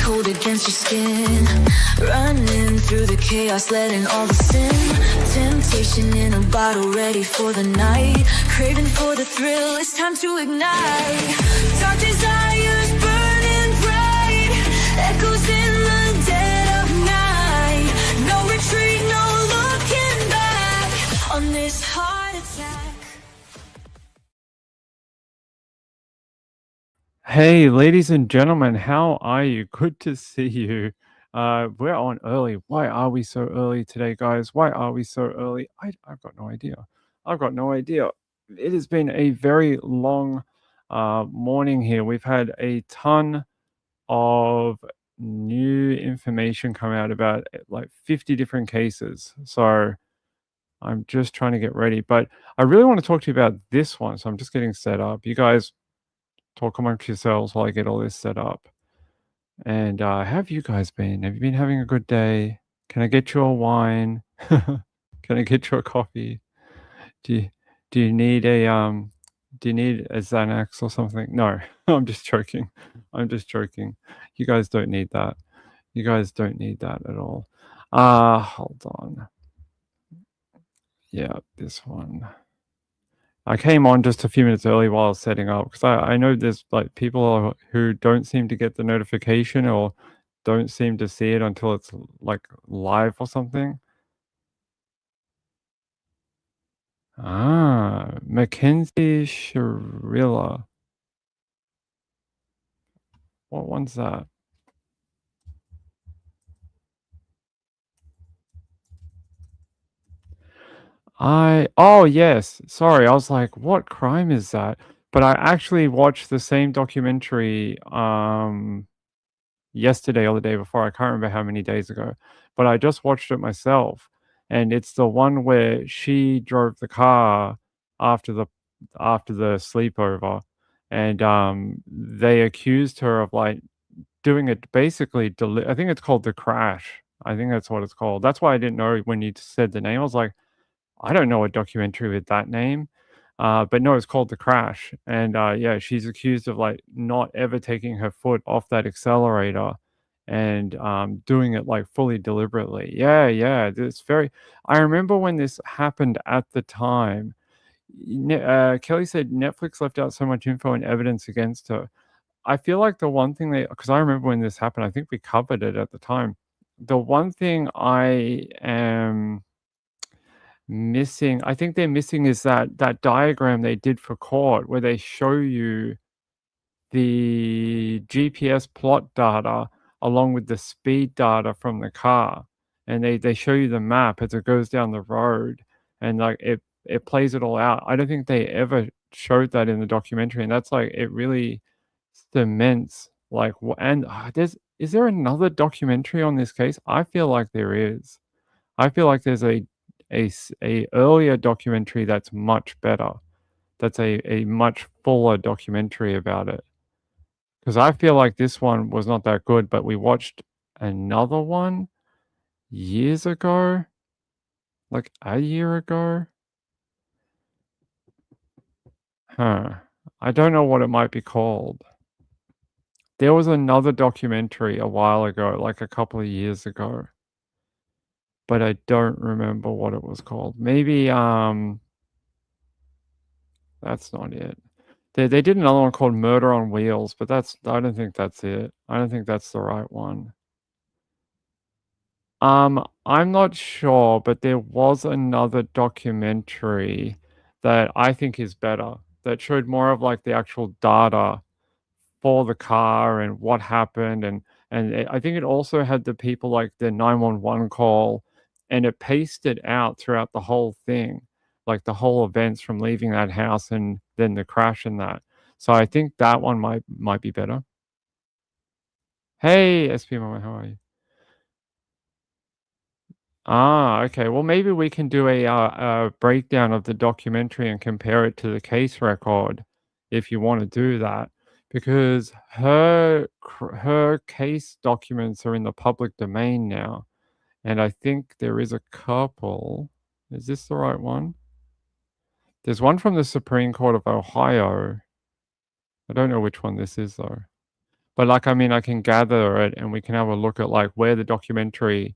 cold against your skin, running through the chaos, letting all the sin, temptation in a bottle, ready for the night, craving for the thrill, it's time to ignite. Dark desires burning bright, echoes in the dead of night. No retreat, no looking back on this heart attack. Hey, ladies and gentlemen, how are you? Good to see you. We're on early. Why are we so early today, guys? Why are we so early? I've got no idea. I've got no idea. It has been a very long morning here. We've had a ton of new information come out about like 50 different cases. So I'm just trying to get ready. But I really want to talk to you about this one. So I'm just getting set up. You guys talk amongst yourselves while I get all this set up. And how have you guys been? Have you been having a good day? Can I get you a wine? Can I get you a coffee? Do you need a Xanax or something? No, I'm just joking. I'm just joking. You guys don't need that. You guys don't need that at all. Hold on. Yeah, this one. I came on just a few minutes early while I was setting up because I know there's like people who don't seem to get the notification or don't seem to see it until it's like live or something. Mackenzie Sharilla. What one's that? Oh yes, sorry, I was like, what crime is that? But I actually watched the same documentary yesterday or the day before. I can't remember how many days ago, but I just watched it myself. And it's the one where she drove the car after the sleepover, and they accused her of like doing it basically. I think it's called The Crash. I think that's what it's called. That's why I didn't know when you said the name. I was like, I don't know a documentary with that name. But no, it's called The Crash. And yeah, she's accused of like not ever taking her foot off that accelerator and doing it like fully deliberately. Yeah, yeah. It's very. I remember when this happened at the time. Kelly said Netflix left out so much info and evidence against her. I feel like the one thing because I remember when this happened, I think we covered it at the time. The one thing I am missing, I think they're missing, is that diagram they did for court where they show you the GPS plot data along with the speed data from the car, and they show you the map as it goes down the road, and like it plays it all out. I don't think they ever showed that in the documentary, and that's like it really cements like and is there another documentary on this case? I feel like there is. I feel like there's a earlier documentary that's much better. That's a much fuller documentary about it. Because I feel like this one was not that good, but we watched another one years ago, like a year ago. I don't know what it might be called. There was another documentary a while ago, like a couple of years ago, but I don't remember what it was called. Maybe that's not it. They did another one called Murder on Wheels, but I don't think that's it. I don't think that's the right one. I'm not sure, but there was another documentary that I think is better, that showed more of like the actual data for the car and what happened, and I think it also had the people like the 911 call, and it paced it out throughout the whole thing, like the whole events from leaving that house and then the crash and that. So I think that one might be better. Hey, SP Mama, how are you? Okay. Well, maybe we can do a breakdown of the documentary and compare it to the case record, if you want to do that, because her case documents are in the public domain now, and I think there is a couple. Is this the right one? There's one from the Supreme Court of Ohio. I don't know which one this is though. But, like, I mean, I can gather it, and we can have a look at, like, where the documentary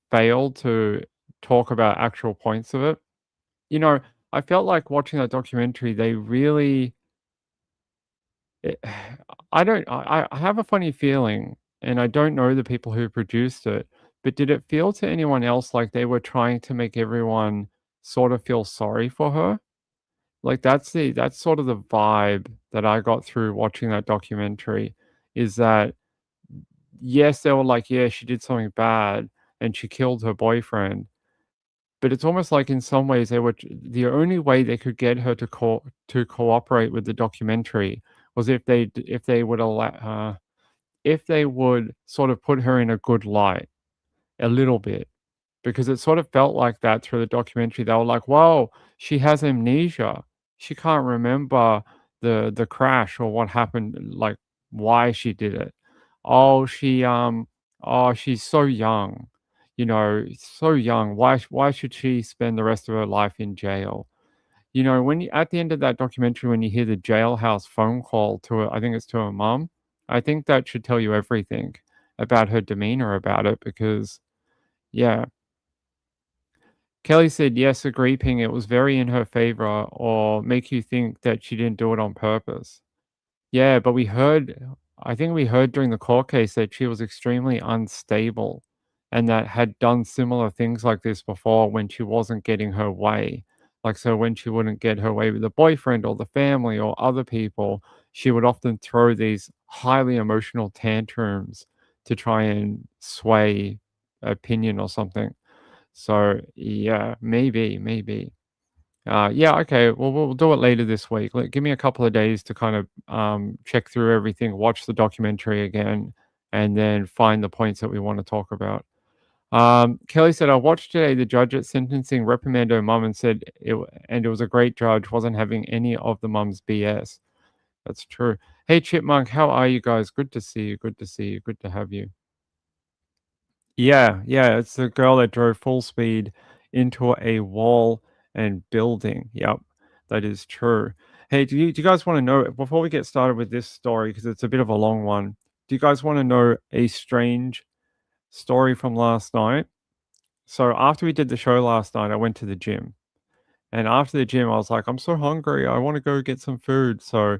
failed to talk about actual points of it. You know, I felt like watching that documentary, they really it I don't I have a funny feeling, and I don't know the people who produced it, but did it feel to anyone else like they were trying to make everyone sort of feel sorry for her? Like, that's sort of the vibe that I got through watching that documentary, is that, yes, they were like, "Yeah, she did something bad, and she killed her boyfriend," but it's almost like in some ways they were the only way they could get her to cooperate with the documentary was if they would allow if they would sort of put her in a good light a little bit, because it sort of felt like that through the documentary. They were like, "Whoa, she has amnesia. She can't remember the crash or what happened, like, why she did it. Oh, oh, she's so young, so young. Why should she spend the rest of her life in jail?" When you at the end of that documentary, when you hear the jailhouse phone call to her, I think it's to her mum, I think that should tell you everything about her demeanor about it because yeah. Kelly said, "Yes, agree, Ping. It was very in her favor or make you think that she didn't do it on purpose." Yeah, but I think we heard during the court case that she was extremely unstable and that had done similar things like this before when she wasn't getting her way. Like, so when she wouldn't get her way with the boyfriend or the family or other people, she would often throw these highly emotional tantrums to try and sway opinion or something. So, yeah, maybe. Yeah, okay. Well, we'll do it later this week. Give me a couple of days to kind of check through everything, watch the documentary again, and then find the points that we want to talk about. Kelly said, "I watched today. The judge at sentencing reprimanded her mum and said and it was a great judge. Wasn't having any of the mum's BS." That's true. Hey, Chipmunk, how are you guys? Good to see you. Good to see you. Good to have you. Yeah, it's the girl that drove full speed into a wall and building. Yep, that is true. Hey, do you guys wanna know before we get started with this story, because it's a bit of a long one, do you guys wanna know a strange story from last night? So, after we did the show last night, I went to the gym, and after the gym, I was like, "I'm so hungry, I wanna go get some food." So,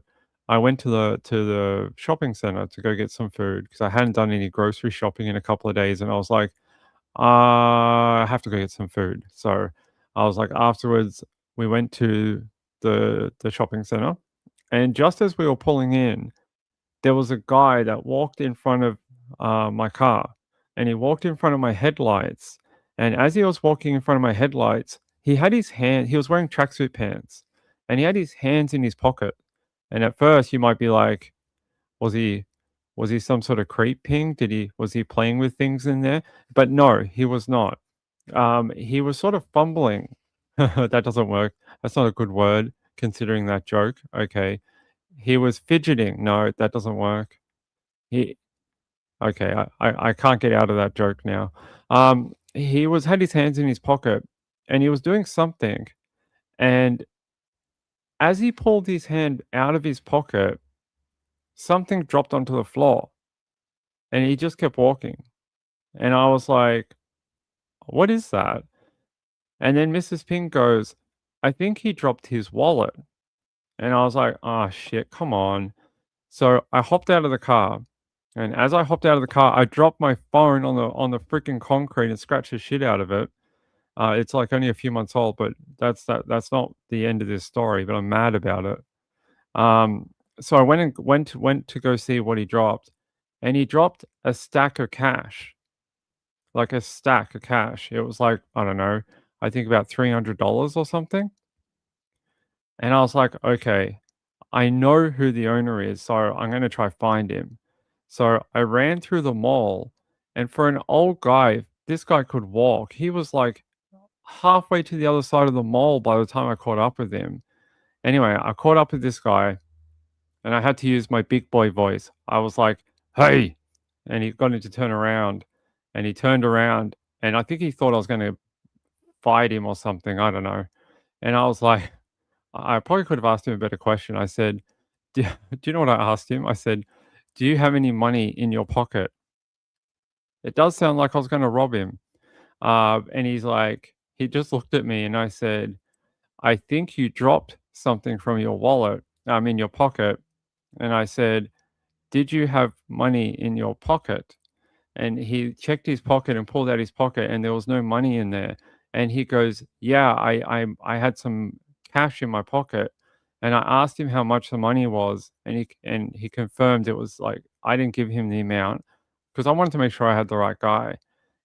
I went to the shopping center to go get some food because I hadn't done any grocery shopping in a couple of days, and I was like, I have to go get some food. So I was like, afterwards, we went to the shopping center, and just as we were pulling in, there was a guy that walked in front of my car, and he walked in front of my headlights. And as he was walking in front of my headlights, he had his hand. He was wearing tracksuit pants, and he had his hands in his pocket. And at first, you might be like, was he was he some sort of creep Ping? Was he playing with things in there? But no, he was not. He was sort of fumbling. That doesn't work. That's not a good word considering that joke. Okay. He was fidgeting. No, that doesn't work. He okay, I can't get out of that joke now. He was had his hands in his pocket and he was doing something. And as he pulled his hand out of his pocket, something dropped onto the floor and he just kept walking. And I was like, "What is that?" And then Mrs. Pink goes, "I think he dropped his wallet." And I was like, "Oh shit, come on." So I hopped out of the car. And as I hopped out of the car, I dropped my phone on the freaking concrete and scratched the shit out of it. It's like only a few months old, but that's not the end of this story, but I'm mad about it. So I went to go see what he dropped, and he dropped a stack of cash. Like a stack of cash. It was like, I don't know, I think about $300 or something. And I was like, okay, I know who the owner is, so I'm going to try find him. So I ran through the mall, and for an old guy, this guy could walk. He was like halfway to the other side of the mall by the time I caught up with him. Anyway, I caught up with this guy, and I had to use my big boy voice. I was like, "Hey," and he got him to turn around, and he turned around, and I think he thought I was going to fight him or something. I don't know. And I was like, I probably could have asked him a better question. I said, do you know what I asked him? I said, "Do you have any money in your pocket?" It does sound like I was gonna rob him. And he's like he just looked at me and I said, "I think you dropped something from your wallet, in your pocket." And I said, "Did you have money in your pocket?" And he checked his pocket and pulled out his pocket, and there was no money in there. And he goes, "Yeah, I had some cash in my pocket." And I asked him how much the money was, and he confirmed it was like I didn't give him the amount because I wanted to make sure I had the right guy.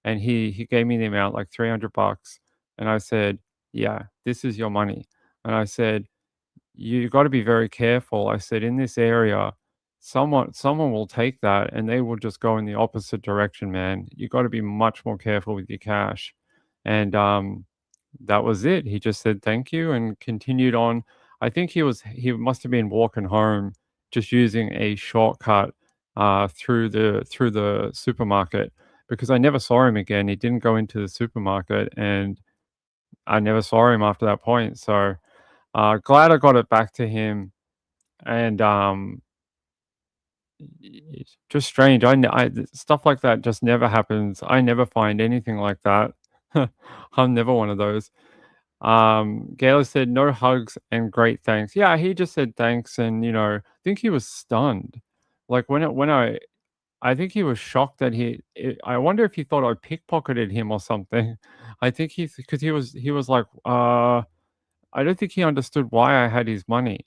And he gave me the amount, like 300 bucks. And I said, "Yeah, this is your money." And I said, "You got to be very careful." I said, "In this area, someone will take that and they will just go in the opposite direction, man. You got to be much more careful with your cash." And that was it. He just said thank you and continued on. I think he must have been walking home, just using a shortcut through the supermarket because I never saw him again. He didn't go into the supermarket, and I never saw him after that point. So glad I got it back to him, and, it's just strange. Stuff like that just never happens. I never find anything like that. I'm never one of those. Gaylor said, "No hugs and great thanks." Yeah, he just said thanks and, I think he was stunned. Like, when I think he was shocked that I wonder if he thought I pickpocketed him or something. I think because he was like, I don't think he understood why I had his money.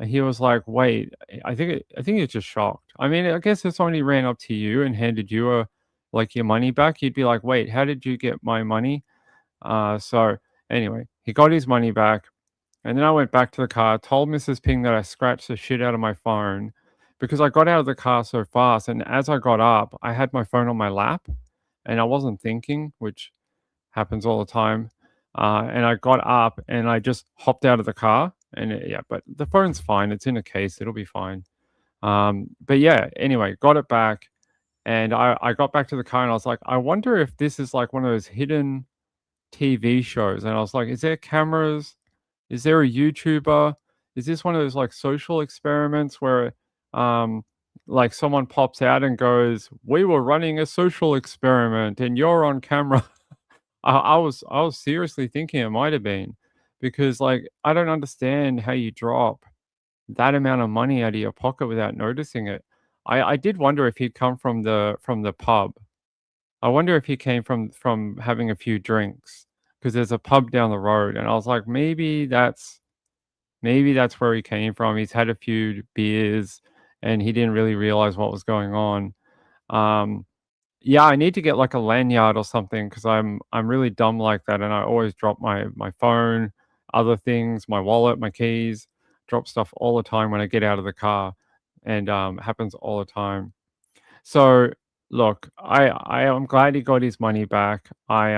He was like, "Wait," I think he's just shocked. I mean, I guess if somebody ran up to you and handed you like, your money back, you'd be like, "Wait, how did you get my money?" So, anyway, he got his money back, and then I went back to the car, told Mrs. Ping that I scratched the shit out of my phone because I got out of the car so fast, and as I got up, I had my phone on my lap, and I wasn't thinking, which happens all the time. And I got up and I just hopped out of the car. And yeah, but the phone's fine. It's in a case. It'll be fine. But yeah, anyway, got it back. And I got back to the car and I was like, I wonder if this is like one of those hidden TV shows. And I was like, is there cameras? Is there a YouTuber? Is this one of those like social experiments where um like someone pops out and goes, "We were running a social experiment and you're on camera." I was seriously thinking it might have been because, like, I don't understand how you drop that amount of money out of your pocket without noticing it. I did wonder if he'd come from the pub. I wonder if he came from having a few drinks because there's a pub down the road, and I was like, maybe that's where he came from. He's had a few beers and he didn't really realize what was going on. Um, yeah, I need to get like a lanyard or something because I'm really dumb like that, and I always drop my phone, other things, my wallet, my keys, drop stuff all the time when I get out of the car, and happens all the time. So look, I am glad he got his money back. I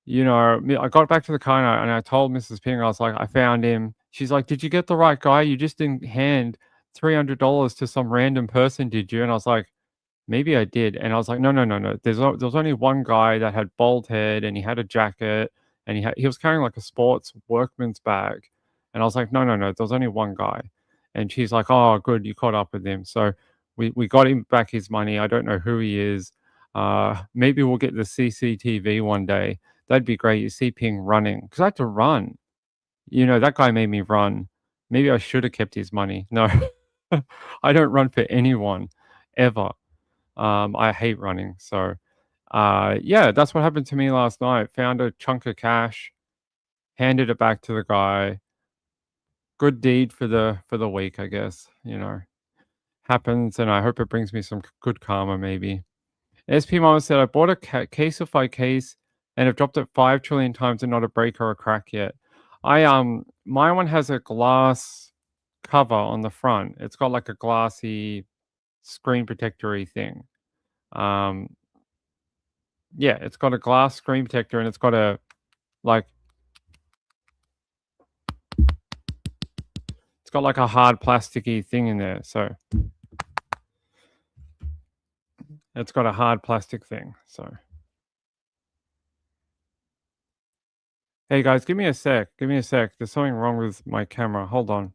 got back to the car and I told Mrs. Ping, I was like, I found him. She's like, "Did you get the right guy? You just didn't hand $300 to some random person, did you?" And I was like, maybe I did, and I was like, "No, no, no, no." There was only one guy that had bald head, and he had a jacket, and he was carrying like a sports workman's bag, and I was like, "No, no, no." There was only one guy, and she's like, "Oh, good, you caught up with him." So we got him back his money. I don't know who he is. Maybe we'll get the CCTV one day. That'd be great. You see Ping running because I had to run. That guy made me run. Maybe I should have kept his money. No, I don't run for anyone ever. I hate running. So, yeah, that's what happened to me last night. Found a chunk of cash, handed it back to the guy. Good deed for the week, I guess. Happens, and I hope it brings me some good karma. Maybe. SP Mama said, "I bought a Caseify case and have dropped it 5 trillion times and not a break or a crack yet." My one has a glass cover on the front. It's got like a glassy screen protectory thing. Um, Yeah, it's got a glass screen protector and it's got like it's got like a hard plasticky thing in there. So it's got a hard plastic thing. So hey guys, give me a sec. Give me a sec. There's something wrong with my camera. Hold on.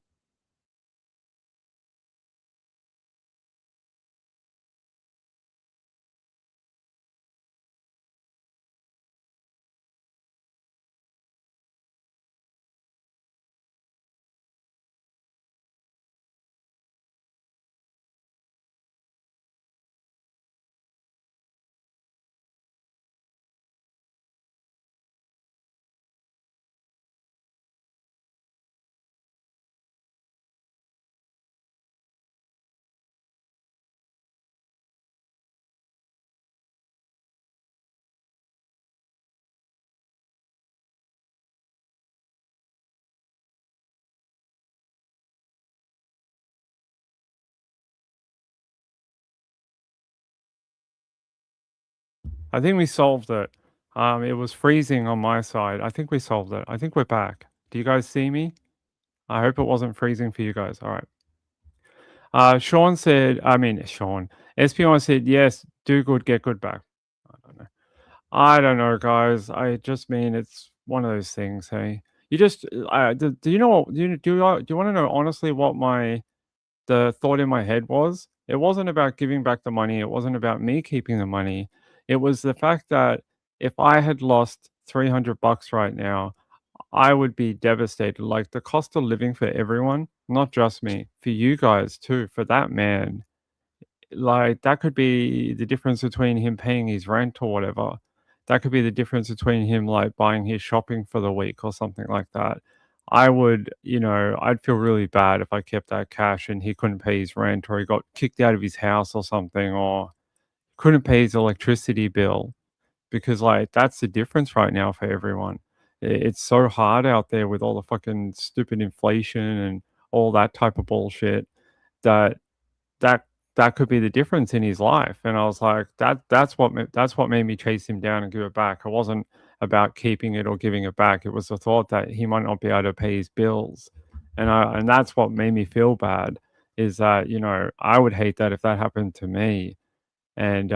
I think we solved it. It was freezing on my side. I think we solved it. I think we're back. Do you guys see me? I hope it wasn't freezing for you guys. All right. Sean said, I mean, Sean, SPI said, yes, do good, get good back. I don't know. I don't know, guys. I just mean it's one of those things. Hey, you just, do you know, do you want to know honestly what the thought in my head was? It wasn't about giving back the money. It wasn't about me keeping the money. It was the fact that if I had lost $300 right now, I would be devastated. Like the cost of living for everyone, not just me, for you guys too, for that man. Like that could be the difference between him paying his rent or whatever. That could be the difference between him like buying his shopping for the week or something like that. I would, I'd feel really bad if I kept that cash and he couldn't pay his rent or he got kicked out of his house or something or couldn't pay his electricity bill because like that's the difference right now for everyone. It's so hard out there with all the fucking stupid inflation and all that type of bullshit that that that could be the difference in his life. And I was like, that's what made me chase him down and give it back. It wasn't about keeping it or giving it back. It was the thought that he might not be able to pay his bills, and that's what made me feel bad. Is that I would hate that if that happened to me, and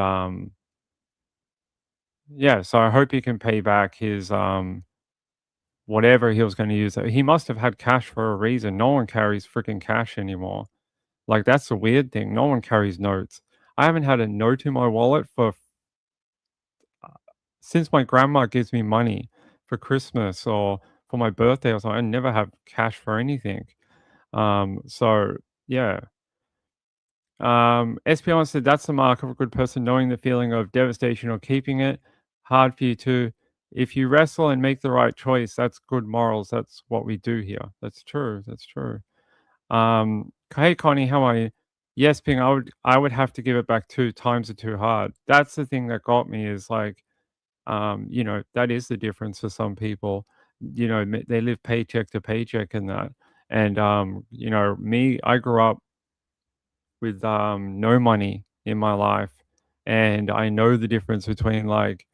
yeah. So I hope he can pay back his whatever he was going to use. He must have had cash for a reason. No one carries freaking cash anymore. Like, that's the weird thing. No one carries notes. I haven't had a note in my wallet for since my grandma gives me money for Christmas or for my birthday or something. I never have cash for anything. So yeah. SPN said that's the mark of a good person, knowing the feeling of devastation or keeping it. Hard for you to. If you wrestle and make the right choice, that's good morals. That's what we do here. That's true. That's true. Hey Connie, how are you? Yes, Ping, I would have to give it back too. Times are too hard. That's the thing that got me is like, that is the difference for some people. They live paycheck to paycheck and that. And me, I grew up with no money in my life, and I know the difference between like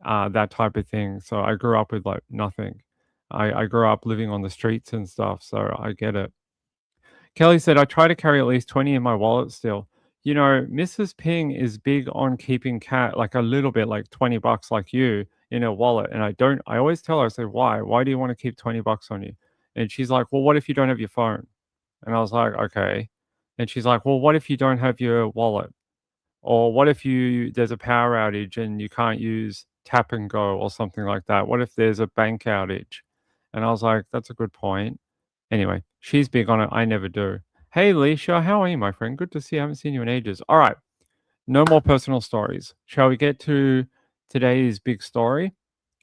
that type of thing. So I grew up with like nothing. I grew up living on the streets and stuff, so I get it. Kelly said, I try to carry at least 20 in my wallet still. Mrs. Ping is big on keeping cat like a little bit, like $20 like you in her wallet. And I always tell her, I say, why? Why do you want to keep $20 on you? And she's like, well, what if you don't have your phone? And I was like, okay. And she's like, well, what if you don't have your wallet? Or what if there's a power outage and you can't use tap and go or something like that? What if there's a bank outage? And I was like, that's a good point. Anyway, she's big on it. I never do. Hey, Leisha, how are you, my friend? Good to see you. I haven't seen you in ages. All right. No more personal stories. Shall we get to today's big story?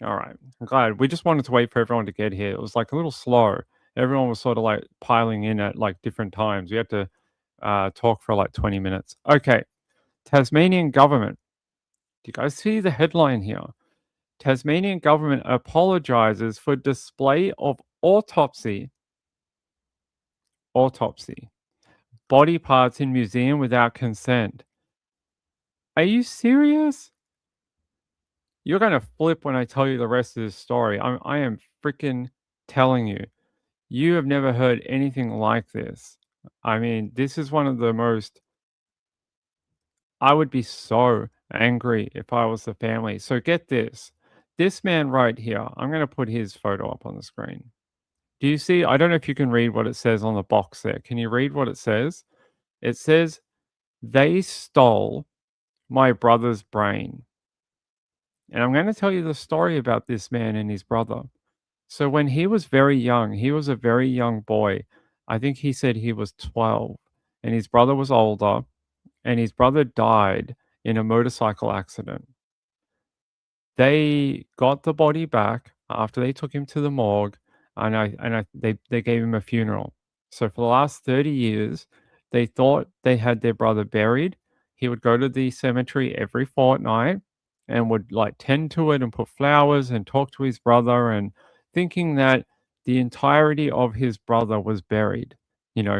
All right. I'm glad. We just wanted to wait for everyone to get here. It was like a little slow. Everyone was sort of like piling in at like different times. We had to talk for like 20 minutes. Okay. Tasmanian government. Do you guys see the headline here? Tasmanian government apologizes for display of autopsy body parts in museum without consent. Are you serious? You're gonna flip when I tell you the rest of this story. I am freaking telling you. You have never heard anything like this. I mean, this is one of the most. I would be so angry if I was the family. So get this. This man right here, I'm going to put his photo up on the screen. Do you see? I don't know if you can read what it says on the box there. Can you read what it says? It says, they stole my brother's brain. And I'm going to tell you the story about this man and his brother. So when he was very young, he was a very young boy. I think he said he was 12, and his brother was older, and his brother died in a motorcycle accident. They got the body back after they took him to the morgue, and they gave him a funeral. So for the last 30 years, they thought they had their brother buried. He would go to the cemetery every fortnight and would like tend to it and put flowers and talk to his brother and thinking that the entirety of his brother was buried,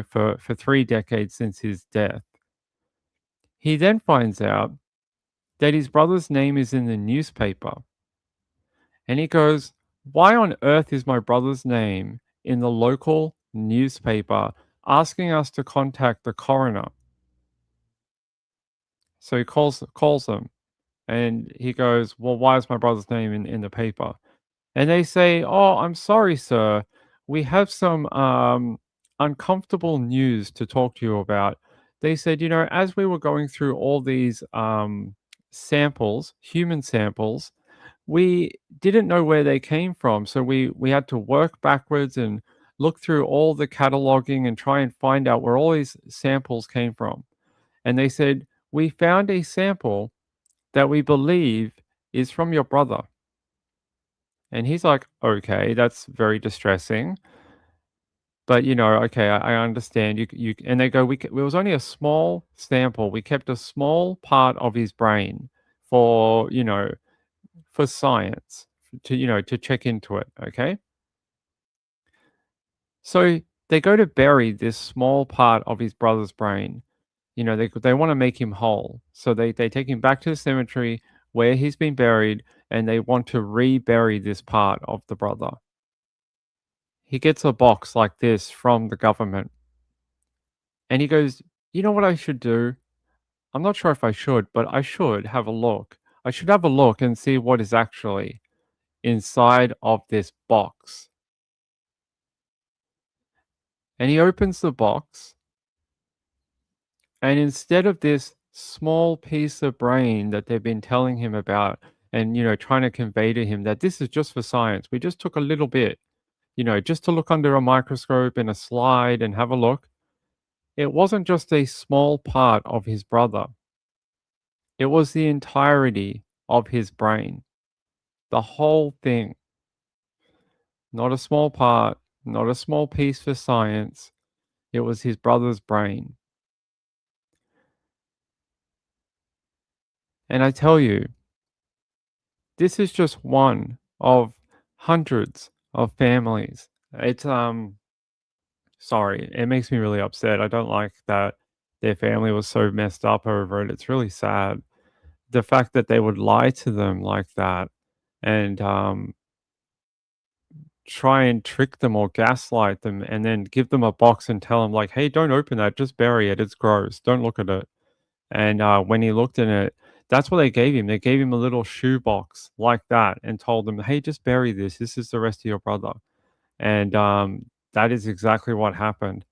for 3 decades since his death. He then finds out that his brother's name is in the newspaper. And he goes, "Why on earth is my brother's name in the local newspaper asking us to contact the coroner?" So he calls them and he goes, "Well, why is my brother's name in the paper?" And they say, "Oh, I'm sorry, sir. We have some uncomfortable news to talk to you about." They said, as we were going through all these samples, human samples, we didn't know where they came from. So we had to work backwards and look through all the cataloging and try and find out where all these samples came from. And they said, "We found a sample that we believe is from your brother." And he's like, "Okay, that's very distressing, but, okay, I understand you," and they go, it was only a small sample. We kept a small part of his brain for, for science, to, to check into it, okay? So they go to bury this small part of his brother's brain. They wanna make him whole. So they take him back to the cemetery where he's been buried, and they want to rebury this part of the brother. He gets a box like this from the government, and he goes, "You know what I should do? I'm not sure if I should, but I should have a look. I should have a look and see what is actually inside of this box." And he opens the box, and instead of this small piece of brain that they've been telling him about and, trying to convey to him that this is just for science, we just took a little bit, just to look under a microscope in a slide and have a look. It wasn't just a small part of his brother. It was the entirety of his brain. The whole thing. Not a small part, not a small piece for science. It was his brother's brain. And I tell you, this is just one of hundreds of families. It's sorry, it makes me really upset. I don't like that their family was so messed up over it. It's really sad. The fact that they would lie to them like that and try and trick them or gaslight them and then give them a box and tell them like, "Hey, don't open that, just bury it. It's gross. Don't look at it." And when he looked in it, that's what they gave him. They gave him a little shoe box like that and told him, "Hey, just bury this. This is the rest of your brother." And that is exactly what happened.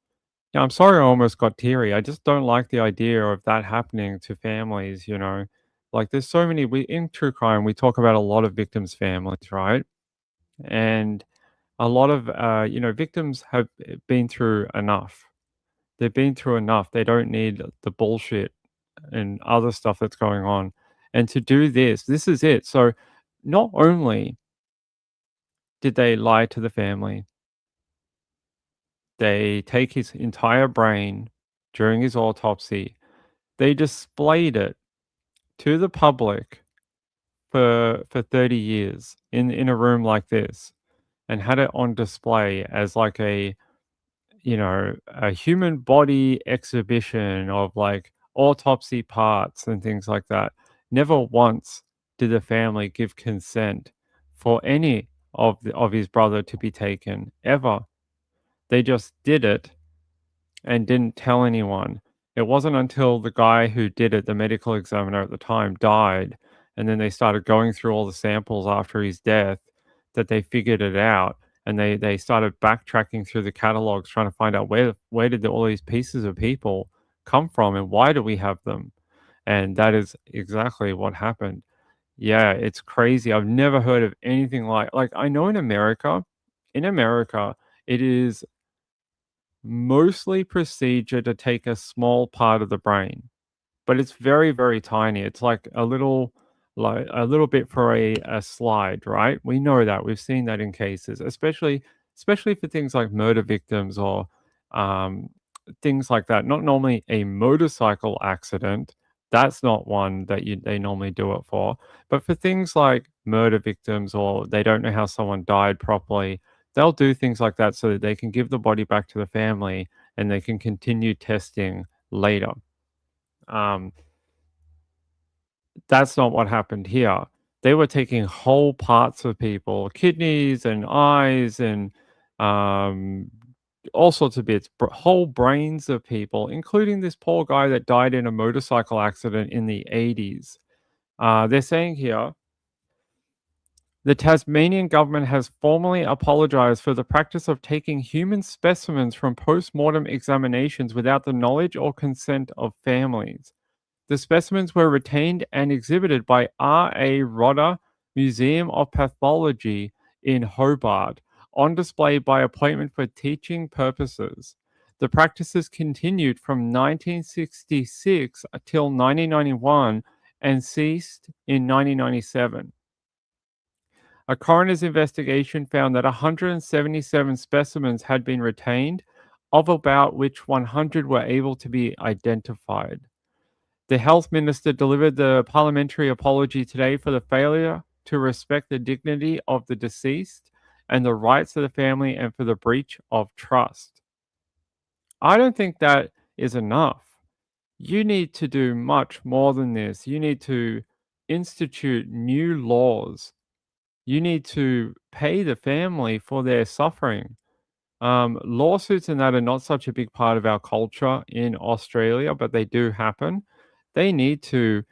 Yeah, I'm sorry I almost got teary. I just don't like the idea of that happening to families. Like there's so many we in true crime, we talk about a lot of victims' families, right? And a lot of victims have been through enough. They've been through enough. They don't need the bullshit and other stuff that's going on. And to do this is it. So not only did they lie to the family, they take his entire brain during his autopsy, they displayed it to the public for 30 years in a room like this and had it on display as like a human body exhibition of like autopsy parts and things like that. Never once did the family give consent for any of his brother to be taken ever. They just did it and didn't tell anyone. It wasn't until the guy who did it, the medical examiner at the time, died, and then they started going through all the samples after his death that they figured it out. And they started backtracking through the catalogs, trying to find out where did all these pieces of people come from and why do we have them? And that is exactly what happened. Yeah, it's crazy. I've never heard of anything like I know in America, it is mostly procedure to take a small part of the brain, but it's very, very tiny. It's like a little bit for a slide, right? We know that. We've seen that in cases, especially for things like murder victims or um, things like that. Not normally a motorcycle accident. That's not one that they normally do it for. But for things like murder victims or they don't know how someone died properly, they'll do things like that so that they can give the body back to the family and they can continue testing later. Um, That's not what happened here. They were taking whole parts of people, kidneys and eyes and um, all sorts of bits, whole brains of people, including this poor guy that died in a motorcycle accident in the 80s. They're saying here the Tasmanian government has formally apologized for the practice of taking human specimens from post mortem examinations without the knowledge or consent of families. The specimens were retained and exhibited by R.A. Rodder Museum of Pathology in Hobart, on display by appointment for teaching purposes. The practices continued from 1966 until 1991 and ceased in 1997. A coroner's investigation found that 177 specimens had been retained, of about which 100 were able to be identified. The health minister delivered the parliamentary apology today for the failure to respect the dignity of the deceased and the rights of the family and for the breach of trust. I don't think that is enough. You need to do much more than this. You need to institute new laws. You need to pay the family for their suffering. Lawsuits and that are not such a big part of our culture in Australia, but they do happen. They need to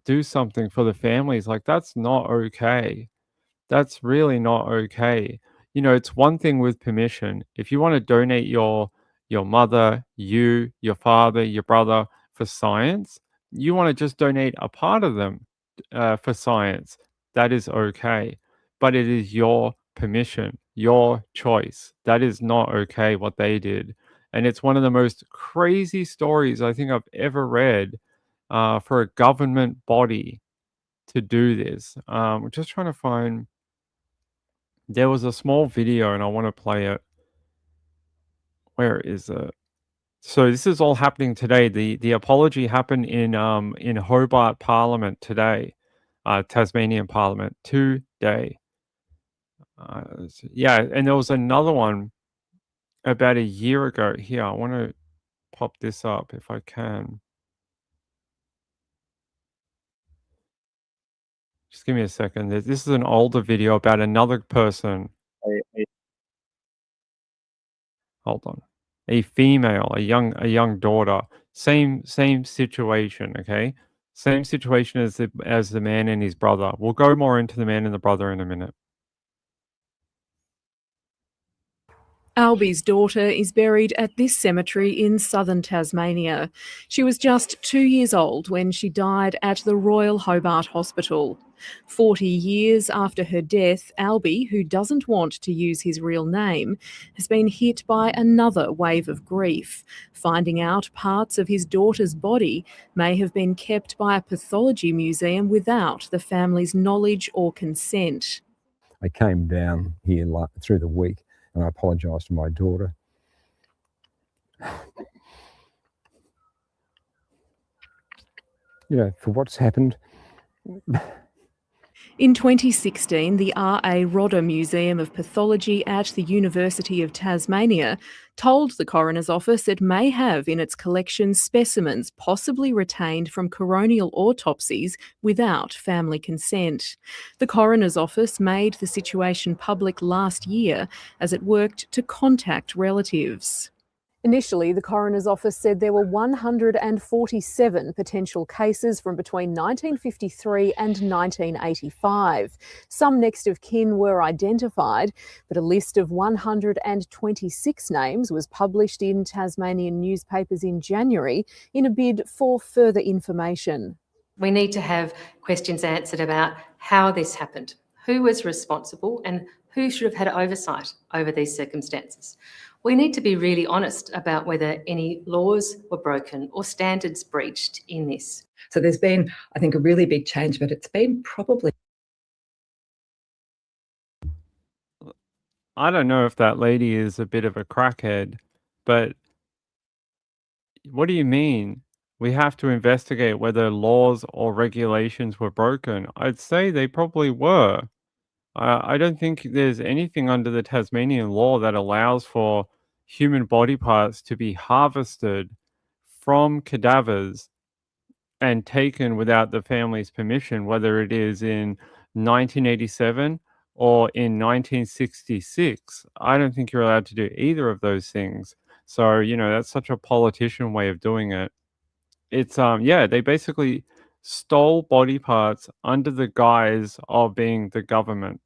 do something for the families. Like, that's not okay. That's really not okay. You know, it's one thing with permission. If you want to donate your mother, you, your father, your brother for science, you want to just donate a part of them for science. That is okay. But it is your permission, your choice. That is not okay what they did. And it's one of the most crazy stories I think I've ever read for a government body to do this. We're just trying to find. There was a small video, and I want to play it. Where is it? So this is all happening today. The apology happened in Hobart Parliament today, Tasmanian Parliament today. Yeah, and there was another one about a year ago. Here, I want to pop this up if I can. Just give me a second. This is an older video about another person. Hold on. A female, a young daughter. Same situation, okay? Same situation as the man and his brother. We'll go more into the man and the brother in a minute. Albie's daughter is buried at this cemetery in southern Tasmania. She was just 2 years old when she died at the Royal Hobart Hospital. 40 years after her death, Albie, who doesn't want to use his real name, has been hit by another wave of grief, finding out parts of his daughter's body may have been kept by a pathology museum without the family's knowledge or consent. I came down here through the week and I apologised to my daughter. You know, for what's happened. In 2016, the R.A. Rodder Museum of Pathology at the University of Tasmania told the coroner's office it may have in its collection specimens possibly retained from coronial autopsies without family consent. The coroner's office made the situation public last year as it worked to contact relatives. Initially, the coroner's office said there were 147 potential cases from between 1953 and 1985. Some next of kin were identified, but a list of 126 names was published in Tasmanian newspapers in January in a bid for further information. We need to have questions answered about how this happened, who was responsible, and who should have had oversight over these circumstances. We need to be really honest about whether any laws were broken or standards breached in this. So there's been, I think, a really big change, but it's been probably... I don't know if that lady is a bit of a crackhead, but what do you mean? We have to investigate whether laws or regulations were broken. I'd say they probably were. I don't think there's anything under the Tasmanian law that allows for human body parts to be harvested from cadavers and taken without the family's permission, whether it is in 1987 or in 1966. I don't think you're allowed to do either of those things. So, that's such a politician way of doing it. It's yeah, they basically stole body parts under the guise of being the government.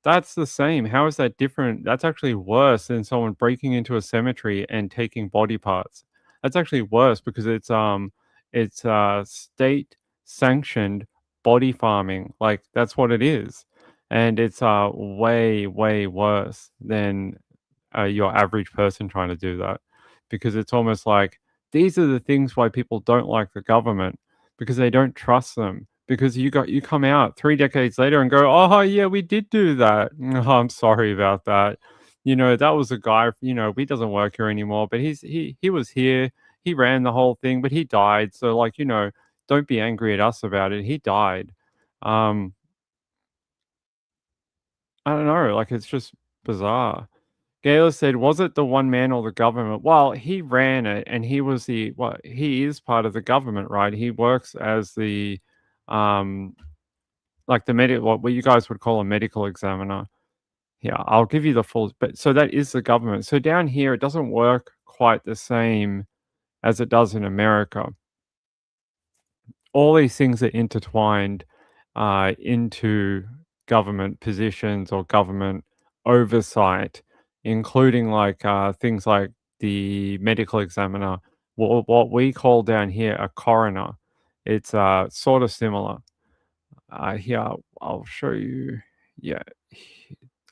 That's the same. How is that different? That's actually worse than someone breaking into a cemetery and taking body parts. That's actually worse because it's state sanctioned body farming. Like that's what it is. And it's way way worse than your average person trying to do that, because it's almost like these are the things why people don't like the government, because they don't trust them, because you come out 3 decades later and go, oh yeah, we did do that. Oh, I'm sorry about that. That was a guy, he doesn't work here anymore, but he was here, he ran the whole thing, but he died, so like, don't be angry at us about it, he died. um I don't know, like it's just bizarre. Gaylor said, "Was it the one man or the government?" Well, he ran it, and he was he is part of the government, right? He works as the, um, like the what you guys would call a medical examiner. Yeah, I'll give you the full, but so that is the government. So down here, it doesn't work quite the same as it does in America. All these things are intertwined into government positions or government oversight, including like things like the medical examiner, what we call down here a coroner. It's sort of similar. Here, I'll show you. Yeah,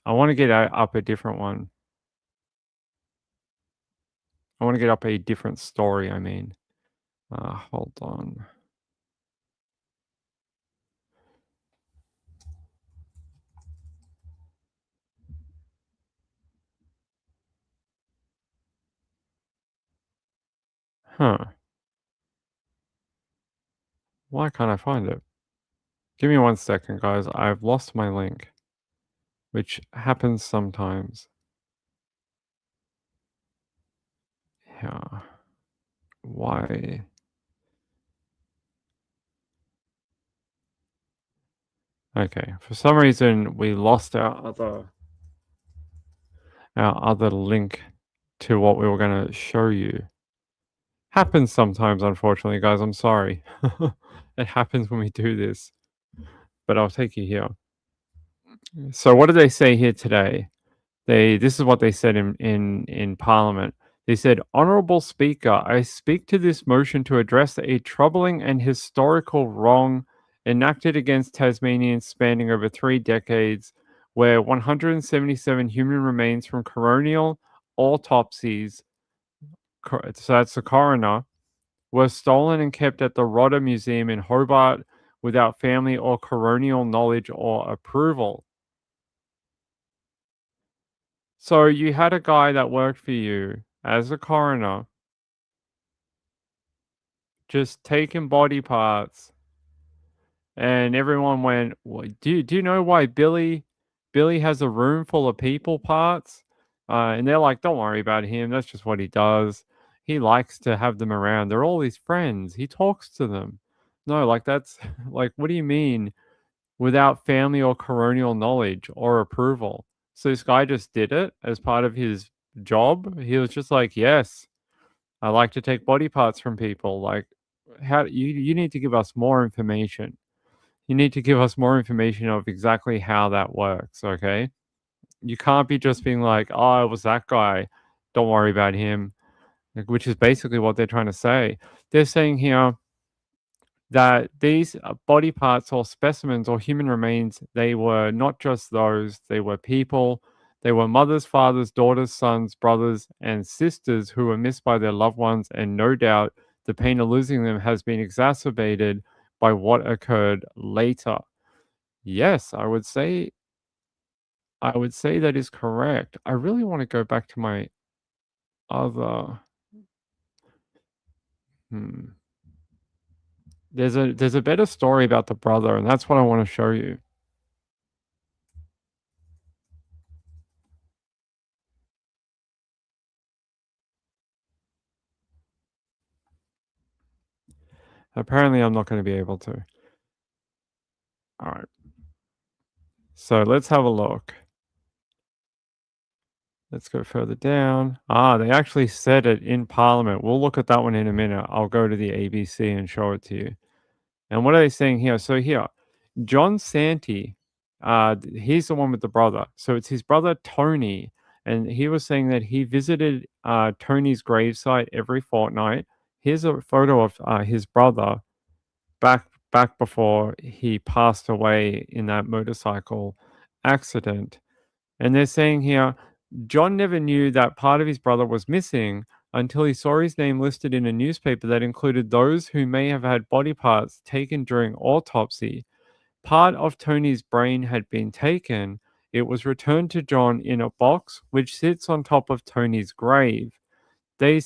I want to get up a different one. I want to get up a different story. I mean, hold on. Huh. Why can't I find it? Give me 1 second, guys. I've lost my link, which happens sometimes. Yeah. Why? Okay. For some reason, we lost our other link to what we were going to show you. Happens sometimes, unfortunately, guys. I'm sorry. It happens when we do this, but I'll take you here. So, what do they say here today? This is what they said in Parliament. They said, "Honourable Speaker, I speak to this motion to address a troubling and historical wrong enacted against Tasmanians spanning over 3 decades, where 177 human remains from coronial autopsies, so that's the coroner, were stolen and kept at the Rodder Museum in Hobart without family or coronial knowledge or approval." So you had a guy that worked for you as a coroner just taking body parts, and everyone went, Do you know why Billy has a room full of people parts?" And they're like, "Don't worry about him. That's just what he does. He likes to have them around. They're all his friends. He talks to them." No, like that's like, what do you mean without family or coronial knowledge or approval? So this guy just did it as part of his job. He was just like, "Yes, I like to take body parts from people." Like, how you need to give us more information. You need to give us more information of exactly how that works, okay? You can't be just being like, "Oh, it was that guy. Don't worry about him." Like, which is basically what they're trying to say. They're saying here that these body parts or specimens or human remains, they were not just those, they were people. They were mothers, fathers, daughters, sons, brothers, and sisters who were missed by their loved ones, and no doubt the pain of losing them has been exacerbated by what occurred later. Yes, I would say that is correct. I really want to go back to my other. Hmm. There's a better story about the brother, and that's what I want to show you. Apparently, I'm not going to be able to. All right. So let's have a look. Let's go further down. They actually said it in Parliament. We'll look at that one in a minute. I'll go to the ABC and show it to you. And what are they saying here? So here, John Santee, he's the one with the brother. So it's his brother Tony, and he was saying that he visited Tony's gravesite every fortnight. Here's a photo of his brother back before he passed away in that motorcycle accident. And they're saying here, John never knew that part of his brother was missing until he saw his name listed in a newspaper that included those who may have had body parts taken during autopsy. Part of Tony's brain had been taken. It was returned to John in a box which sits on top of Tony's grave. He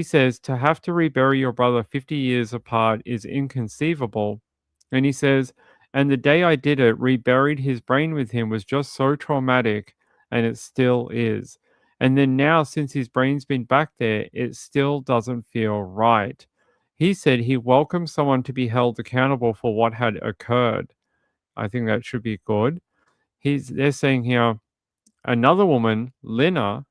says, to have to rebury your brother 50 years apart is inconceivable. And he says, and the day I did it, reburied his brain with him was just so traumatic, and it still is. And then now, since his brain's been back there, it still doesn't feel right. He said he welcomed someone to be held accountable for what had occurred. I think that should be good. They're saying here, another woman, Lina,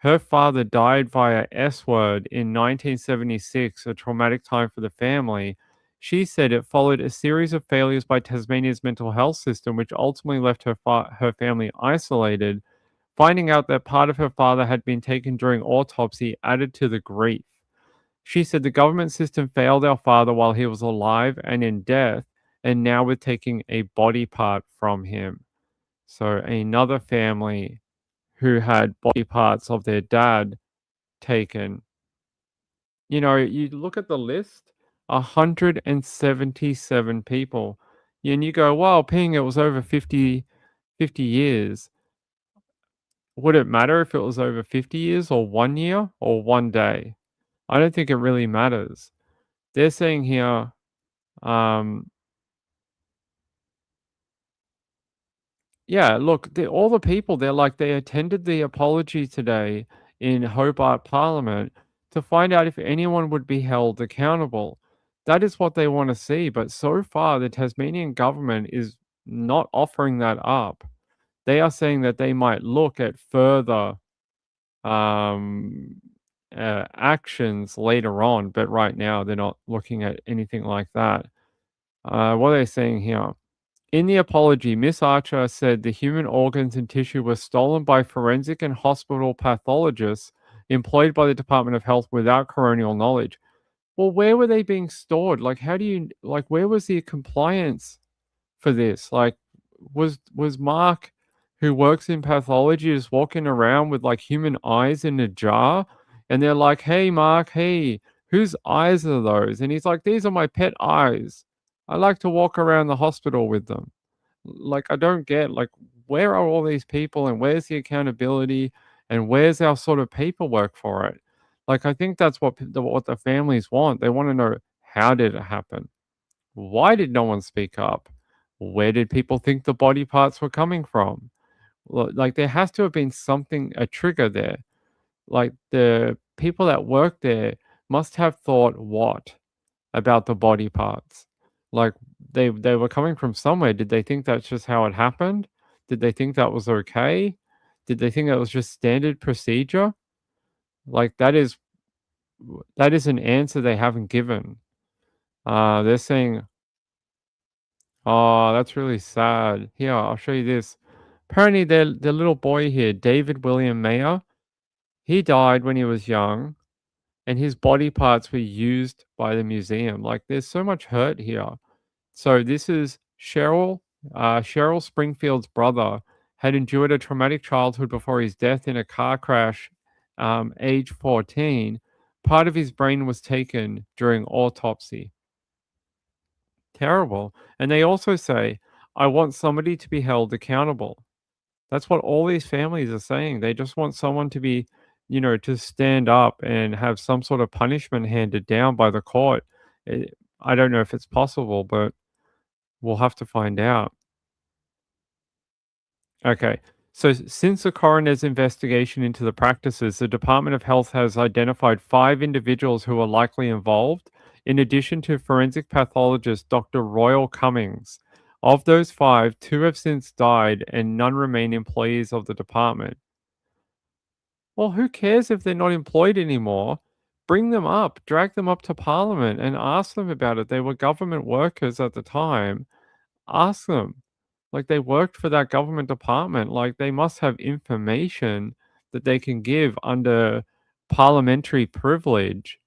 her father died via S word in 1976, a traumatic time for the family. She said it followed a series of failures by Tasmania's mental health system, which ultimately left her family isolated. Finding out that part of her father had been taken during autopsy added to the grief. She said the government system failed our father while he was alive and in death, and now we're taking a body part from him. So another family who had body parts of their dad taken. You know, you look at the list, 177 people. And you go, wow, Ping, it was over 50 years. Would it matter if it was over 50 years or 1 year or 1 day? I don't think it really matters. They're saying here, yeah, look, all the people, they attended the apology today in Hobart Parliament to find out if anyone would be held accountable. That is what they want to see. But so far, the Tasmanian government is not offering that up. They are saying that they might look at further actions later on, but right now they're not looking at anything like that. What are they saying here? In the apology, Miss Archer said the human organs and tissue were stolen by forensic and hospital pathologists employed by the Department of Health without coronial knowledge. Well, where were they being stored? Where was the compliance for this? Like, was Mark, who works in pathology, just walking around with like human eyes in a jar? And they're like, hey, Mark, hey, whose eyes are those? And he's like, these are my pet eyes. I like to walk around the hospital with them. Like, I don't get, like, where are all these people and where's the accountability and where's our sort of paperwork for it? Like, I think that's what the families want. They want to know, how did it happen? Why did no one speak up? Where did people think the body parts were coming from? Like, there has to have been something, a trigger there. Like, the people that work there must have thought what about the body parts? Like, they were coming from somewhere. Did they think that's just how it happened? Did they think that was okay? Did they think that was just standard procedure? Like, that is an answer they haven't given. They're saying, oh, that's really sad. Here, I'll show you this. Apparently, their little boy here, David William Mayer, he died when he was young, and his body parts were used by the museum. Like, there's so much hurt here. So this is Cheryl. Cheryl Springfield's brother had endured a traumatic childhood before his death in a car crash, age 14. Part of his brain was taken during autopsy. Terrible. And they also say, I want somebody to be held accountable. That's what all these families are saying. They just want someone to be, to stand up and have some sort of punishment handed down by the court. I don't know if it's possible, but we'll have to find out. Okay. So since the coroner's investigation into the practices, the Department of Health has identified 5 individuals who are likely involved, in addition to forensic pathologist Dr. Royal Cummings. Of those 5, 2 have since died and none remain employees of the department. Well, who cares if they're not employed anymore? Bring them up, drag them up to Parliament and ask them about it. They were government workers at the time. Ask them. Like, they worked for that government department. Like, they must have information that they can give under parliamentary privilege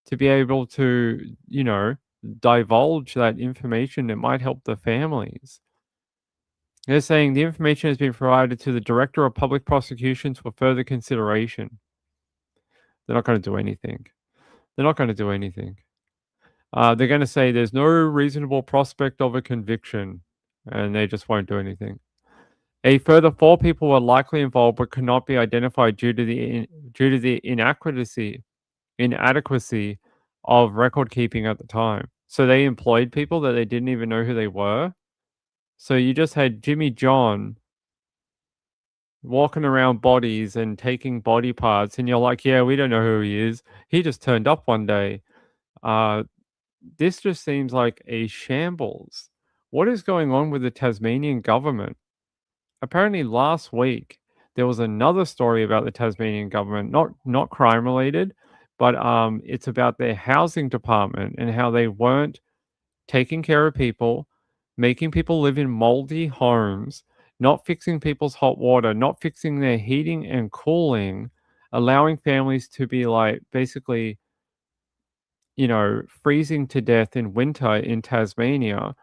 to be able to, divulge that information that might help the families. They're saying the information has been provided to the Director of Public Prosecutions for further consideration. They're not going to do anything. They're not going to do anything. They're going to say there's no reasonable prospect of a conviction, and they just won't do anything. A further 4 people were likely involved but could not be identified due to the inadequacy of record keeping at the time. So they employed people that they didn't even know who they were. So you just had Jimmy John walking around bodies and taking body parts, and you're like, yeah, we don't know who he is. He just turned up one day. This just seems like a shambles. What is going on with the Tasmanian government? Apparently last week there was another story about the Tasmanian government, not crime related, but it's about their housing department and how they weren't taking care of people, making people live in moldy homes, not fixing people's hot water, not fixing their heating and cooling, allowing families to be like basically, freezing to death in winter in Tasmania.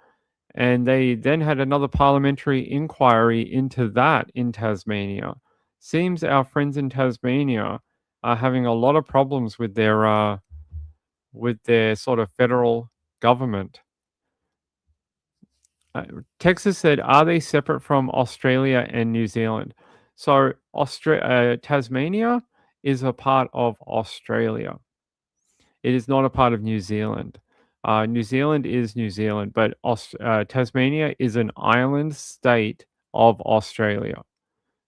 And they then had another parliamentary inquiry into that in Tasmania. Seems our friends in Tasmania are having a lot of problems with their sort of federal government. Texas said, are they separate from Australia and New Zealand? So Tasmania is a part of Australia. It is not a part of New Zealand. New Zealand is New Zealand, but Tasmania is an island state of Australia.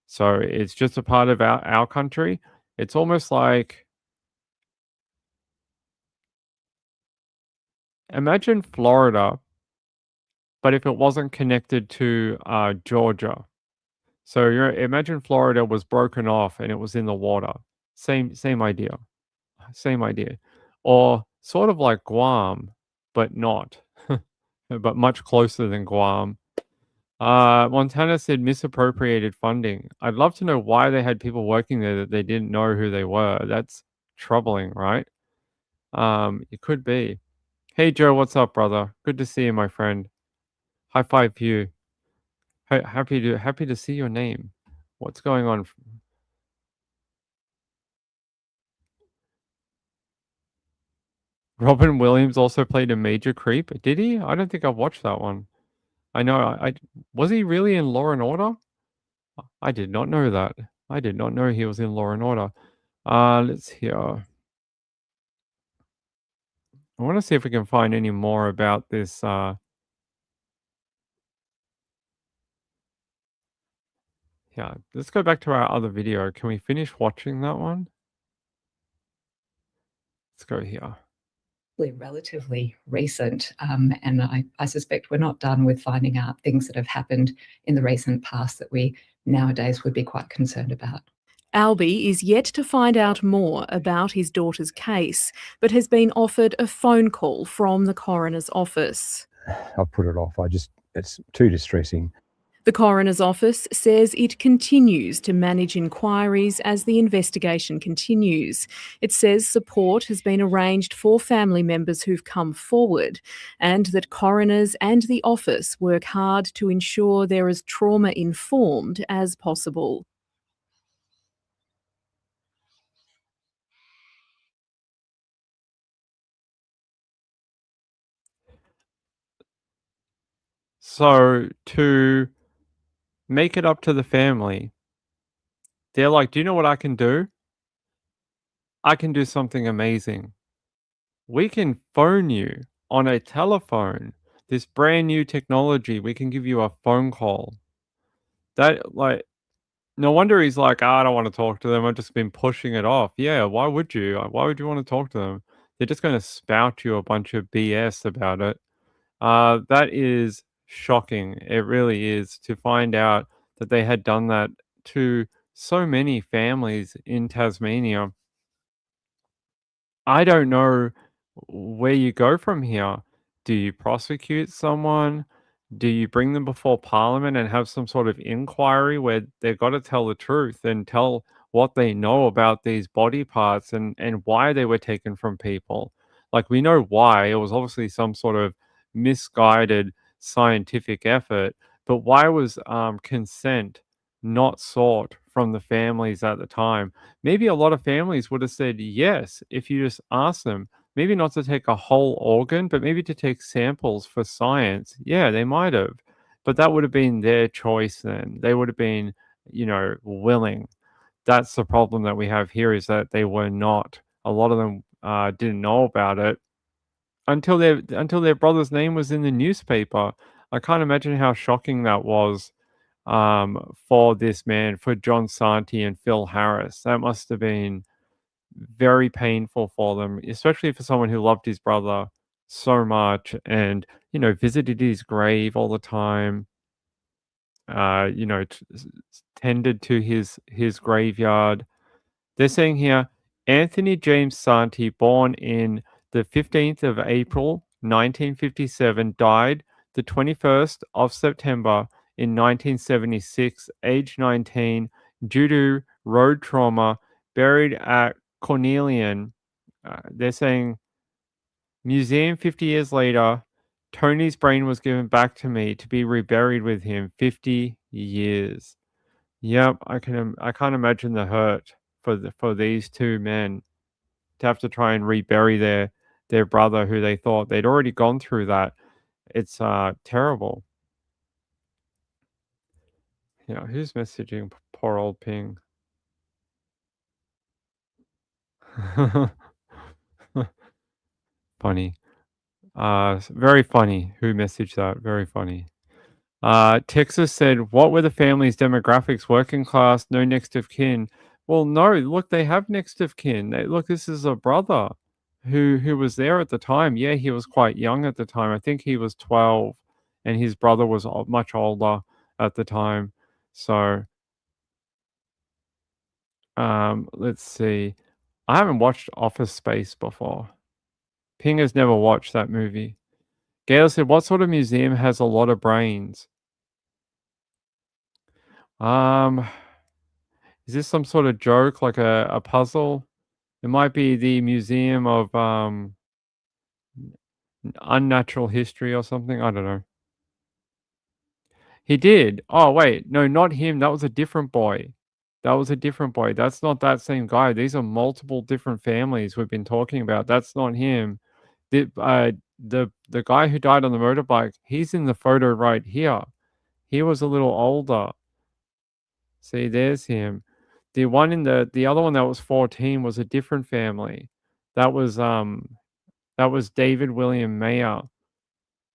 So it's just a part of our country. It's almost like, imagine Florida, but if it wasn't connected to Georgia. So imagine Florida was broken off and it was in the water. Same idea. Same idea. Or sort of like Guam, but not. But much closer than Guam. Montana said misappropriated funding. I'd love to know why they had people working there that they didn't know who they were. That's troubling, right? It could be. Hey Joe, what's up, brother? Good to see you, my friend. High five to you. Happy to see your name. What's going on? Robin Williams also played a major creep. Did he? I don't think I've watched that one. I know. I was he really in Law and Order? I did not know that. I did not know he was in Law and Order. Let's hear. I want to see if we can find any more about this. Yeah, let's go back to our other video. Can we finish watching that one? Let's go here. Relatively recent, and I suspect we're not done with finding out things that have happened in the recent past that we nowadays would be quite concerned about. Albie is yet to find out more about his daughter's case, but has been offered a phone call from the coroner's office. I've put it off. It's too distressing. The coroner's office says it continues to manage inquiries as the investigation continues. It says support has been arranged for family members who've come forward, and that coroners and the office work hard to ensure they're as trauma-informed as possible. So to make it up to the family, they're like, do you know what I can do? I can do something amazing. We can phone you on a telephone. This brand new technology, we can give you a phone call. That, like, no wonder he's like, I don't want to talk to them. I've just been pushing it off. Yeah, why would you? Why would you want to talk to them? they're just going to spout you a bunch of BS about it. That is shocking. It really is, to find out that they had done that to so many families in Tasmania. I don't know where you go from here. Do you prosecute someone? Do you bring them before Parliament and have some sort of inquiry where they've got to tell the truth and tell what they know about these body parts and why they were taken from people? Like, we know why. It was obviously some sort of misguided scientific effort, but why was consent not sought from the families at the time? Maybe a lot of families would have said yes if you just asked them. Maybe not to take a whole organ, but maybe to take samples for science. Yeah, they might have. But that would have been their choice then. They would have been, willing. That's the problem that we have here, is that they were not. A lot of them didn't know about it until their brother's name was in the newspaper. I can't imagine how shocking that was for this man, for John Santi and Phil Harris. That must have been very painful for them, especially for someone who loved his brother so much and, visited his grave all the time, tended to his graveyard. They're saying here, Anthony James Santi, born in the 15th of April, 1957, died the 21st of September in 1976, age 19, due to road trauma, buried at Cornelian. They're saying, museum 50 years later, Tony's brain was given back to me to be reburied with him 50 years. Yep, I can't imagine the hurt for these two men to have to try and rebury their brother who they thought they'd already gone through that. It's terrible. Yeah, who's messaging poor old Ping? Funny. Very funny. Who messaged that? Very funny. Texas said, what were the family's demographics? Working class, no next of kin. Well, no, look, they have next of kin. Look, this is a brother who was there at the time. Yeah, he was quite young at the time. I think he was 12 and his brother was much older at the time. So, let's see. I haven't watched Office Space before. Ping has never watched that movie. Gail said, what sort of museum has a lot of brains? Is this some sort of joke, like a puzzle? It might be the Museum of Unnatural History or something. I don't know. He did. Oh, wait. No, not him. That was a different boy. That was a different boy. That's not that same guy. These are multiple different families we've been talking about. That's not him. The guy who died on the motorbike, he's in the photo right here. He was a little older. See, there's him. The one in the other one that was 14 was a different family. That was David William Mayer.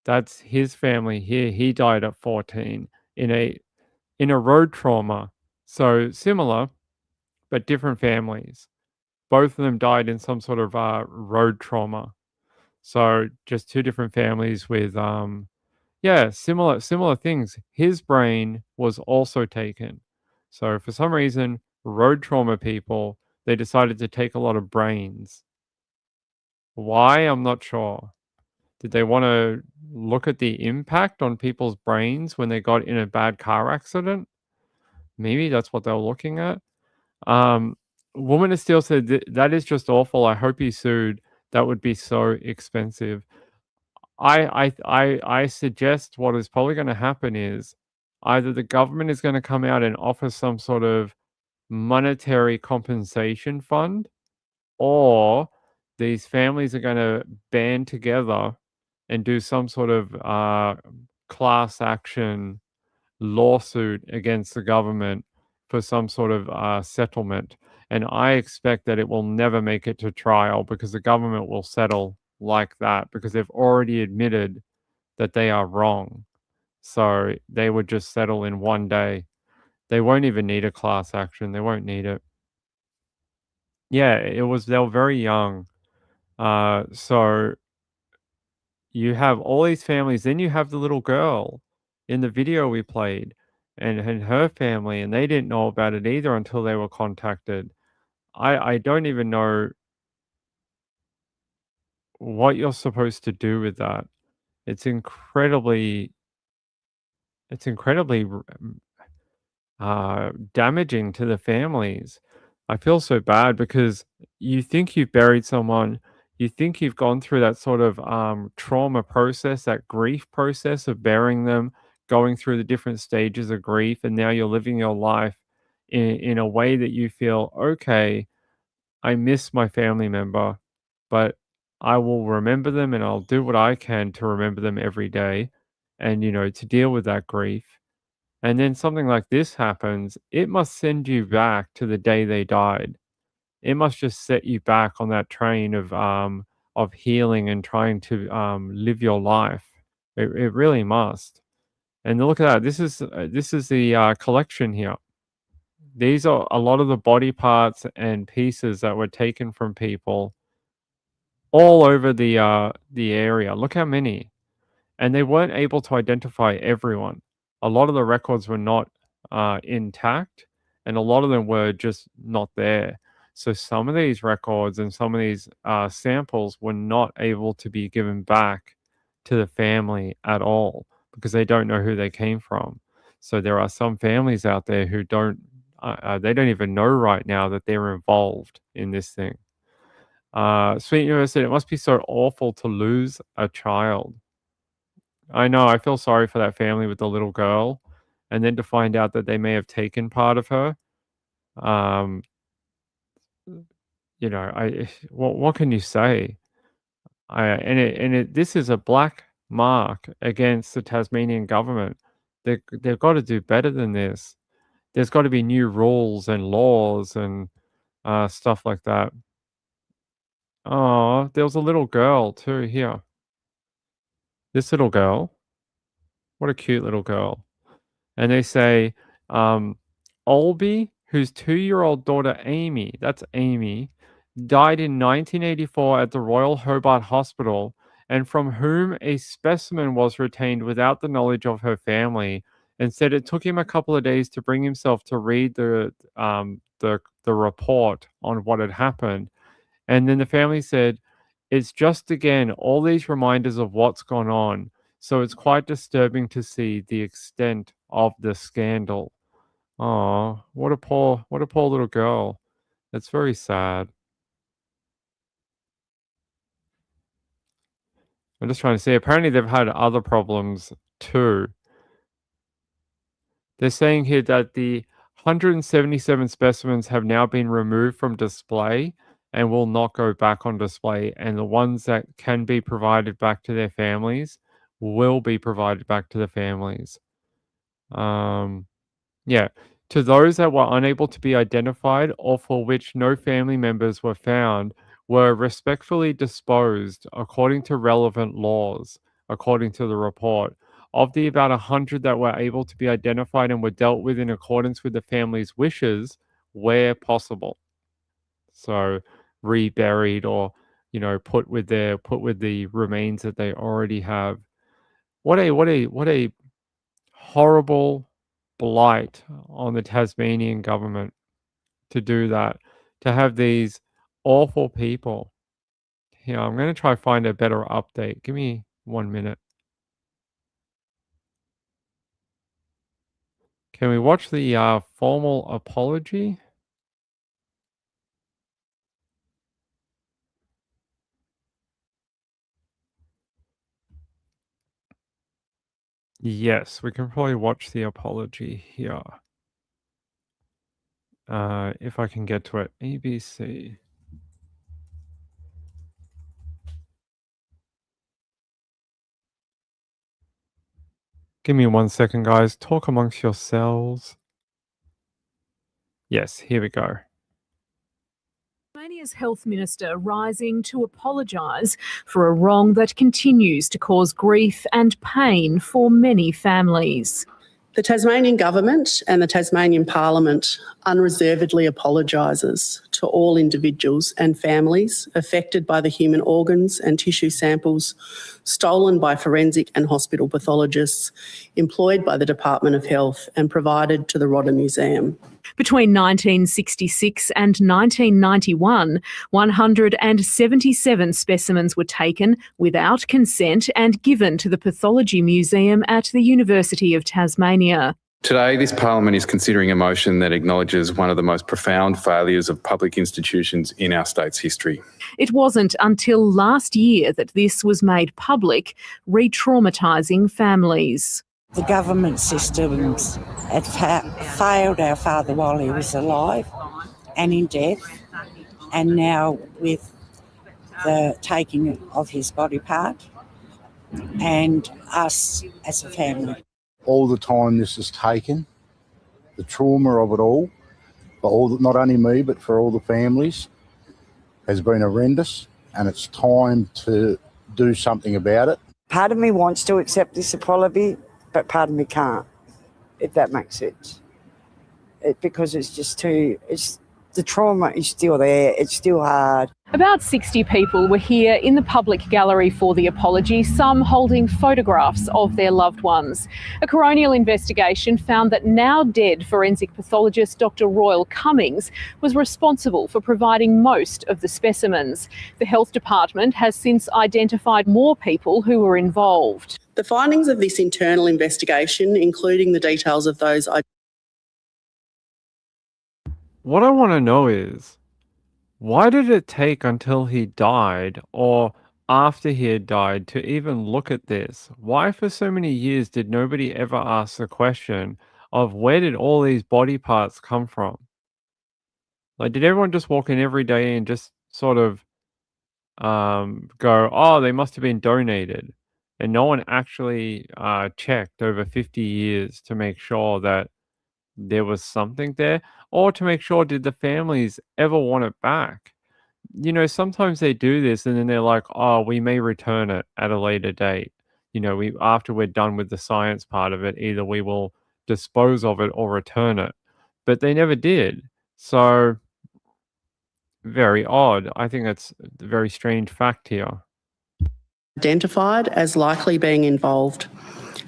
That's his family here. He died at 14 in a road trauma. So similar, but different families. Both of them died in some sort of road trauma. So just two different families with similar things. His brain was also taken. So for some reason, road trauma people, they decided to take a lot of brains. Why? I'm not sure. Did they want to look at the impact on people's brains when they got in a bad car accident? Maybe that's what they were looking at. Woman of Steel said, that is just awful. I hope he sued. That would be so expensive. I suggest what is probably going to happen is either the government is going to come out and offer some sort of monetary compensation fund, or these families are going to band together and do some sort of class action lawsuit against the government for some sort of settlement. And I expect that it will never make it to trial because the government will settle like that because they've already admitted that they are wrong. So they would just settle in one day. They won't even need a class action. They won't need it. Yeah, they were very young. So you have all these families, then you have the little girl in the video we played and her family, and they didn't know about it either until they were contacted. I don't even know what you're supposed to do with that. It's incredibly damaging to the families. I feel so bad because you think you've buried someone, you think you've gone through that sort of trauma process, that grief process of burying them, going through the different stages of grief, and now you're living your life in a way that you feel, okay, I miss my family member, but I will remember them and I'll do what I can to remember them every day and, to deal with that grief. And then something like this happens, it must send you back to the day they died. It must just set you back on that train of healing and trying to live your life. It really must. And look at that. This is the collection here. These are a lot of the body parts and pieces that were taken from people all over the area. Look how many. And they weren't able to identify everyone. A lot of the records were not intact, and a lot of them were just not there. So some of these records and some of these samples were not able to be given back to the family at all because they don't know who they came from. So there are some families out there who they don't even know right now that they're involved in this thing. Sweet University, it must be so awful to lose a child. I know, I feel sorry for that family with the little girl, and then to find out that they may have taken part of her. Um, what can you say? This is a black mark against the Tasmanian government. They've got to do better than this. There's got to be new rules and laws and stuff like that. Oh, there was a little girl too here. This little girl. What a cute little girl. And they say, Olby, whose 2-year-old daughter Amy, that's Amy, died in 1984 at the Royal Hobart Hospital, and from whom a specimen was retained without the knowledge of her family, and said it took him a couple of days to bring himself to read the report on what had happened. And then the family said, it's just again all these reminders of what's gone on. So it's quite disturbing to see the extent of the scandal. Oh, what a poor little girl. That's very sad. I'm just trying to see. Apparently they've had other problems too. They're saying here that the 177 specimens have now been removed from display and will not go back on display. And the ones that can be provided back to their families will be provided back to the families. Yeah. To those that were unable to be identified or for which no family members were found, were respectfully disposed according to relevant laws, according to the report. Of the about 100 that were able to be identified and were dealt with in accordance with the family's wishes, where possible. So reburied or put with the remains that they already have. What a horrible blight on the Tasmanian government to do that, to have these awful people. Here, I'm going to try to find a better update. Give me 1 minute. Can we watch the formal apology? Yes, we can probably watch the apology here. If I can get to it. ABC. Give me 1 second, guys. Talk amongst yourselves. Yes, here we go. Tasmania's Health Minister rising to apologise for a wrong that continues to cause grief and pain for many families. The Tasmanian Government and the Tasmanian Parliament unreservedly apologises to all individuals and families affected by the human organs and tissue samples stolen by forensic and hospital pathologists employed by the Department of Health and provided to the Rodder Museum. Between 1966 and 1991, 177 specimens were taken without consent and given to the Pathology Museum at the University of Tasmania. Today, this Parliament is considering a motion that acknowledges one of the most profound failures of public institutions in our state's history. It wasn't until last year that this was made public, re-traumatising families. The government systems had failed our father while he was alive and in death, and now with the taking of his body part, and us as a family. All the time this has taken, the trauma of it all, not only me but for all the families, has been horrendous, and it's time to do something about it. Part of me wants to accept this apology, but part of me can't, if that makes sense. Because it's just the trauma is still there, it's still hard. About 60 people were here in the public gallery for the apology, some holding photographs of their loved ones. A coronial investigation found that now dead forensic pathologist Dr. Royal Cummings was responsible for providing most of the specimens. The Health Department has since identified more people who were involved. The findings of this internal investigation, including the details of those... What I want to know is, why did it take until he died or after he had died to even look at this? Why for so many years did nobody ever ask the question of where did all these body parts come from? Like, did everyone just walk in every day and just sort of go, oh, they must have been donated? And no one actually checked over 50 years to make sure that there was something there, or to make sure, did the families ever want it back? You know, sometimes they do this and then they're like, oh, we may return it at a later date. You know, after we're done with the science part of it, either we will dispose of it or return it. But they never did. So, very odd. I think that's a very strange fact here. identified as likely being involved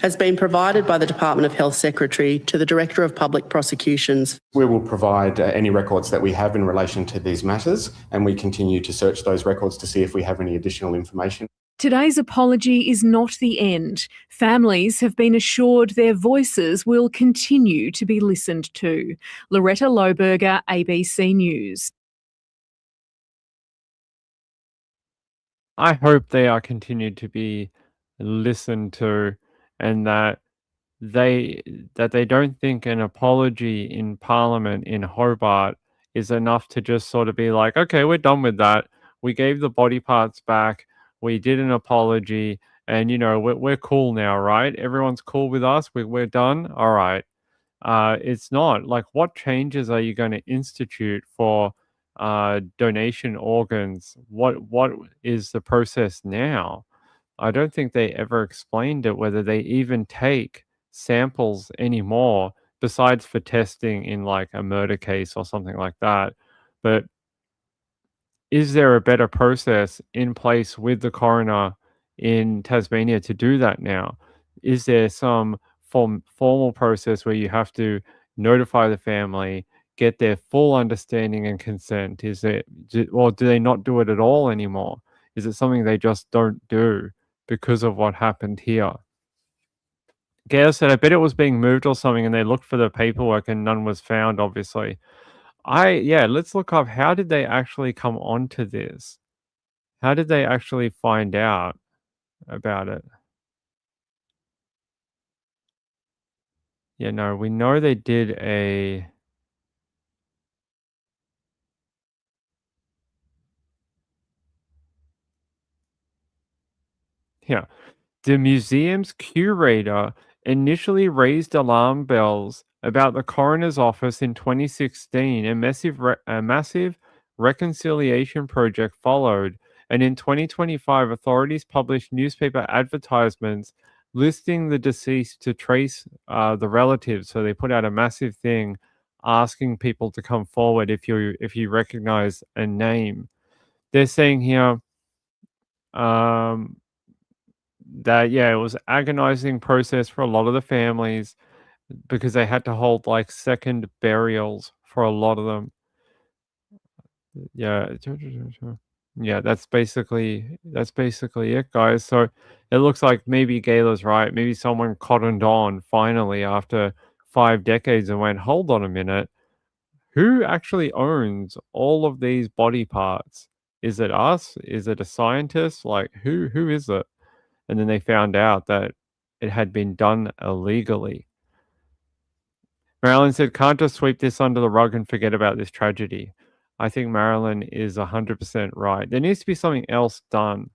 has been provided by the Department of Health Secretary to the Director of Public Prosecutions. We will provide any records that we have in relation to these matters, and we continue to search those records to see if we have any additional information. Today's apology is not the end. Families have been assured their voices will continue to be listened to. Loretta Lohberger, ABC News. I hope they are continued to be listened to, and that they don't think an apology in Parliament in Hobart is enough to just sort of be like, okay, we're done with that. We gave the body parts back. We did an apology, and you know we're cool now, right? Everyone's cool with us. We're done. All right. It's not like, what changes are you going to institute for donation organs? What is the process now? I don't think they ever explained it, whether they even take samples anymore, besides for testing in like a murder case or something like that. But is there a better process in place with the coroner in Tasmania to do that now? Is there some formal process where you have to notify the family, get their full understanding and consent? Or do they not do it at all anymore? Is it something they just don't do because of what happened here? Gail said, I bet it was being moved or something, and they looked for the paperwork and none was found, obviously. Let's look up, how did they actually come onto this? How did they actually find out about it? Yeah, no, we know they did a... Yeah. The museum's curator initially raised alarm bells about the coroner's office in 2016. A massive reconciliation project followed, and in 2025, authorities published newspaper advertisements listing the deceased to trace the relatives. So they put out a massive thing asking people to come forward if you recognize a name. They're saying here that it was agonizing process for a lot of the families because they had to hold like second burials for a lot of them. Yeah. Yeah, that's basically it, guys. So it looks like maybe Gayla's right. Maybe someone cottoned on finally after 5 decades and went, hold on a minute. Who actually owns all of these body parts? Is it us? Is it a scientist? Like who is it? And then they found out that it had been done illegally. Marilyn said, can't just sweep this under the rug and forget about this tragedy. I think Marilyn is 100% right. There needs to be something else done.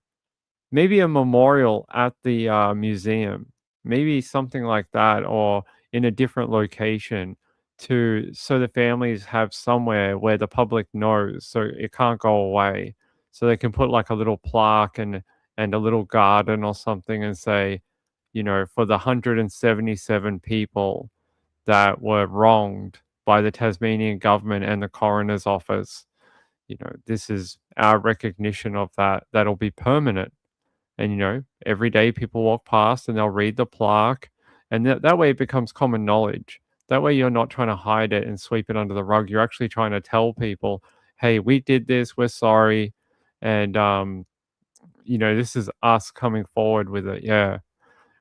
Maybe a memorial at the museum. Maybe something like that, or in a different location so the families have somewhere where the public knows so it can't go away. So they can put like a little plaque and a little garden or something and say, for the 177 people that were wronged by the Tasmanian government and the coroner's office. This is our recognition of that. That'll be permanent. And, every day people walk past and they'll read the plaque. And that way it becomes common knowledge. That way you're not trying to hide it and sweep it under the rug. You're actually trying to tell people, hey, we did this. We're sorry. And, this is us coming forward with it. Yeah.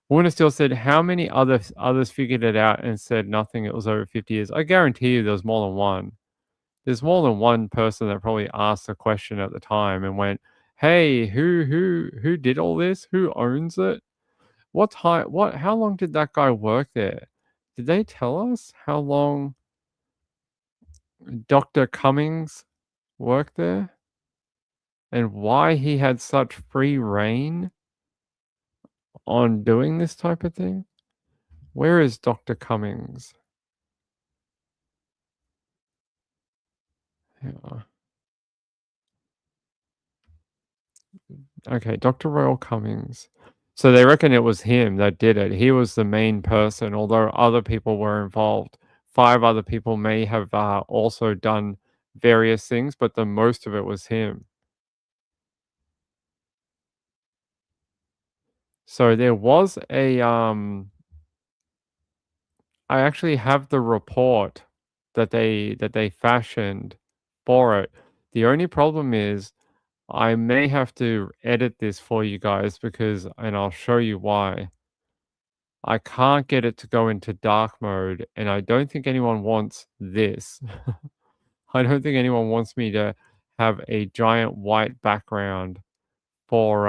Warner still said, how many others figured it out and said nothing? It was over 50 years. I guarantee you there was more than one. There's more than one person that probably asked a question at the time and went, hey, who did all this? Who owns it? How long did that guy work there? Did they tell us how long Dr. Cummings worked there? And why he had such free reign on doing this type of thing? Where is Dr. Cummings? Yeah. Okay, Dr. Royal Cummings. So they reckon it was him that did it. He was the main person, although other people were involved. 5 other people may have also done various things, but the most of it was him. So there was I actually have the report that they fashioned for it. The only problem is I may have to edit this for you guys and I'll show you why. I can't get it to go into dark mode, and I don't think anyone wants this. I don't think anyone wants me to have a giant white background for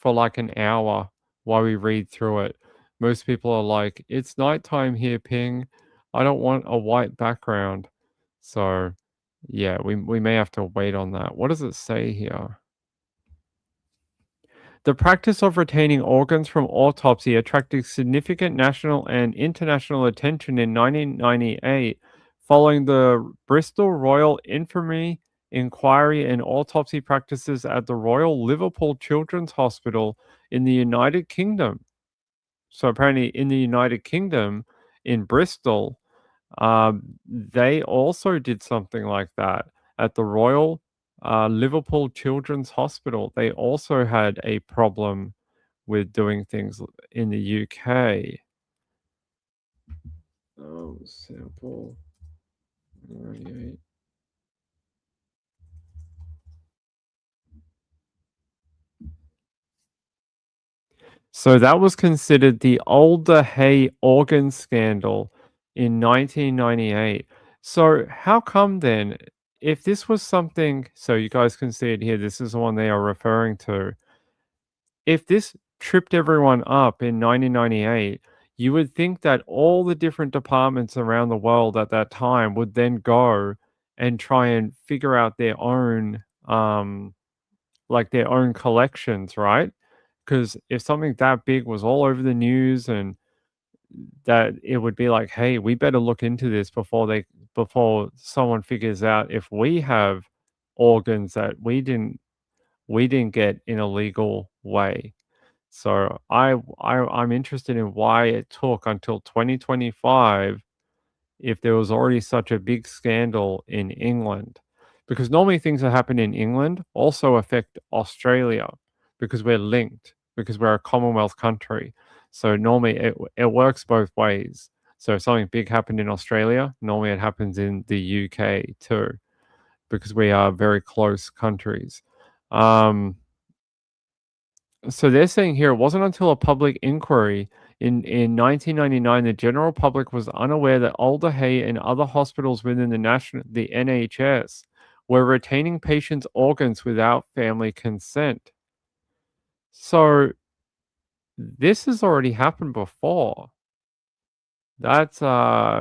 like an hour while we read through it. Most people are like, it's nighttime here, Ping. I don't want a white background. So yeah, we may have to wait on that. What does it say here? The practice of retaining organs from autopsy attracted significant national and international attention in 1998 following the Bristol Royal Infirmary inquiry and autopsy practices at the Royal Liverpool Children's Hospital in the United Kingdom. So apparently in the United Kingdom, in Bristol, they also did something like that at the Royal Liverpool Children's Hospital. They also had a problem with doing things in the UK. Oh, sample 98. So that was considered the Alder Hey organ scandal in 1998. So how come then, if this was something, so you guys can see it here, this is the one they are referring to. If this tripped everyone up in 1998, you would think that all the different departments around the world at that time would then go and try and figure out their own, their own collections, right? Because if something that big was all over the news and that it would be like, hey, we better look into this before someone figures out if we have organs that we didn't get in a legal way. So I'm interested in why it took until 2025 if there was already such a big scandal in England. Because normally things that happen in England also affect Australia because we're linked, because we're a Commonwealth country. So normally it works both ways. So if something big happened in Australia, normally it happens in the UK too, because we are very close countries. So they're saying here it wasn't until a public inquiry in 1999 the general public was unaware that Alder Hey and other hospitals within the NHS were retaining patients' organs without family consent. So this has already happened before. That's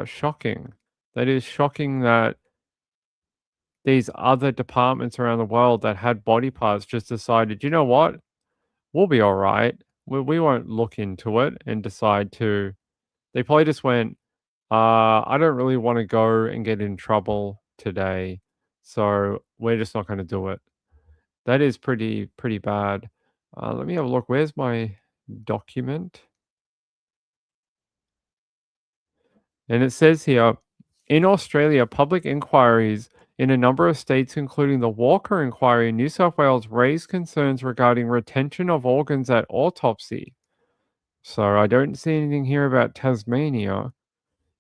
shocking. That is shocking that these other departments around the world that had body parts just decided, you know what? We'll be all right. We won't look into it and decide to. They probably just went, I don't really want to go and get in trouble today. So we're just not going to do it. That is pretty bad. Let me have a look. Where's my document? And it says here, in Australia, public inquiries in a number of states, including the Walker inquiry in New South Wales, raised concerns regarding retention of organs at autopsy. So I don't see anything here about Tasmania.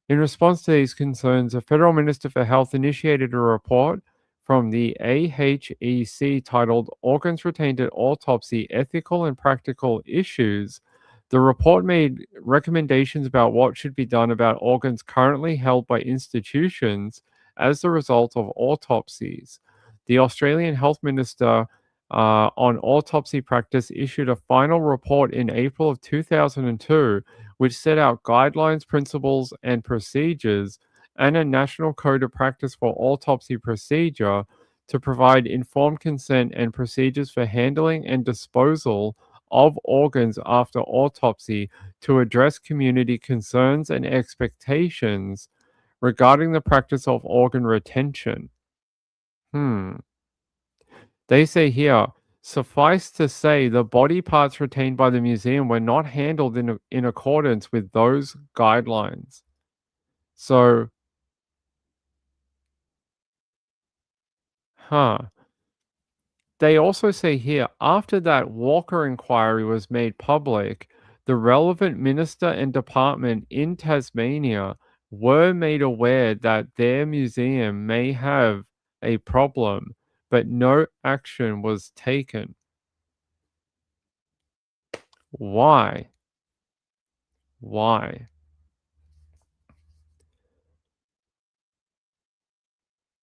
In response to these concerns, the Federal Minister for Health initiated a report from the AHEC titled Organs Retained at Autopsy Ethical and Practical Issues. The report made recommendations about what should be done about organs currently held by institutions as the result of autopsies. The Australian Health Minister on autopsy practice issued a final report in April of 2002, which set out guidelines, principles, and procedures, and a national code of practice for autopsy procedure to provide informed consent and procedures for handling and disposal of organs after autopsy to address community concerns and expectations regarding the practice of organ retention. They say here, suffice to say, the body parts retained by the museum were not handled in accordance with those guidelines. So, They also say here, after that Walker inquiry was made public, the relevant minister and department in Tasmania were made aware that their museum may have a problem, but no action was taken. Why? Why?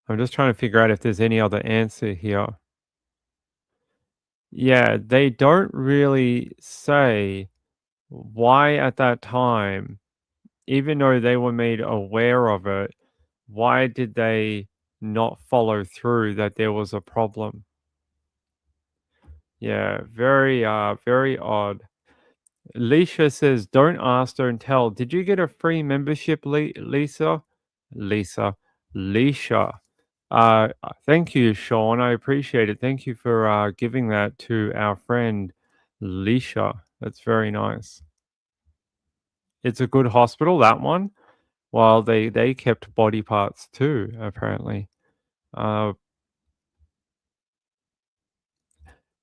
I'm just trying to figure out if there's any other answer here. Yeah, they don't really say why at that time, even though they were made aware of it, why did they not follow through that there was a problem? Yeah, very odd. Leisha says, "Don't ask, don't tell." Did you get a free membership, Lisa? Lisa, Leisha. Thank you, Sean. I appreciate it. Thank you for giving that to our friend Leisha. That's very nice. It's a good hospital, that one. Well, they kept body parts too, apparently.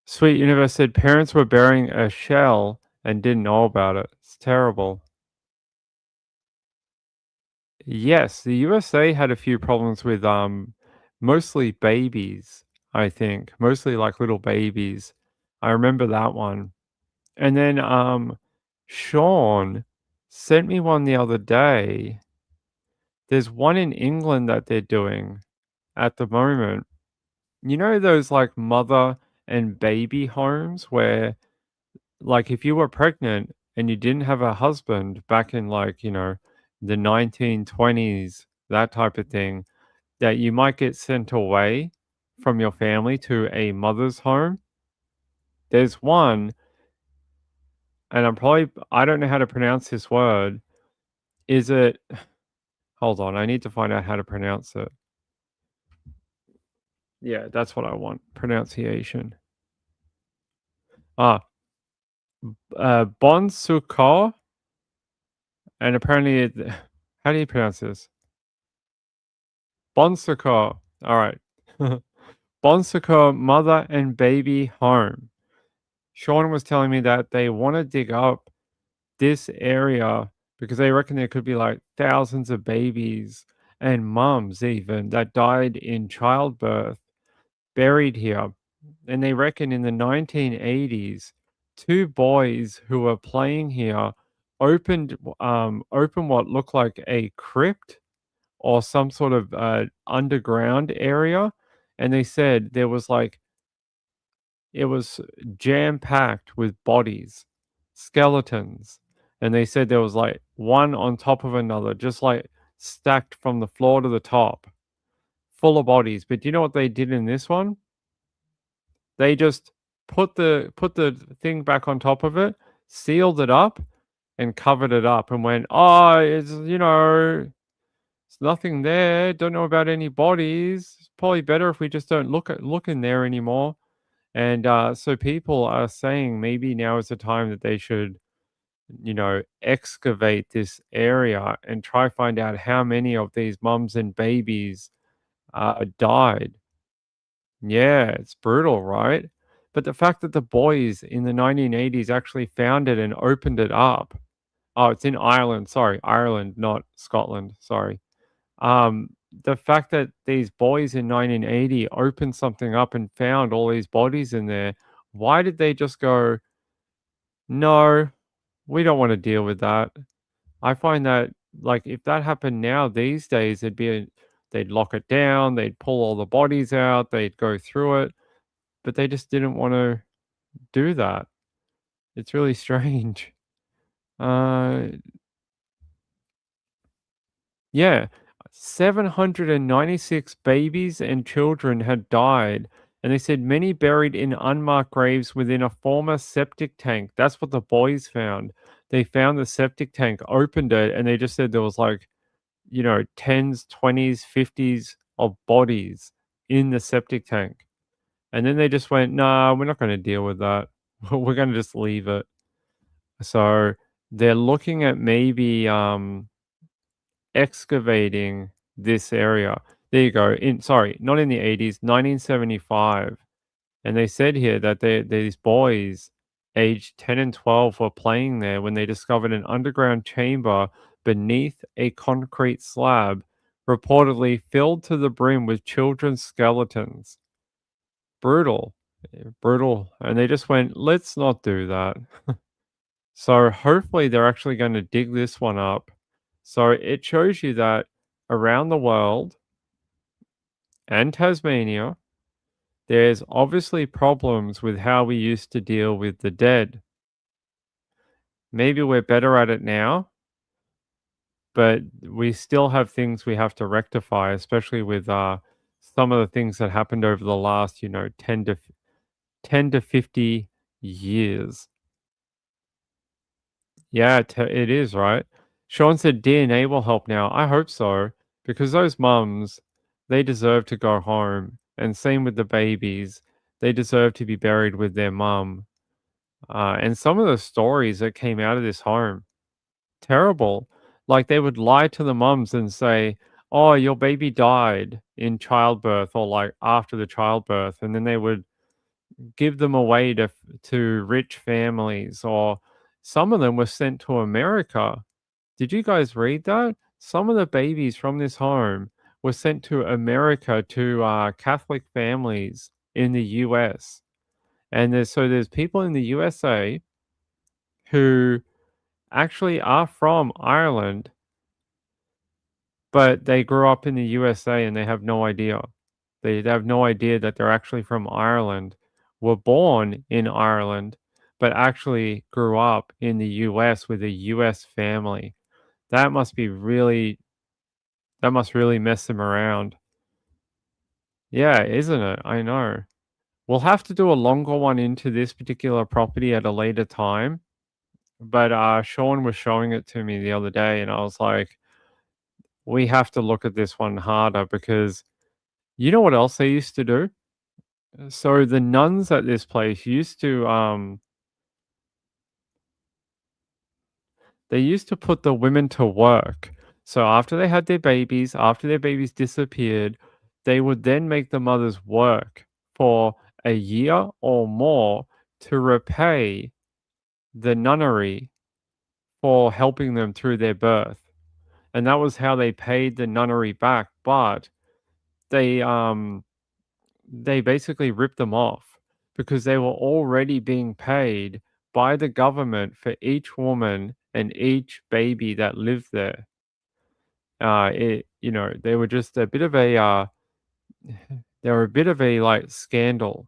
Sweet Universe said parents were burying a shell and didn't know about it. It's terrible. Yes, the USA had a few problems with mostly babies, I think. Mostly like little babies. I remember that one. And then Sean sent me one the other day. There's one in England that they're doing at the moment. You know those like mother and baby homes where like if you were pregnant and you didn't have a husband back in like, the 1920s, that type of thing, that you might get sent away from your family to a mother's home. There's one, and I don't know how to pronounce this word. Is it, hold on, I need to find out how to pronounce it. Yeah, that's what I want, pronunciation. Bonsuko, and apparently how do you pronounce this? Bonsuko. All right. Bonsuko mother and baby home. Sean was telling me that they want to dig up this area because they reckon there could be like thousands of babies and mums even that died in childbirth buried here. And they reckon in the 1980s, two boys who were playing here opened what looked like a crypt or some sort of underground area, and they said there was like it was jam packed with bodies, skeletons, and they said there was like one on top of another, just like stacked from the floor to the top, full of bodies. But do you know what they did in this one? They just put the thing back on top of it, sealed it up, and covered it up, and went, "Oh, it's there's nothing there. Don't know about any bodies. It's probably better if we just don't look in there anymore." And so people are saying maybe now is the time that they should, excavate this area and try find out how many of these mums and babies died. Yeah, it's brutal, right? But the fact that the boys in the 1980s actually found it and opened it up. Oh, it's in Ireland. Sorry, Ireland, not Scotland. Sorry. Um, the fact that these boys in 1980 opened something up and found all these bodies in there, why did they just go, no, we don't want to deal with that? I find that, like, if that happened now these days, they'd lock it down, they'd pull all the bodies out, they'd go through it, but they just didn't want to do that. It's really strange. Uh, yeah, 796 babies and children had died, and they said many buried in unmarked graves within a former septic tank. That's what the boys found. They found the septic tank, opened it, and they just said there was like, 10s, 20s, 50s of bodies in the septic tank. And then they just went, nah, we're not going to deal with that. We're going to just leave it. So they're looking at maybe excavating this area. There you go. Not in the 80s, 1975. And they said here that these boys aged 10 and 12 were playing there when they discovered an underground chamber beneath a concrete slab, reportedly filled to the brim with children's skeletons. Brutal. Brutal. And they just went, let's not do that. So hopefully they're actually going to dig this one up. So it shows you that around the world and Tasmania, there's obviously problems with how we used to deal with the dead. Maybe we're better at it now, but we still have things we have to rectify, especially with some of the things that happened over the last, 10 to 50 years. Yeah, it is, right? Sean said DNA will help now. I hope so, because those mums, they deserve to go home. And same with the babies. They deserve to be buried with their mum. And some of the stories that came out of this home, terrible. Like they would lie to the mums and say, oh, your baby died in childbirth or like after the childbirth. And then they would give them away to rich families, or some of them were sent to America. Did you guys read that? Some of the babies from this home were sent to America to Catholic families in the US. And there's people in the USA who actually are from Ireland, but they grew up in the USA and they have no idea. They have no idea that they're actually from Ireland, were born in Ireland, but actually grew up in the US with a US family. That must really mess them around. Yeah, isn't it? I know. We'll have to do a longer one into this particular property at a later time. But Sean was showing it to me the other day, and I was like, we have to look at this one harder because you know what else they used to do? So the nuns at this place used to they used to put the women to work. So after they had their babies, after their babies disappeared, they would then make the mothers work for a year or more to repay the nunnery for helping them through their birth. And that was how they paid the nunnery back. But they basically ripped them off because they were already being paid by the government for each woman and each baby that lived there. They were just a bit of a they were a bit of a like scandal.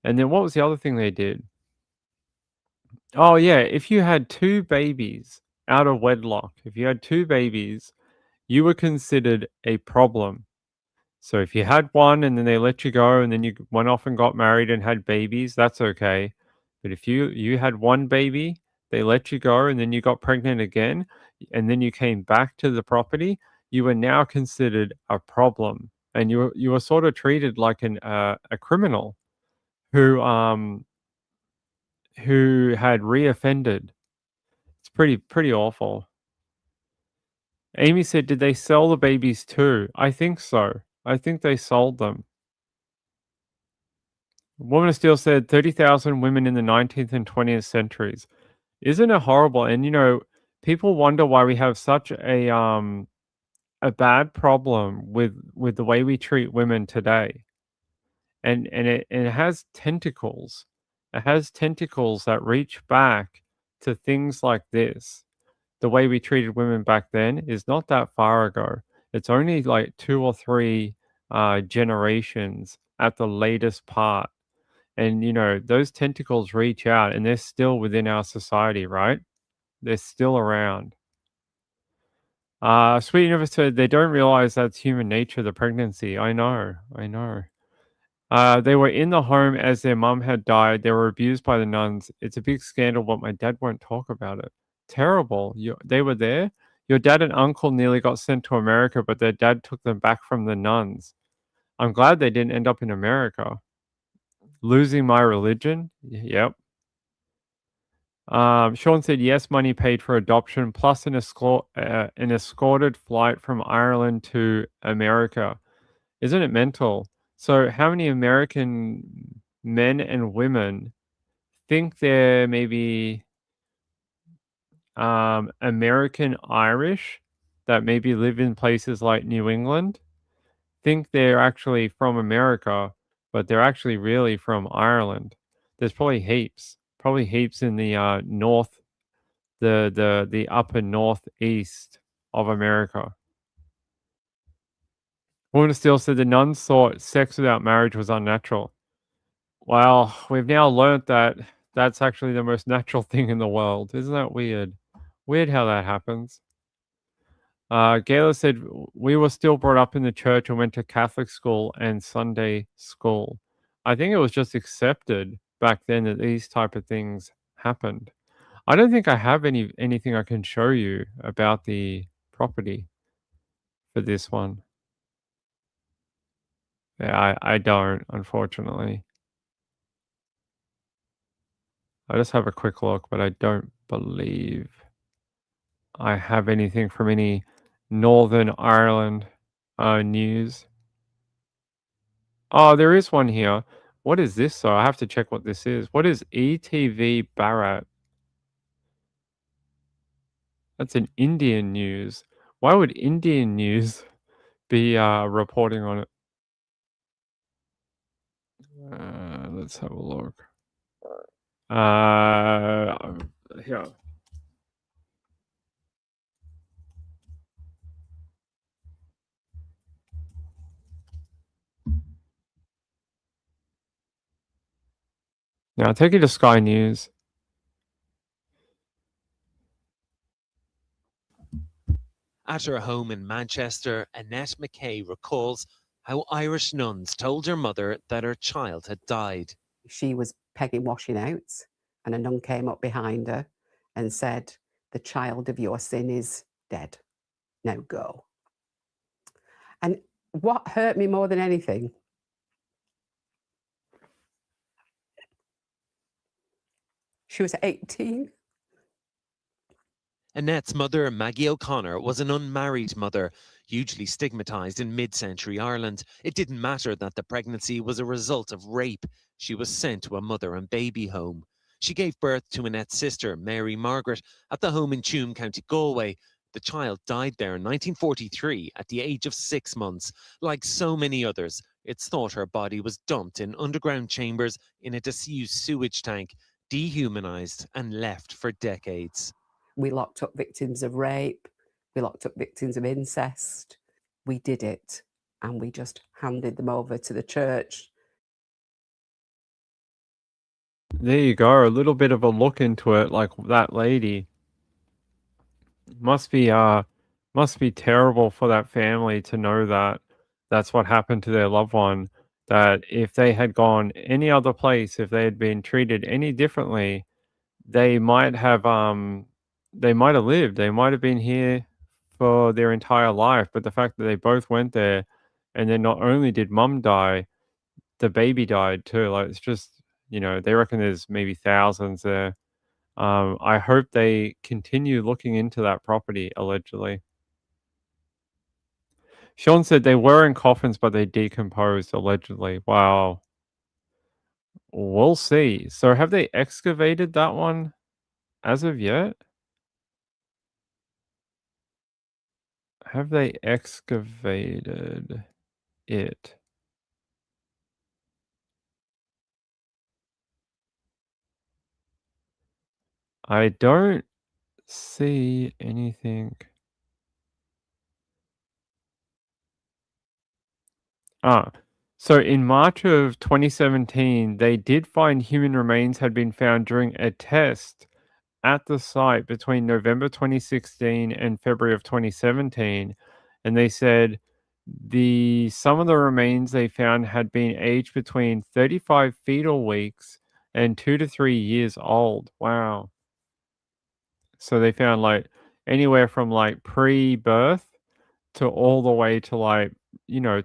And then what was the other thing they did? Oh yeah, if you had two babies out of wedlock, if you had two babies, you were considered a problem. So if you had one and then they let you go and then you went off and got married and had babies, that's okay. But if you had one baby, they let you go and then you got pregnant again and then you came back to the property, you were now considered a problem and you were sort of treated like a criminal who had reoffended. It's pretty awful. Amy said, "Did they sell the babies too?" I think so. I think they sold them. Woman of Steel said 30,000 women in the 19th and 20th centuries. Isn't it horrible? And people wonder why we have such a bad problem with the way we treat women today. And it has tentacles. It has tentacles that reach back to things like this. The way we treated women back then is not that far ago. It's only like 2 or 3 generations at the latest part. And, those tentacles reach out and they're still within our society, right? They're still around. Sweet Universe said they don't realize that's human nature, the pregnancy. I know. They were in the home as their mum had died. They were abused by the nuns. It's a big scandal, but my dad won't talk about it. Terrible. They were there. Your dad and uncle nearly got sent to America, but their dad took them back from the nuns. I'm glad they didn't end up in America. Losing my religion? Yep. Sean said yes, money paid for adoption plus an escorted flight from Ireland to America. Isn't it mental? So how many American men and women think they're maybe American Irish that maybe live in places like New England, think they're actually from America, but they're actually really from Ireland? There's probably heaps in the north, the upper northeast of America. Woman of Steel said the nuns thought sex without marriage was unnatural. Well, we've now learnt that that's actually the most natural thing in the world. Isn't that weird? Weird how that happens. Gayla said, we were still brought up in the church and went to Catholic school and Sunday school. I think it was just accepted back then that these type of things happened. I don't think I have anything I can show you about the property for this one. Yeah, I don't, unfortunately. I just have a quick look, but I don't believe I have anything from any Northern Ireland news. Oh, there is one here. What is this? So I have to check what this is. What is ETV Bharat? That's an Indian news. Why would Indian news be reporting on it? Let's have a look. Here. Now I'll take you to Sky News. At her home in Manchester, Annette McKay recalls how Irish nuns told her mother that her child had died. She was pegging washing out, and a nun came up behind her and said, "The child of your sin is dead. Now go." And what hurt me more than anything, she was 18. Annette's mother, Maggie O'Connor, was an unmarried mother, hugely stigmatised in mid-century Ireland. It didn't matter that the pregnancy was a result of rape. She was sent to a mother and baby home. She gave birth to Annette's sister, Mary Margaret, at the home in Tuam, County Galway. The child died there in 1943 at the age of 6 months. Like so many others, it's thought her body was dumped in underground chambers in a disused sewage tank, dehumanised and left for decades. We locked up victims of rape. We locked up victims of incest. We did it, and we just handed them over to the church. There you go. A little bit of a look into it, like that lady. Must be terrible for that family to know that that's what happened to their loved one. That if they had gone any other place, if they had been treated any differently, they might have lived. They might have been here for their entire life. But the fact that they both went there, and then not only did mum die, the baby died too. Like, it's just, they reckon there's maybe thousands there. I hope they continue looking into that property, allegedly. Sean said they were in coffins, but they decomposed, allegedly. Wow. We'll see. So have they excavated that one as of yet? Have they excavated it? I don't see anything. So in March of 2017, they did find human remains had been found during a test at the site between November 2016 and February of 2017. And they said some of the remains they found had been aged between 35 fetal weeks and 2 to 3 years old. Wow. So they found like anywhere from like pre-birth to all the way to like,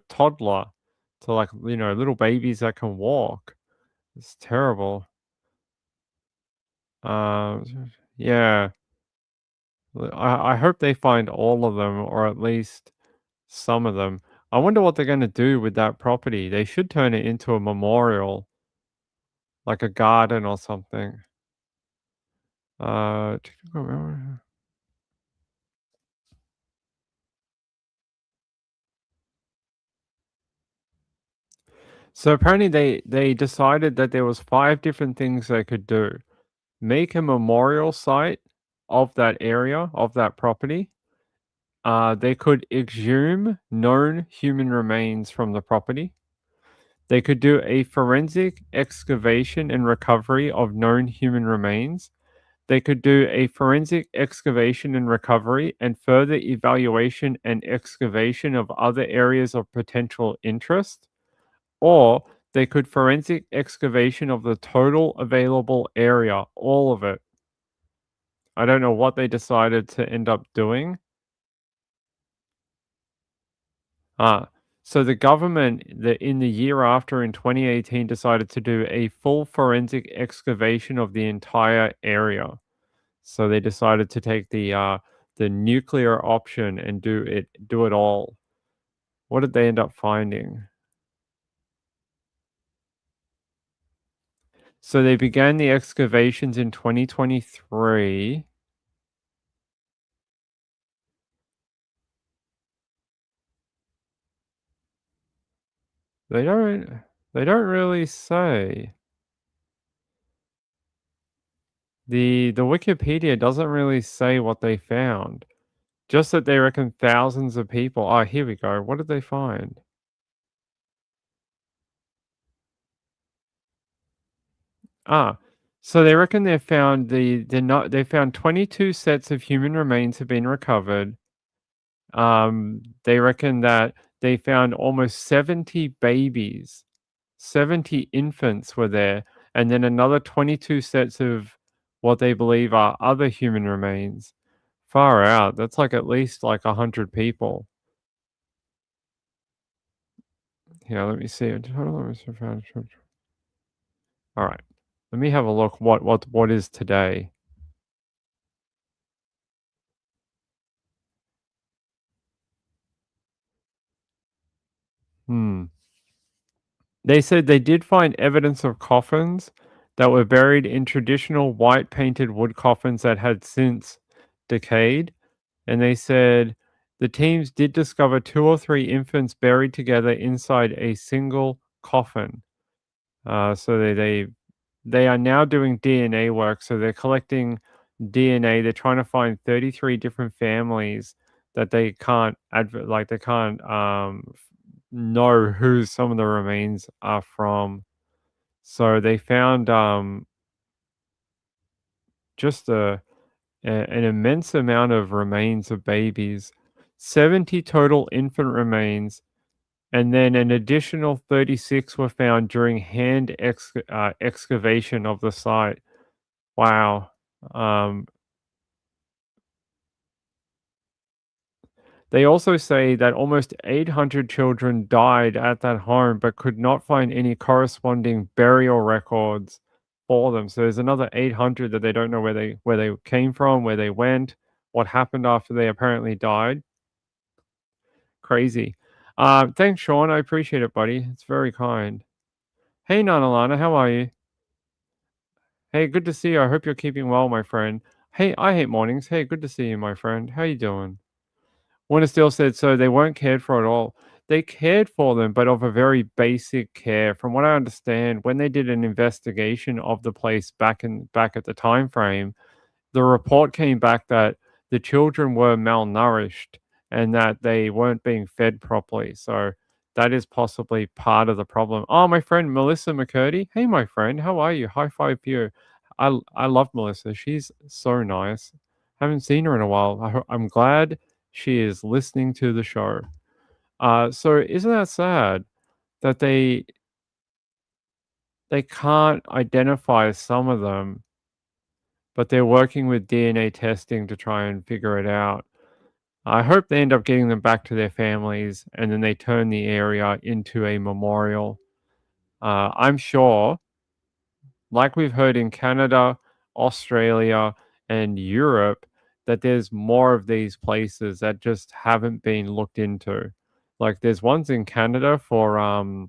toddler, to like, little babies that can walk. It's terrible. Yeah. I hope they find all of them, or at least some of them. I wonder what they're going to do with that property. They should turn it into a memorial, like a garden or something. Uh, So apparently they decided that there was 5 different things they could do. Make a memorial site of that area, of that property. They could exhume known human remains from the property. They could do a forensic excavation and recovery of known human remains. They could do a forensic excavation and recovery and further evaluation and excavation of other areas of potential interest. Or they could forensic excavation of the total available area, all of it. I don't know what they decided to end up doing. So the government, in the year after, in 2018, decided to do a full forensic excavation of the entire area. So they decided to take the nuclear option and do it all. What did they end up finding? So they began the excavations in 2023. They don't really say. The Wikipedia doesn't really say what they found. Just that they reckon thousands of people. Oh, here we go. What did they find? So they reckon they found they found 22 sets of human remains have been recovered. They reckon that they found almost 70 babies, 70 infants were there, and then another 22 sets of what they believe are other human remains. Far out. That's like at least like 100 people. Yeah, let me see. All right. Let me have a look what is today. They said they did find evidence of coffins that were buried in traditional white painted wood coffins that had since decayed. And they said the teams did discover 2 or 3 infants buried together inside a single coffin. So they are now doing DNA work. So they're collecting DNA. They're trying to find 33 different families that they can't know who some of the remains are from. So they found just an immense amount of remains of babies, 70 total infant remains, and then an additional 36 were found during hand excavation of the site. Wow. They also say that almost 800 children died at that home but could not find any corresponding burial records for them. So there's another 800 that they don't know where they came from, where they went, what happened after they apparently died. Crazy. Thanks, Sean. I appreciate it, buddy. It's very kind. Hey, Nanalana, how are you? Hey, good to see you. I hope you're keeping well, my friend. Hey, I hate mornings. Hey, good to see you, my friend. How you doing? Winter Steel said, so they weren't cared for at all. They cared for them, but of a very basic care. From what I understand, when they did an investigation of the place back at the time frame, the report came back that the children were malnourished and that they weren't being fed properly. So that is possibly part of the problem. Oh, my friend Melissa McCurdy. Hey, my friend, how are you? High five to you. I love Melissa. She's so nice. Haven't seen her in a while. I'm glad she is listening to the show. So isn't that sad that they can't identify some of them, but they're working with DNA testing to try and figure it out. I hope they end up getting them back to their families and then they turn the area into a memorial. I'm sure, like we've heard in Canada, Australia, and Europe, that there's more of these places that just haven't been looked into. Like there's ones in Canada for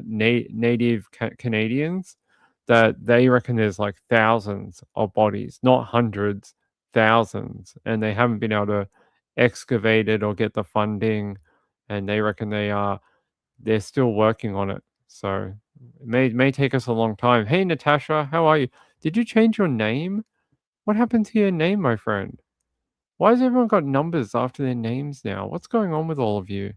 native Canadians that they reckon there's like thousands of bodies, not hundreds, thousands, and they haven't been able to excavate it or get the funding, and they reckon they're still working on it. So it may take us a long time. Hey Natasha, how are you? Did you change your name? What happened to your name, my friend? Why has everyone got numbers after their names now? What's going on with all of you?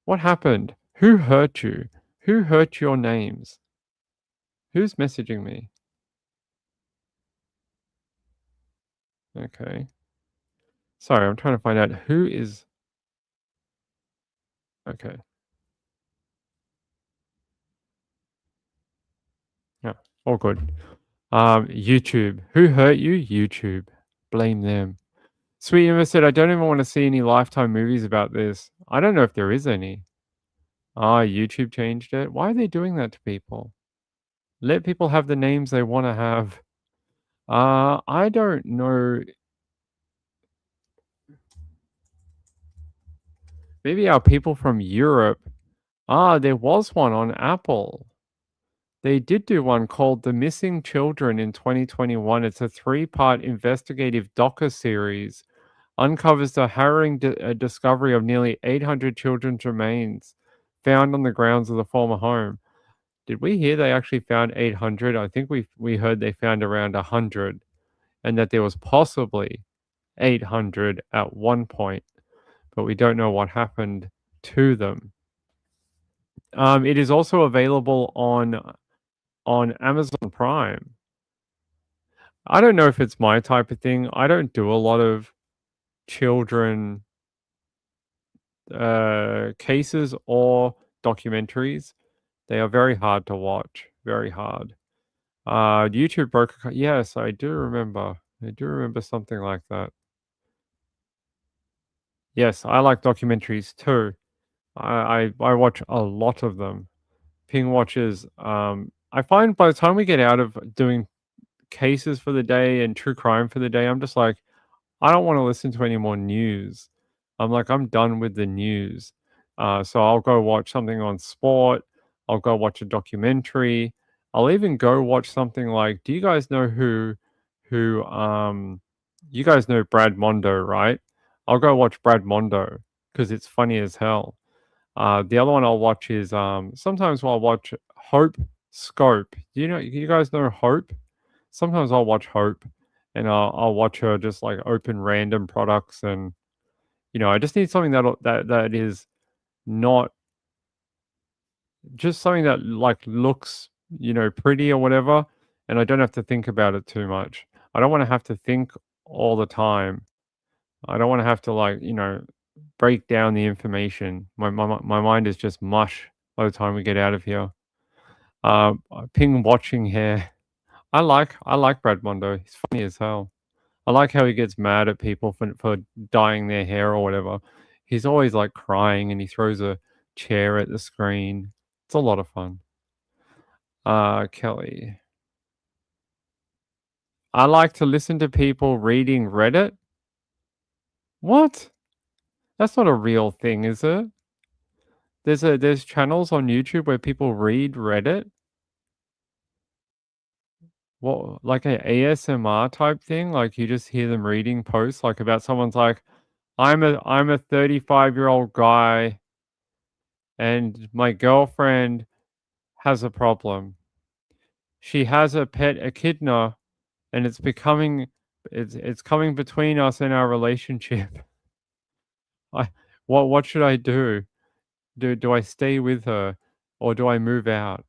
What happened? Who hurt you? Who hurt your names? Who's messaging me? Okay. Sorry, I'm trying to find out who is... Okay. Yeah, all good. YouTube. Who hurt you? YouTube. Blame them. Sweet Emma said, I don't even want to see any Lifetime movies about this. I don't know if there is any. YouTube changed it. Why are they doing that to people? Let people have the names they want to have. I don't know. Maybe our people from Europe. There was one on Apple. They did do one called The Missing Children in 2021. It's a 3-part investigative docu-series. Uncovers the harrowing discovery of nearly 800 children's remains found on the grounds of the former home. Did we hear they actually found 800? I think we heard they found around 100, and that there was possibly 800 at one point, but we don't know what happened to them. It is also available on Amazon Prime. I don't know if it's my type of thing. I don't do a lot of children cases or documentaries. They are very hard to watch. Very hard. YouTube broke. Yes, I do remember. I do remember something like that. Yes, I like documentaries too. I watch a lot of them. Ping watches. I find by the time we get out of doing cases for the day and true crime for the day, I'm just like, I don't want to listen to any more news. I'm like, I'm done with the news. So I'll go watch something on sport. I'll go watch a documentary. I'll even go watch something like, do you guys know you guys know Brad Mondo, right? I'll go watch Brad Mondo because it's funny as hell. The other one I'll watch is sometimes I'll watch Hope Scope. You guys know Hope? Sometimes I'll watch Hope and I'll watch her just like open random products, and I just need something that is not just something that like looks, pretty or whatever, and I don't have to think about it too much. I don't want to have to think all the time. I don't want to have to like, break down the information. My mind is just mush by the time we get out of here. Ping watching hair. I like Brad Mondo. He's funny as hell. I like how he gets mad at people for dyeing their hair or whatever. He's always like crying and he throws a chair at the screen. It's a lot of fun. Kelly. I like to listen to people reading Reddit. What? That's not a real thing, is it? There's channels on YouTube where people read Reddit. What, like a ASMR type thing? Like you just hear them reading posts like about someone's like, I'm a 35-year-old guy and my girlfriend has a problem. She has a pet echidna and it's coming between us in our relationship. What should I do? Do I stay with her or do I move out?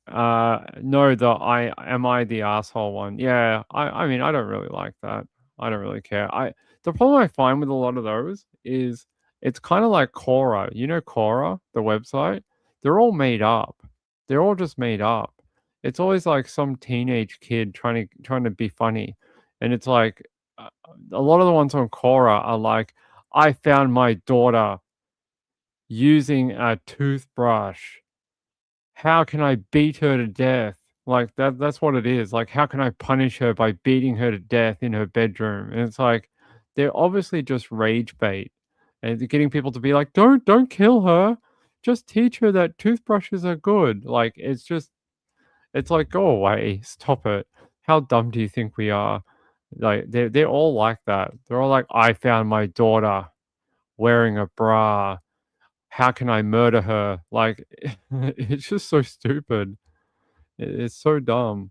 No, am I the asshole one? Yeah, I mean I don't really like that. I don't really care. The problem I find with a lot of those is it's kind of like Quora. You know Quora, the website? They're all made up. They're all just made up. It's always like some teenage kid trying to be funny. And it's like a lot of the ones on Quora are like, I found my daughter using a toothbrush. How can I beat her to death? Like that's what it is. Like, how can I punish her by beating her to death in her bedroom? And it's like they're obviously just rage bait. And they're getting people to be like, don't kill her. Just teach her that toothbrushes are good. Like it's like, go away. Stop it. How dumb do you think we are? Like they're all like that. They're all like, I found my daughter wearing a bra. How can I murder her? Like, it's just so stupid. It's so dumb.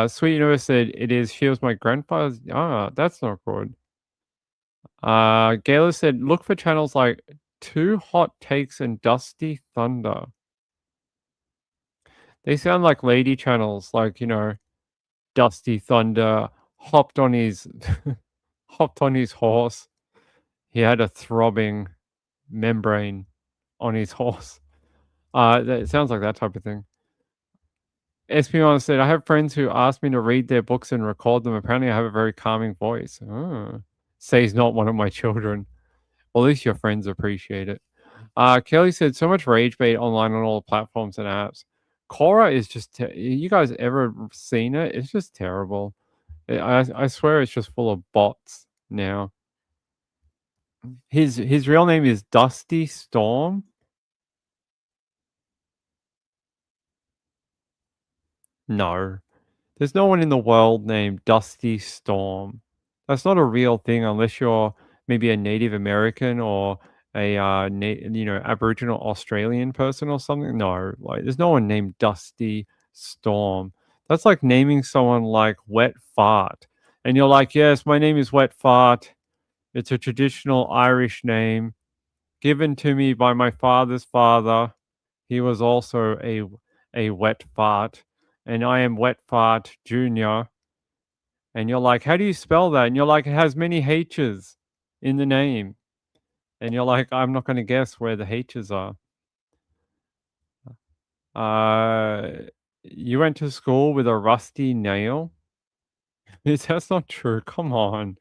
Sweet Universe said, it is, she was my grandfather's. Ah, that's not good. Gayla said, look for channels like Two Hot Takes and Dusty Thunder. They sound like lady channels, like, Dusty Thunder hopped on his horse. He had a throbbing membrane on his horse. It sounds like that type of thing. Espion said, I have friends who ask me to read their books and record them. Apparently, I have a very calming voice. Oh. Says not one of my children. Well, at least your friends appreciate it. Kelly said, so much rage bait online on all the platforms and apps. Quora is just, you guys ever seen it? It's just terrible. I swear it's just full of bots now. His real name is Dusty Storm. No. There's no one in the world named Dusty Storm. That's not a real thing unless you're maybe a Native American or a Aboriginal Australian person or something. No, like there's no one named Dusty Storm. That's like naming someone like Wet Fart. And you're like, yes, my name is Wet Fart. It's a traditional Irish name given to me by my father's father. He was also a wet fart. And I am Wet Fart Jr. And you're like, how do you spell that? And you're like, it has many H's in the name. And you're like, I'm not going to guess where the H's are. You went to school with a rusty nail? That's not true. Come on.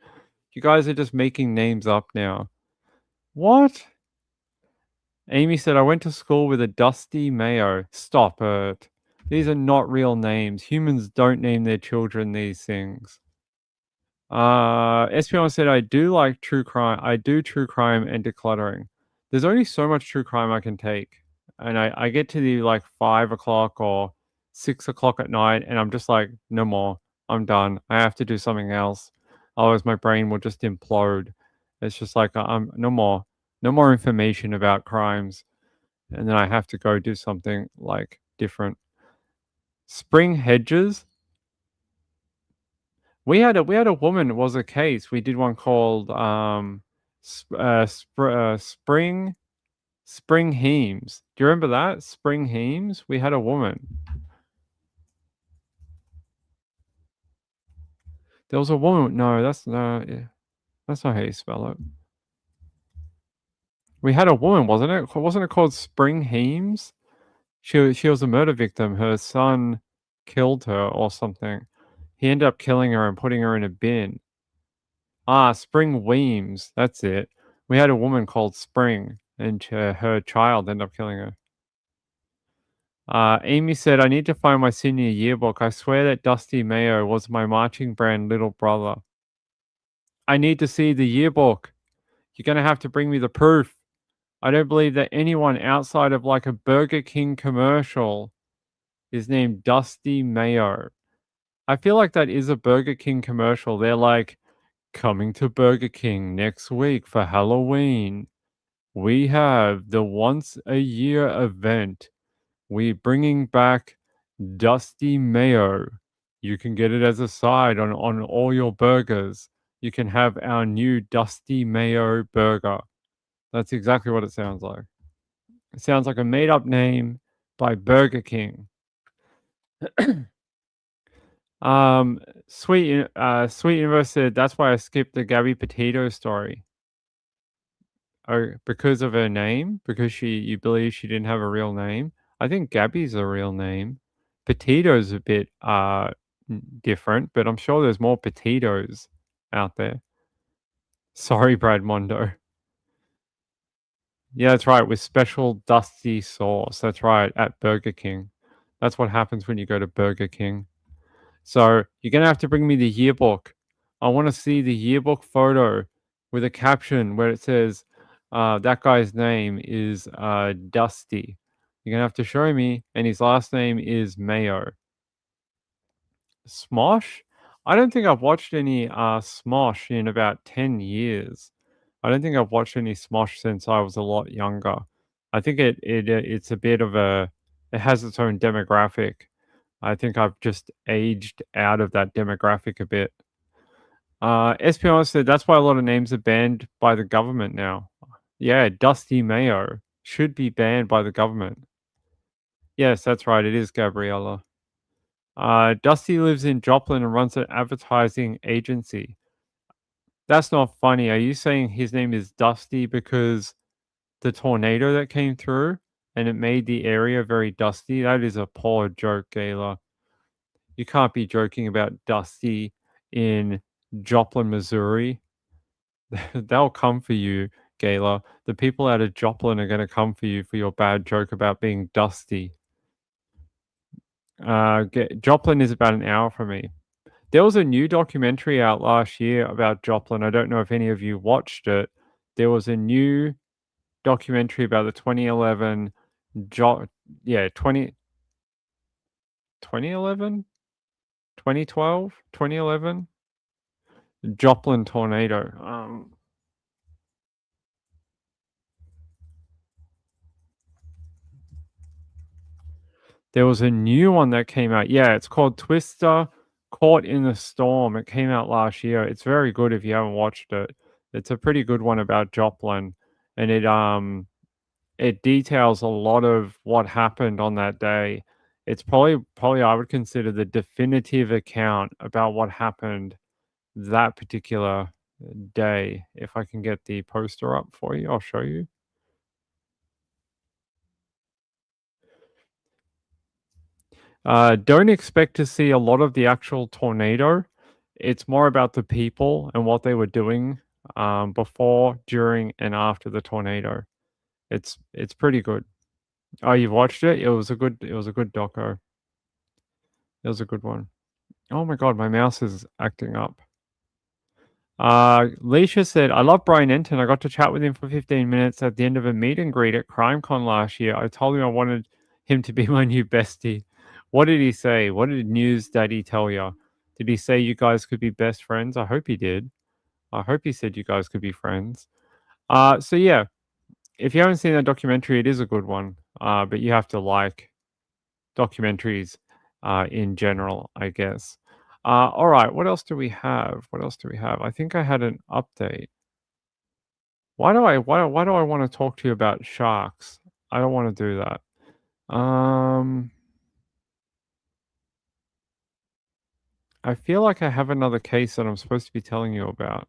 You guys are just making names up now. What? Amy said, I went to school with a dusty mayo. Stop it. These are not real names. Humans don't name their children these things. Espion said, I do like true crime. I do true crime and decluttering. there's only so much true crime I can take. And I get to the like 5 o'clock or 6 o'clock at night and I'm just like, no more. I'm done. I have to do something else. Otherwise my brain will just implode. It's just like I'm no more information about crimes. And then I have to go do something like different. Spring hedges. We had a woman. It was a case. We did one called spring hemes. Do you remember that? Spring hemes. We had a woman. There was a woman. No, that's not how you spell it. We had a woman, wasn't it? Wasn't it called Spring Heems? She was a murder victim. Her son killed her or something. He ended up killing her and putting her in a bin. Spring Weems. That's it. We had a woman called Spring, and her child ended up killing her. Amy said, I need to find my senior yearbook. I swear that Dusty Mayo was my marching band little brother. I need to see the yearbook. You're going to have to bring me the proof. I don't believe that anyone outside of like a Burger King commercial is named Dusty Mayo. I feel like that is a Burger King commercial. They're like, coming to Burger King next week for Halloween. We have the once a year event. We're bringing back Dusty Mayo. You can get it as a side on all your burgers. You can have our new Dusty Mayo burger. That's exactly what it sounds like. It sounds like a made-up name by Burger King. Sweet Universe said, that's why I skipped the Gabby Petito story. Oh, because of her name? Because you believe she didn't have a real name? I think Gabby's a real name. Petito's a bit different, but I'm sure there's more Petitos out there. Sorry, Brad Mondo. Yeah, that's right, with special dusty sauce. That's right, at Burger King. That's what happens when you go to Burger King. So you're going to have to bring me the yearbook. I want to see the yearbook photo with a caption where it says, that guy's name is Dusty. You're going to have to show me, and his last name is Mayo. Smosh? I don't think I've watched any Smosh in about 10 years. I don't think I've watched any Smosh since I was a lot younger. I think it's a bit of it has its own demographic. I think I've just aged out of that demographic a bit. Espionage said that's why a lot of names are banned by the government now. Yeah, Dusty Mayo should be banned by the government. Yes, that's right. It is Gabriella. Dusty lives in Joplin and runs an advertising agency. That's not funny. Are you saying his name is Dusty because the tornado that came through and it made the area very dusty? That is a poor joke, Gayla. You can't be joking about Dusty in Joplin, Missouri. They'll come for you, Gayla. The people out of Joplin are going to come for you for your bad joke about being dusty. Joplin is about an hour from me. There was a new documentary out last year about Joplin. I don't know if any of you watched it. There was a new documentary about the 2011 2011 2012 2011 Joplin tornado. There was a new one that came out. Yeah, it's called Twister Caught in the Storm. It came out last year. It's very good if you haven't watched it. It's a pretty good one about Joplin, and it details a lot of what happened on that day. It's probably I would consider the definitive account about what happened that particular day. If I can get the poster up for you, I'll show you. Don't expect to see a lot of the actual tornado. It's more about the people and what they were doing before, during, and after the tornado. It's pretty good. Oh, you've watched it? It was a good doco. It was a good one. Oh my god, my mouse is acting up. Leisha said, I love Brian Enton. I got to chat with him for 15 minutes at the end of a meet and greet at CrimeCon last year. I told him I wanted him to be my new bestie. What did he say? What did News Daddy tell you? Did he say you guys could be best friends? I hope he did. I hope he said you guys could be friends. So yeah, if you haven't seen that documentary, it is a good one. But you have to like documentaries in general, I guess. All right, what else do we have? What else do we have? I think I had an update. Why do I want to talk to you about sharks? I don't want to do that. I feel like I have another case that I'm supposed to be telling you about.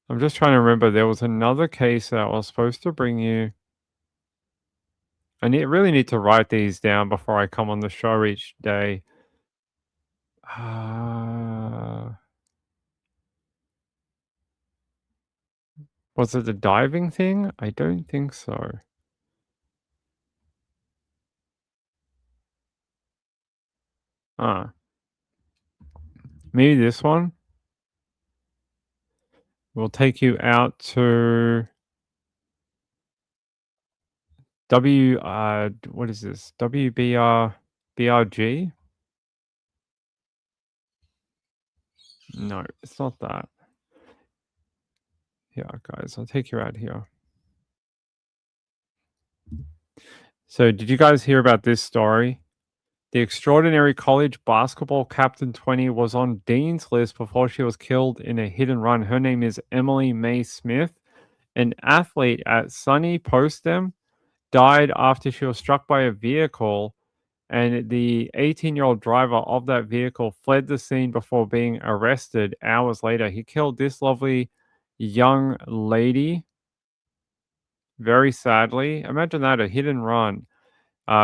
I'm just trying to remember. There was another case that I was supposed to bring you. I really need to write these down before I come on the show each day. Was it the diving thing? I don't think so. Maybe this one will take you out to what is this? BRG? No, it's not that. Yeah, guys, I'll take you out here. So, did you guys hear about this story? The extraordinary college basketball captain 20 was on Dean's list before she was killed in a hit and run. Her name is Emily Mae Smith, an athlete at SUNY Postem, died after she was struck by a vehicle, and the 18-year-old driver of that vehicle fled the scene before being arrested hours later. He killed this lovely young lady very sadly. Imagine that, a hit and run.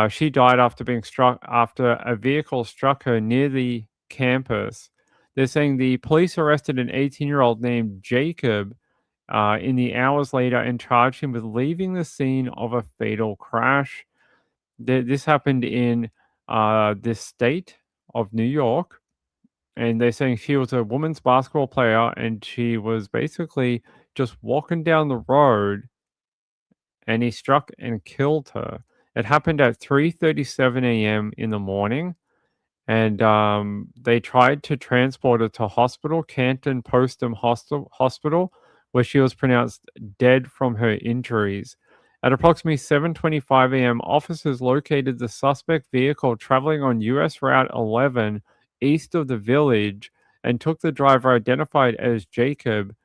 She died after a vehicle struck her near the campus. They're saying the police arrested an 18-year-old named Jacob in the hours later and charged him with leaving the scene of a fatal crash. This happened in the state of New York, and they're saying she was a women's basketball player, and she was basically just walking down the road, and he struck and killed her. It happened at 3:37 a.m. in the morning, and they tried to transport her to hospital, Canton Postum Hospital, where she was pronounced dead from her injuries. At approximately 7:25 a.m., officers located the suspect vehicle traveling on US Route 11 east of the village and took the driver, identified as Jacob.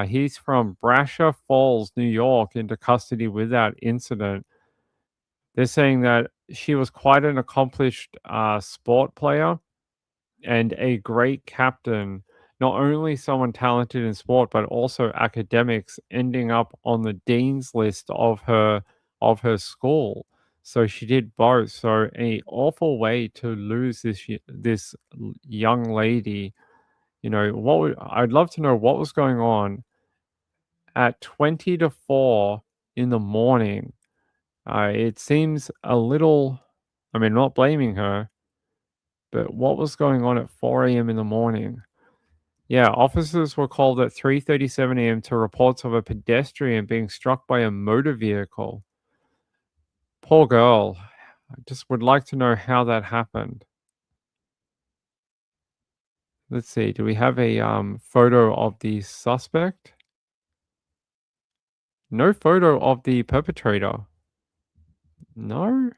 He's from Brasher Falls, New York, into custody without incident. They're saying that she was quite an accomplished sport player and a great captain, not only someone talented in sport, but also academics, ending up on the dean's list of her school. So she did both. So an awful way to lose this young lady. You know, I'd love to know what was going on at 20 to 4 in the morning. It seems a little, I mean, not blaming her, but what was going on at 4 a.m. in the morning? Yeah, officers were called at 3:37 a.m. to reports of a pedestrian being struck by a motor vehicle. Poor girl. I just would like to know how that happened. Let's see. Do we have a photo of the suspect? No photo of the perpetrator. No?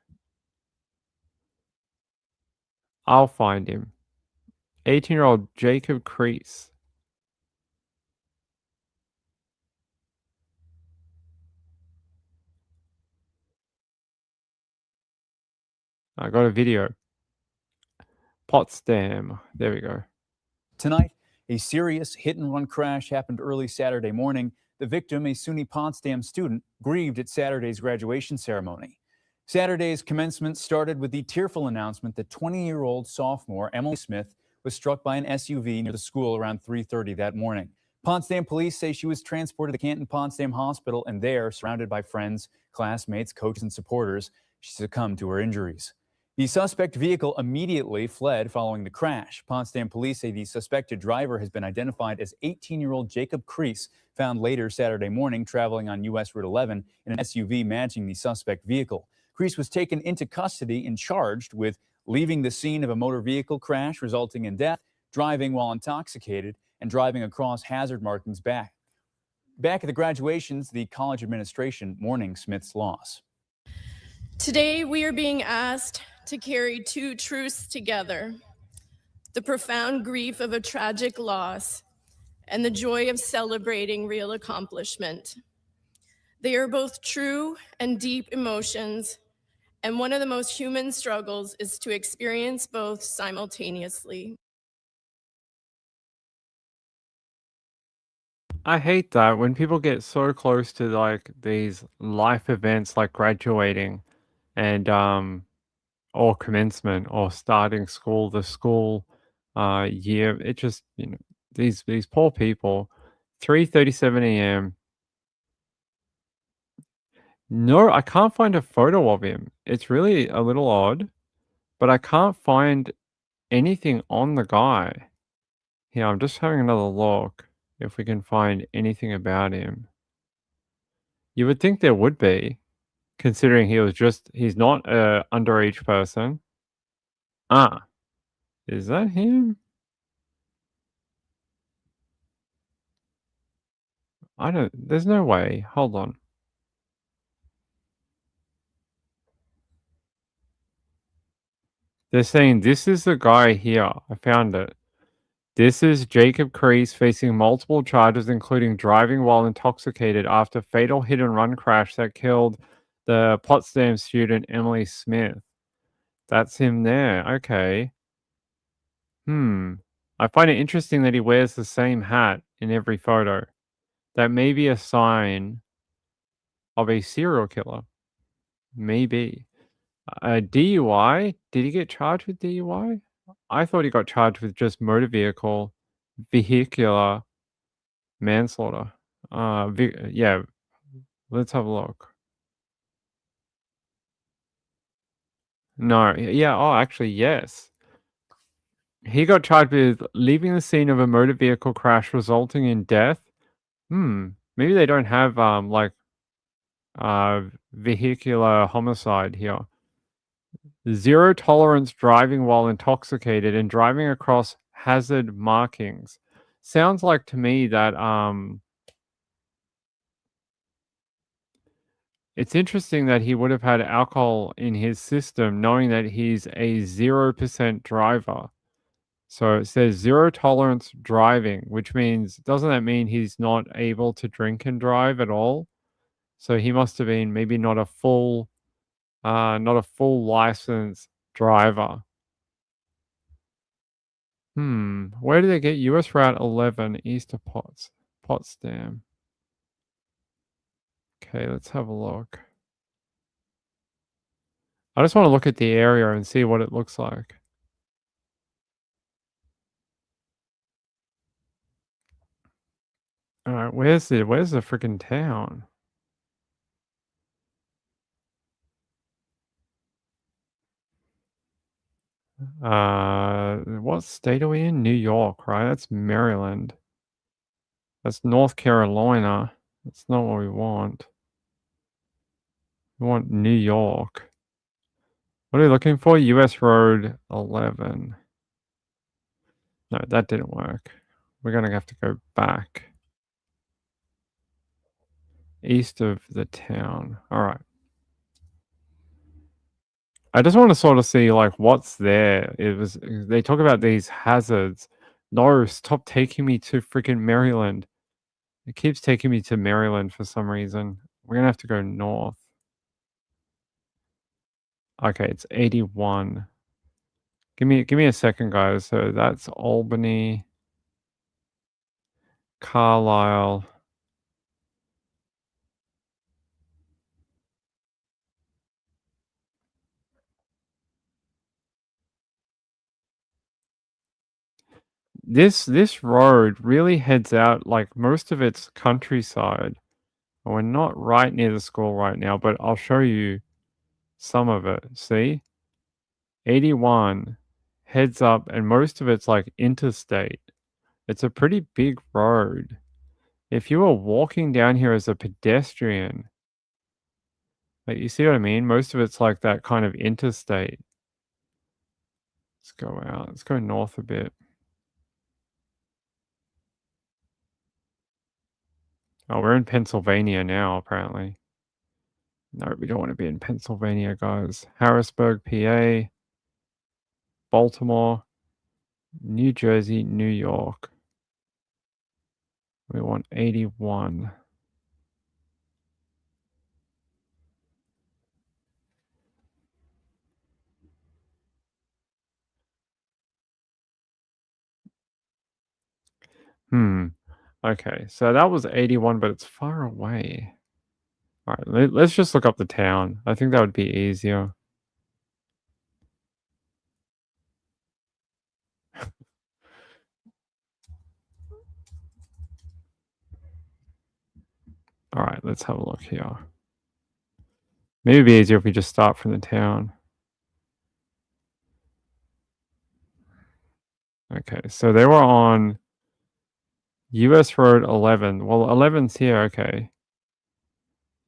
I'll find him. 18-year-old Jacob Crease. I got a video. Potsdam. There we go. Tonight, a serious hit-and-run crash happened early Saturday morning. The victim, a SUNY Potsdam student, grieved at Saturday's graduation ceremony. Saturday's commencement started with the tearful announcement that 20-year-old sophomore Emily Smith was struck by an SUV near the school around 3:30 that morning. Potsdam police say she was transported to Canton Potsdam Hospital, and there, surrounded by friends, classmates, coaches, and supporters, she succumbed to her injuries. The suspect vehicle immediately fled following the crash. Potsdam police say the suspected driver has been identified as 18-year-old Jacob Kreese, found later Saturday morning traveling on US Route 11 in an SUV matching the suspect vehicle. Kreese was taken into custody and charged with leaving the scene of a motor vehicle crash resulting in death, driving while intoxicated, and driving across hazard markings back. Back at the graduations, the college administration mourning Smith's loss. Today, we are being asked to carry two truths together: the profound grief of a tragic loss and the joy of celebrating real accomplishment. They are both true and deep emotions, and one of the most human struggles is to experience both simultaneously. I hate that when people get so close to like these life events like graduating and or commencement or starting school, the school year. It just, these poor people. 3:37 a.m. No, I can't find a photo of him. It's really a little odd, but I can't find anything on the guy. Yeah, I'm just having another look if we can find anything about him. You would think there would be, considering he's not a underage person. Ah, is that him? There's no way. Hold on. They're saying this is the guy here. I found it. This is Jacob Kreese facing multiple charges, including driving while intoxicated after fatal hit-and-run crash that killed the Potsdam student Emily Smith. That's him there. Okay. I find it interesting that he wears the same hat in every photo. That may be a sign of a serial killer. Maybe. DUI? Did he get charged with DUI? I thought he got charged with just motor vehicular manslaughter. Yeah, let's have a look. No, yeah, oh, actually, yes. He got charged with leaving the scene of a motor vehicle crash resulting in death. Maybe they don't have, vehicular homicide here. Zero tolerance driving while intoxicated and driving across hazard markings. Sounds like to me that, it's interesting that he would have had alcohol in his system, knowing that he's a 0% driver. So it says zero tolerance driving, which means, doesn't that mean he's not able to drink and drive at all? So he must have been maybe not a full licensed driver. Where did they get US Route 11 east of Potsdam? Okay, let's have a look. I just want to look at the area and see what it looks like. All right, where's the freaking town? What state are we in? New York, right? That's Maryland. That's North Carolina. That's not what we want. We want New York. What are you looking for? US Road 11. No, that didn't work. We're going to have to go back. East of the town. All right. I just want to sort of see like what's there. They talk about these hazards. No, stop taking me to freaking Maryland. It keeps taking me to Maryland for some reason. We're gonna have to go north. Okay, it's 81. Give me a second, guys. So that's Albany, Carlisle. this road really heads out, like, most of it's countryside. And we're not right near the school right now, but I'll show you some of it. See? 81 heads up, and most of it's, like, interstate. It's a pretty big road. If you were walking down here as a pedestrian, like, you see what I mean? Most of it's, like, that kind of interstate. Let's go out. Let's go north a bit. Oh, we're in Pennsylvania now, apparently. No, we don't want to be in Pennsylvania, guys. Harrisburg, PA, Baltimore, New Jersey, New York. We want 81. Okay, so that was 81, but it's far away. All right, let's just look up the town. I think that would be easier. All right, let's have a look here. Maybe it'd be easier if we just start from the town. Okay, so they were on US Road 11. Well, 11's here, okay.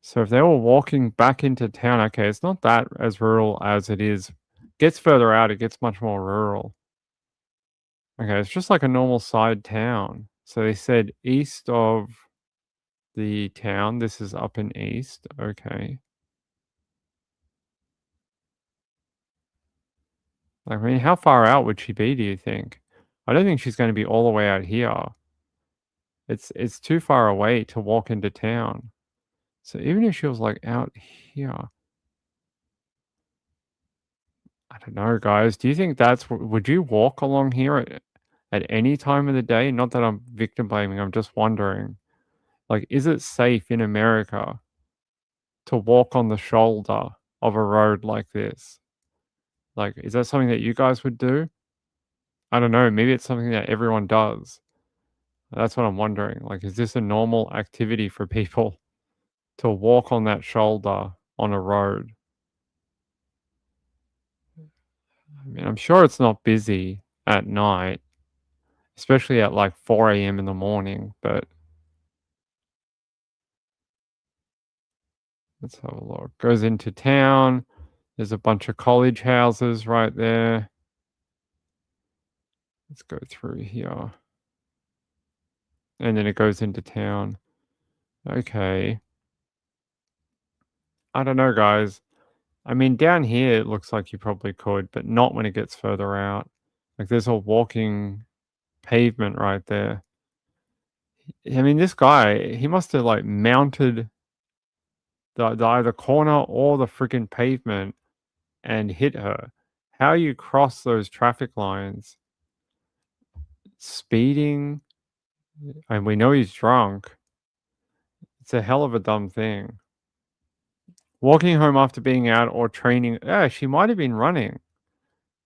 So if they were walking back into town, okay, it's not that as rural as it is. Gets further out, it gets much more rural. Okay, it's just like a normal side town. So they said east of the town. This is up in east. Okay. I mean, how far out would she be, do you think? I don't think she's going to be all the way out here. It's too far away to walk into town. So even if she was like out here, I don't know, guys. Do you think would you walk along here at any time of the day? Not that I'm victim blaming, I'm just wondering. Like, is it safe in America to walk on the shoulder of a road like this? Like, is that something that you guys would do? I don't know. Maybe it's something that everyone does. That's what I'm wondering. Like, is this a normal activity for people to walk on that shoulder on a road? I mean, I'm sure it's not busy at night, especially at like 4 a.m. in the morning, but let's have a look. Goes into town. There's a bunch of college houses right there. Let's go through here. And then it goes into town. Okay. I don't know, guys. I mean, down here, it looks like you probably could, but not when it gets further out. Like, there's a walking pavement right there. I mean, this guy, he must have, like, mounted the either corner or the freaking pavement and hit her. How you cross those traffic lines? Speeding, and we know he's drunk. It's a hell of a dumb thing. Walking home after being out or training. Yeah, she might have been running.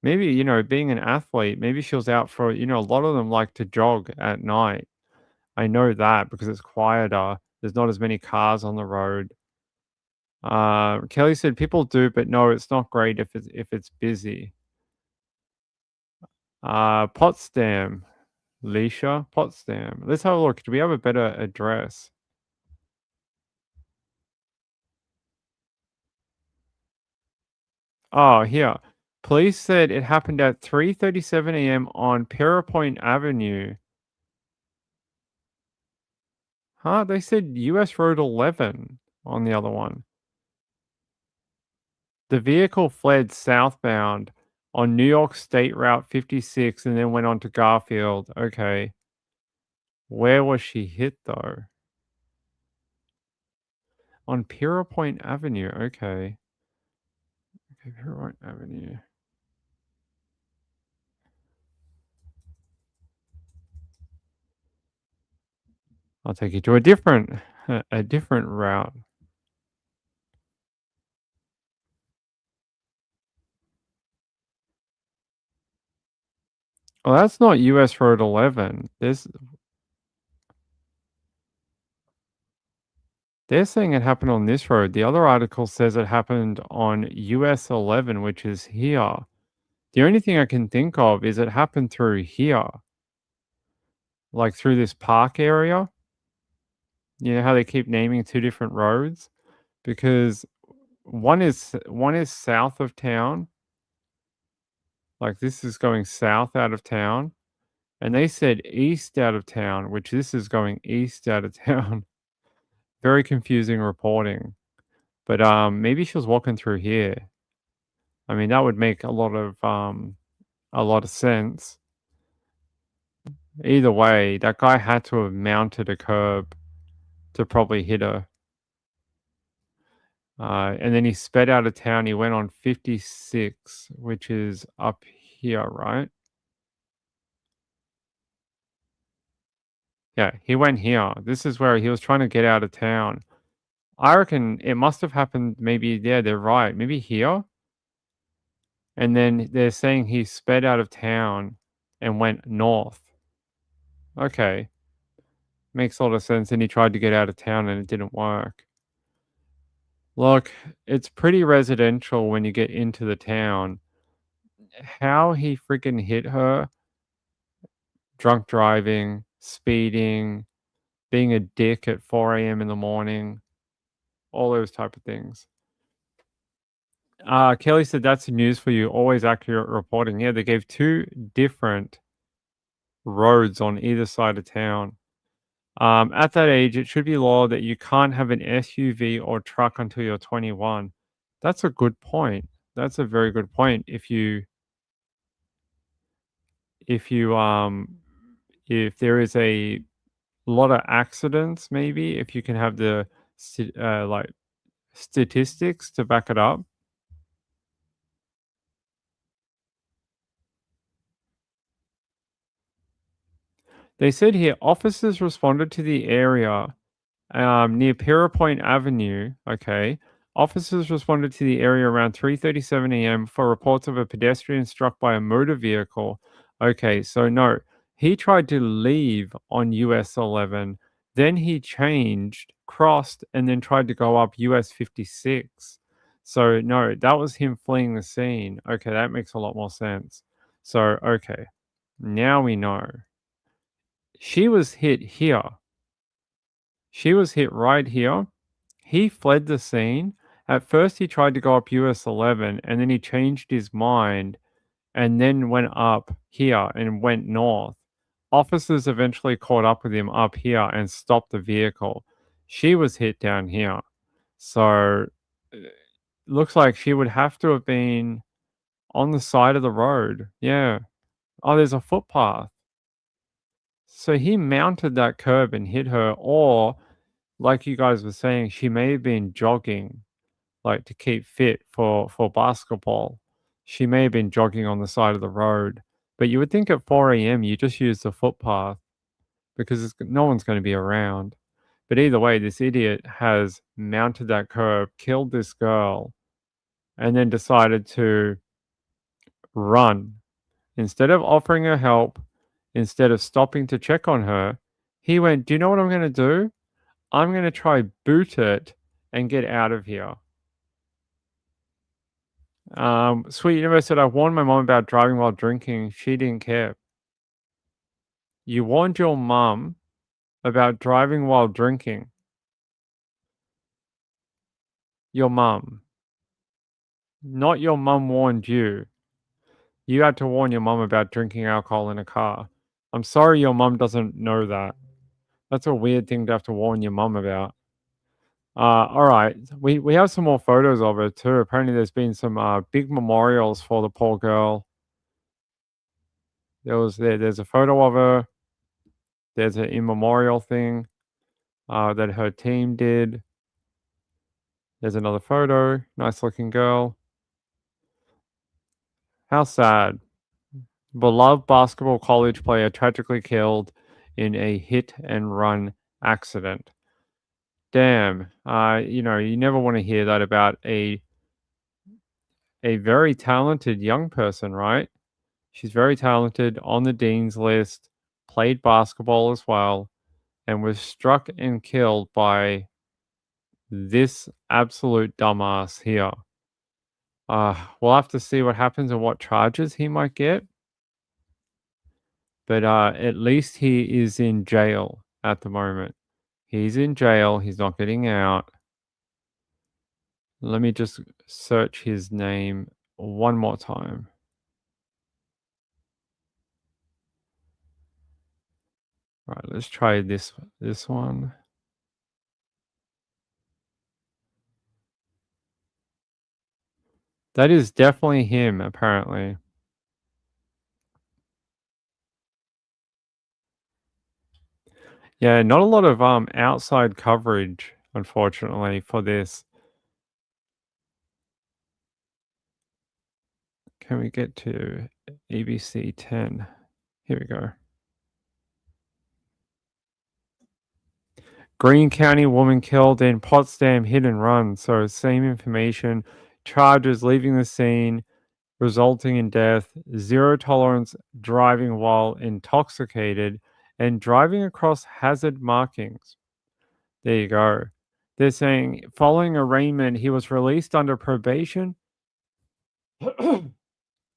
Maybe, you know, being an athlete, maybe she was out for, you know, a lot of them like to jog at night. I know that because it's quieter. There's not as many cars on the road. Kelly said people do, but no, it's not great if it's busy. Potsdam, Leisha, Potsdam. Let's have a look. Do we have a better address? Oh, here. Police said it happened at 3:37 a.m. on Pierrepoint Avenue. Huh? They said US Road 11 on the other one. The vehicle fled southbound on New York State Route 56 and then went on to Garfield. Okay. Where was she hit, though? On Pierrepoint Avenue. Okay. Okay, Pierrepoint Avenue. I'll take you to a different route. Well, that's not US Road 11. They're saying it happened on this road. The other article says it happened on US 11, which is here. The only thing I can think of is it happened through here, like through this park area. You know how they keep naming two different roads? Because one is south of town. Like this is going south out of town. And they said east out of town, which this is going east out of town. Very confusing reporting. But maybe she was walking through here. I mean, that would make a lot of sense. Either way, that guy had to have mounted a curb to probably hit her. And then he sped out of town. He went on 56, which is up here, right? Yeah, he went here. This is where he was trying to get out of town. I reckon it must have happened maybe, yeah, they're right. Maybe here. And then they're saying he sped out of town and went north. Okay. Makes a lot of sense. And he tried to get out of town and it didn't work. Look, it's pretty residential when you get into the town. How he freaking hit her, drunk driving, speeding, being a dick at 4 a.m. in the morning, all those type of things. Kelly said, that's news for you. Always accurate reporting. Yeah, they gave two different roads on either side of town. At that age, it should be law that you can't have an SUV or truck until you're 21. That's a good point. That's a very good point. If there is a lot of accidents, maybe if you can have the like statistics to back it up. They said here, officers responded to the area near Pira Point Avenue. Okay. Officers responded to the area around 3:37 a.m. for reports of a pedestrian struck by a motor vehicle. Okay, so no, he tried to leave on US 11, then he changed, crossed, and then tried to go up US 56. So no, that was him fleeing the scene. Okay, that makes a lot more sense. So, okay, now we know. She was hit here. She was hit right here. He fled the scene. At first, he tried to go up US 11, and then he changed his mind and then went up here and went north. Officers eventually caught up with him up here and stopped the vehicle. She was hit down here. So, looks like she would have to have been on the side of the road. Yeah. Oh, there's a footpath. So he mounted that curb and hit her, or like you guys were saying, she may have been jogging, like to keep fit for basketball. She may have been jogging on the side of the road, but you would think at 4 a.m. you just use the footpath because no one's going to be around. But either way, this idiot has mounted that curb, killed this girl, and then decided to run. Instead of offering her help, instead of stopping to check on her, he went, do you know what I'm going to do? I'm going to try boot it and get out of here. Sweet Universe said, I warned my mom about driving while drinking. She didn't care. You warned your mom about driving while drinking. Your mum. Not your mum warned you. You had to warn your mum about drinking alcohol in a car. I'm sorry your mum doesn't know that. That's a weird thing to have to warn your mum about. All right. We have some more photos of it too. Apparently there's been some big memorials for the poor girl. There's a photo of her. There's an in memorial thing that her team did. There's another photo. Nice looking girl. How sad. Beloved basketball college player tragically killed in a hit and run accident. Damn. You never want to hear that about a very talented young person, right? She's very talented, on the dean's list, played basketball as well, and was struck and killed by this absolute dumbass here. We'll have to see what happens and what charges he might get. But at least he is in jail at the moment. He's in jail. He's not getting out. Let me just search his name one more time. All right, let's try this one. That is definitely him, apparently. Yeah, not a lot of outside coverage, unfortunately, for this. Can we get to ABC 10? Here we go. Greene County woman killed in Potsdam hit and run. So same information. Charges leaving the scene, resulting in death. Zero tolerance driving while intoxicated and driving across hazard markings. There you go. They're saying following arraignment, he was released under probation.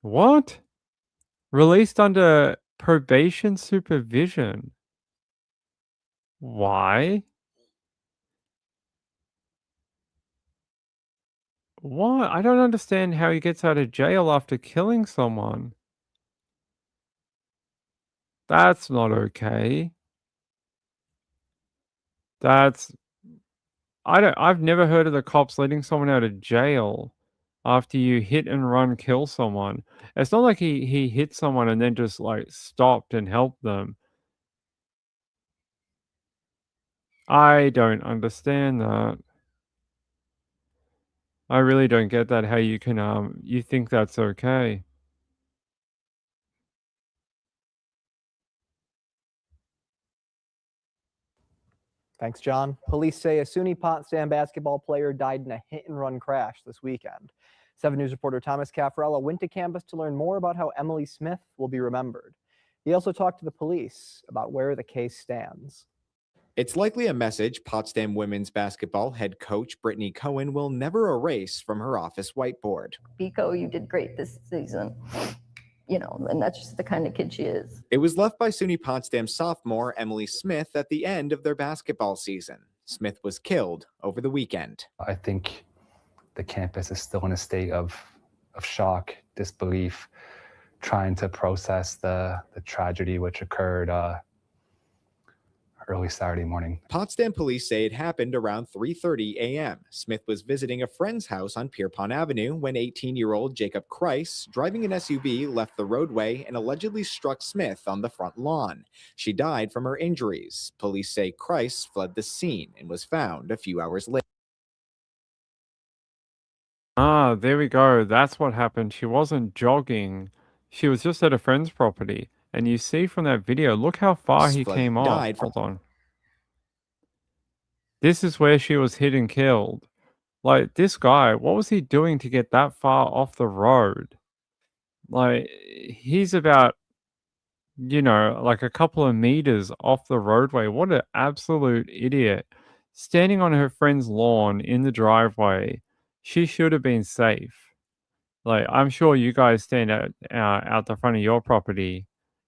What? Released under probation supervision. Why? What? I don't understand how he gets out of jail after killing someone. That's not okay. I've never heard of the cops letting someone out of jail after you hit and run kill someone. It's not like he hit someone and then just like stopped and helped them. I don't understand that. I really don't get that, how you can you think that's okay. Thanks, John. Police say a SUNY Potsdam basketball player died in a hit-and-run crash this weekend. 7 News reporter Thomas Caffarella went to campus to learn more about how Emily Smith will be remembered. He also talked to the police about where the case stands. It's likely a message Potsdam women's basketball head coach Brittany Cohen will never erase from her office whiteboard. Biko, you did great this season. You know, and that's just the kind of kid she is. It was left by SUNY Potsdam sophomore Emily Smith at the end of their basketball season. Smith was killed over the weekend. I think the campus is still in a state of shock, disbelief, trying to process the tragedy which occurred early Saturday morning. Potsdam police say it happened around 3:30 a.m. Smith was visiting a friend's house on Pierpont Avenue when 18-year-old Jacob Kreis, driving an SUV, left the roadway and allegedly struck Smith on the front lawn. She died from her injuries. Police say Kreis fled the scene and was found a few hours later. Ah, there we go. That's what happened. She wasn't jogging. She was just at a friend's property. And you see from that video, look how far he came off. Hold on. This is where she was hit and killed. Like, this guy, what was he doing to get that far off the road? Like, he's about, you know, like a couple of meters off the roadway. What an absolute idiot. Standing on her friend's lawn in the driveway. She should have been safe. Like, I'm sure you guys stand out the front of your property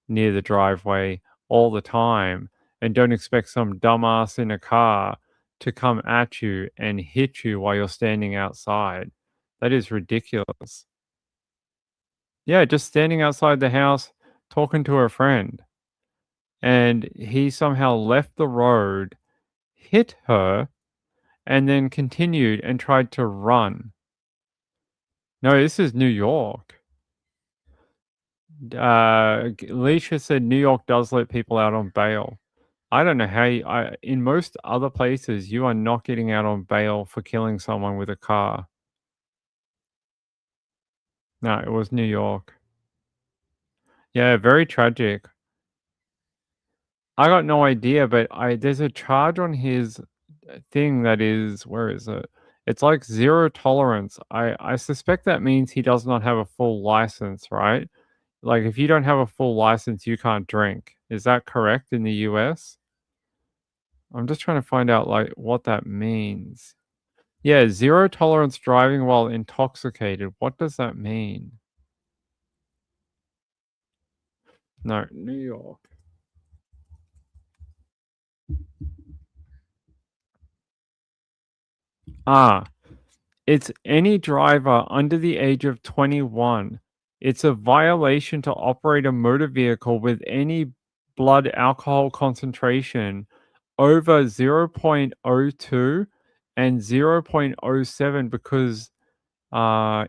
near the driveway all the time and don't expect some dumbass in a car to come at you and hit you while you're standing outside. That is ridiculous. Yeah, just standing outside the house talking to a friend. And he somehow left the road, hit her, and then continued and tried to run. No, this is New York. Leisha said New York does let people out on bail. I don't know how in most other places, you are not getting out on bail for killing someone with a car. No, it was New York. Yeah, very tragic. I got no idea, but there's a charge on his thing that is, where is it? It's like zero tolerance. I suspect that means he does not have a full license, right? like if you don't have a full license, you can't drink. Is that correct in the US? I'm just trying to find out like what that means. Yeah, zero tolerance driving while intoxicated. What does that mean? No, New York. It's any driver under the age of 21. It's a violation to operate a motor vehicle with any blood alcohol concentration over 0.02 and 0.07 because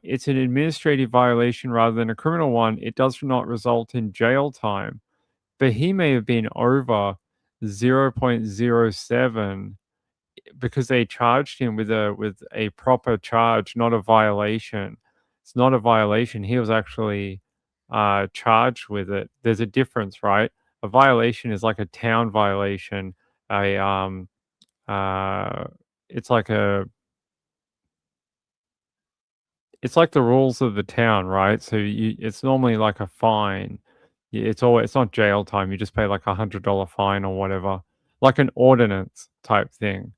it's an administrative violation rather than a criminal one. It does not result in jail time. But he may have been over 0.07 because they charged him with a proper charge, not a violation. It's not a violation. He was actually charged with it. There's a difference, right? A violation is like a town violation. It's like it's like the rules of the town, right? So it's normally like a fine. It's not jail time. You just pay like $100 fine or whatever, like an ordinance type thing.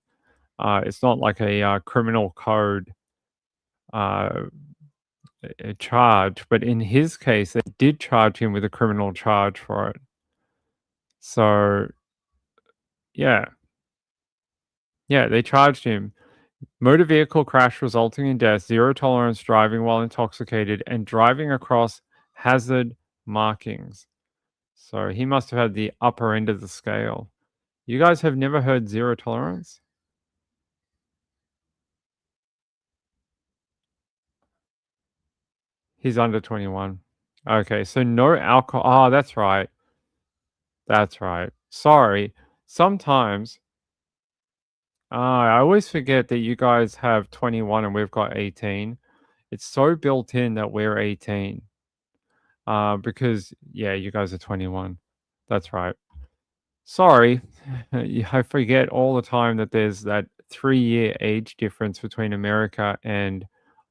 It's not like a criminal code a charge, but in his case, they did charge him with a criminal charge for it. So, yeah. Yeah, they charged him. Motor vehicle crash resulting in death, zero tolerance driving while intoxicated, and driving across hazard markings. So he must have had the upper end of the scale. You guys have never heard zero tolerance? He's under 21. Okay, so no alcohol. Oh, that's right. That's right. Sorry. Sometimes I always forget that you guys have 21 and we've got 18. It's so built in that we're 18. Because, yeah, you guys are 21. That's right. Sorry. I forget all the time that there's that 3-year age difference between America and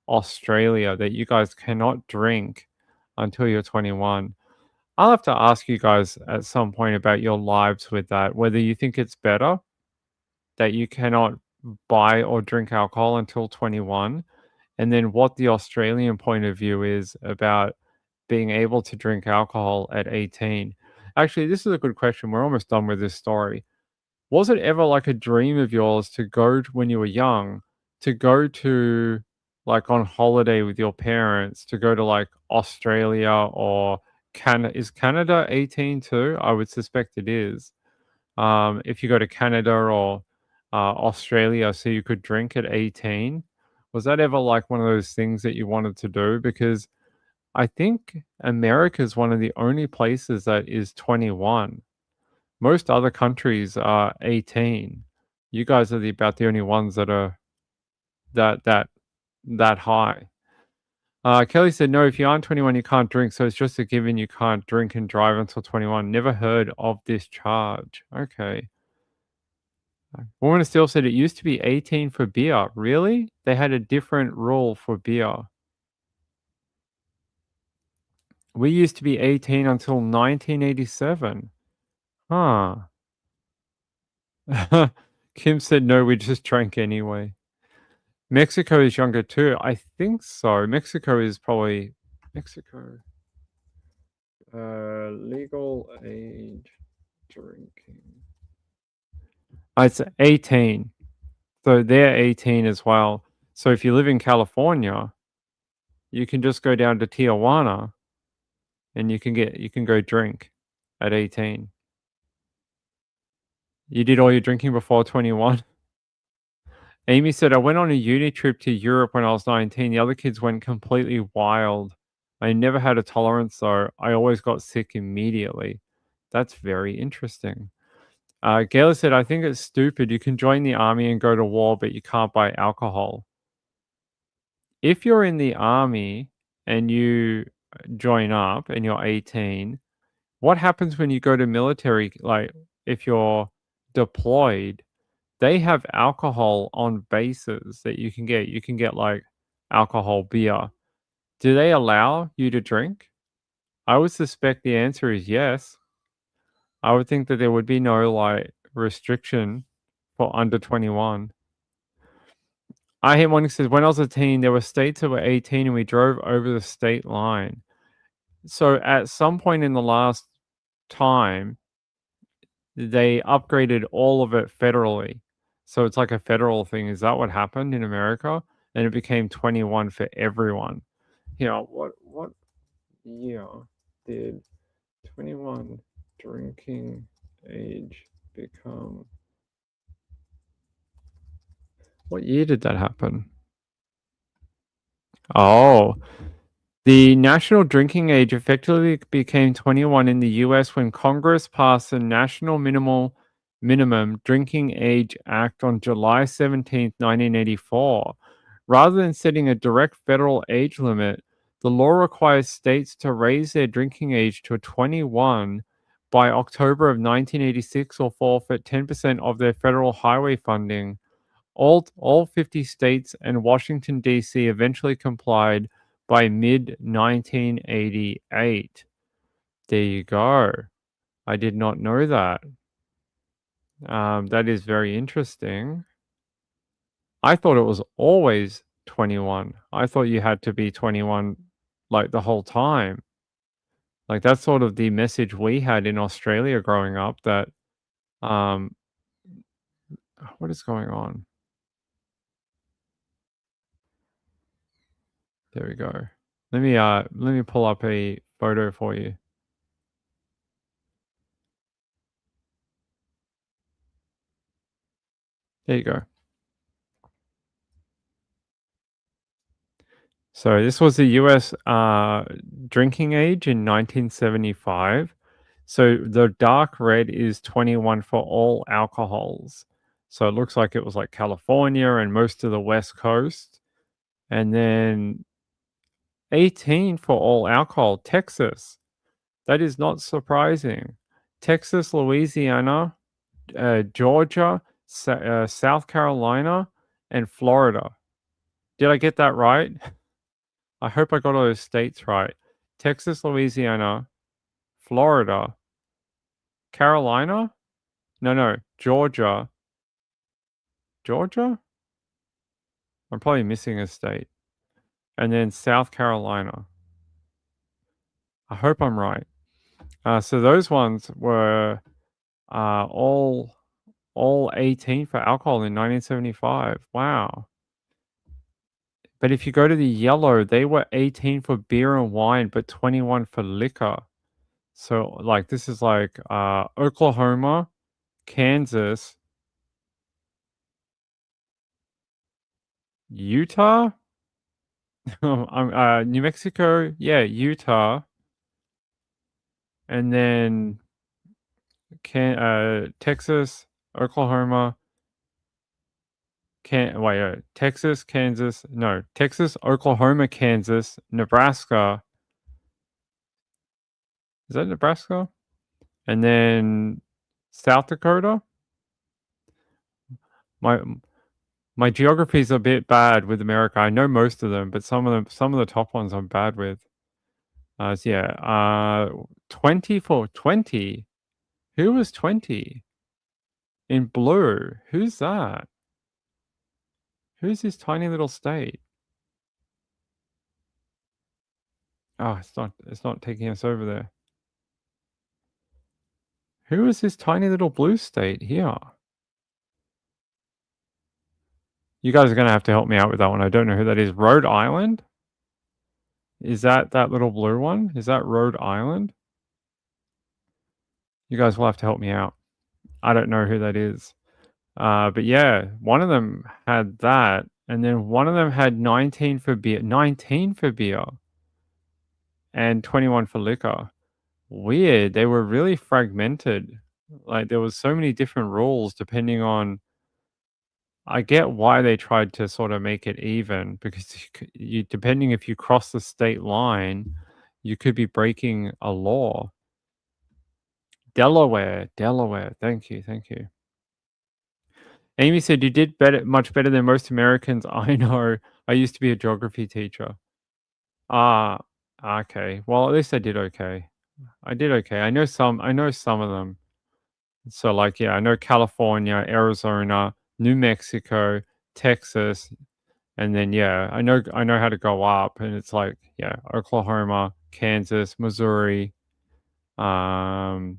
Australia, that you guys cannot drink until you're 21. I'll have to ask you guys at some point about your lives with that, whether you think it's better that you cannot buy or drink alcohol until 21, and then what the Australian point of view is about being able to drink alcohol at 18. Actually, this is a good question. We're almost done with this story. Was it ever like a dream of yours to go when you were young, to go to like on holiday with your parents, to go to like Australia or Canada? Is Canada 18 too? I would suspect it is. If you go to Canada or Australia, so you could drink at 18. Was that ever like one of those things that you wanted to do? Because I think America is one of the only places that is 21. Most other countries are 18. You guys are about the only ones that are that high. Kelly said, no, if you aren't 21, you can't drink. So it's just a given you can't drink and drive until 21. Never heard of this charge. Okay. Woman of Steel said it used to be 18 for beer. Really? They had a different rule for beer. We used to be 18 until 1987. Huh. Kim said, no, we just drank anyway. Mexico is younger too. I think so. Mexico is probably... Mexico. Legal age drinking. It's 18. So they're 18 as well. So if you live in California, you can just go down to Tijuana and you can go drink at 18. You did all your drinking before 21? Amy said, I went on a uni trip to Europe when I was 19. The other kids went completely wild. I never had a tolerance, though. I always got sick immediately. That's very interesting. Gayla said, I think it's stupid. You can join the army and go to war, but you can't buy alcohol. If you're in the army and you join up and you're 18, what happens when you go to military? Like, if you're deployed, they have alcohol on bases that you can get. You can get like alcohol beer. Do they allow you to drink? I would suspect the answer is yes. I would think that there would be no like restriction for under 21. I hate one says when I was a teen, there were states that were 18 and we drove over the state line. So at some point in the last time, they upgraded all of it federally. So it's like a federal thing. Is that what happened in America? And it became 21 for everyone. You know, what year did 21 drinking age become? What year did that happen? Oh, the national drinking age effectively became 21 in the US when Congress passed the National Minimum Drinking Age Act on July 17, 1984. Rather than setting a direct federal age limit, the law requires states to raise their drinking age to 21 by October of 1986 or forfeit 10% of their federal highway funding. All 50 states and Washington, D.C. eventually complied by mid-1988. There you go. I did not know that. That is very interesting. I thought it was always 21. I thought you had to be 21 like the whole time. Like that's sort of the message we had in Australia growing up that what is going on? There we go. Let me pull up a photo for you. There you go. So this was the US drinking age in 1975. So the dark red is 21 for all alcohols. So it looks like it was like California and most of the West Coast. And then 18 for all alcohol, Texas. That is not surprising. Texas, Louisiana, Georgia, South Carolina, and Florida. Did I get that right? I hope I got all those states right. Texas, Louisiana, Florida, Carolina? No, Georgia. Georgia? I'm probably missing a state. And then South Carolina. I hope I'm right. So those ones were all 18 for alcohol in 1975. Wow. But if you go to the yellow, they were 18 for beer and wine, but 21 for liquor. So like this is like Oklahoma, Kansas, Utah, New Mexico, yeah, Utah, and then Texas, Oklahoma, Texas, Kansas, no, Texas, Oklahoma, Kansas, Nebraska. Is that Nebraska? And then South Dakota. My geography is a bit bad with America. I know most of them, but some of the top ones I'm bad with. So yeah, 20 for 20. Who was 20? In blue. Who's that? Who's this tiny little state? Oh, it's not taking us over there. Who is this tiny little blue state here? You guys are going to have to help me out with that one. I don't know who that is. Rhode Island? Is that little blue one? Is that Rhode Island? You guys will have to help me out. I don't know who that is. But yeah, one of them had that. And then one of them had 19 for beer. 19 for beer. And 21 for liquor. Weird. They were really fragmented. Like there was so many different rules depending on. I get why they tried to sort of make it even because you depending if you cross the state line, you could be breaking a law. Delaware. Thank you. Amy said you did much better than most Americans I know. I used to be a geography teacher. Okay. Well, at least I did okay. I did okay. I know some of them. So like, yeah, I know California, Arizona, New Mexico, Texas, and then yeah, I know how to go up, and it's like, yeah, Oklahoma, Kansas, Missouri, I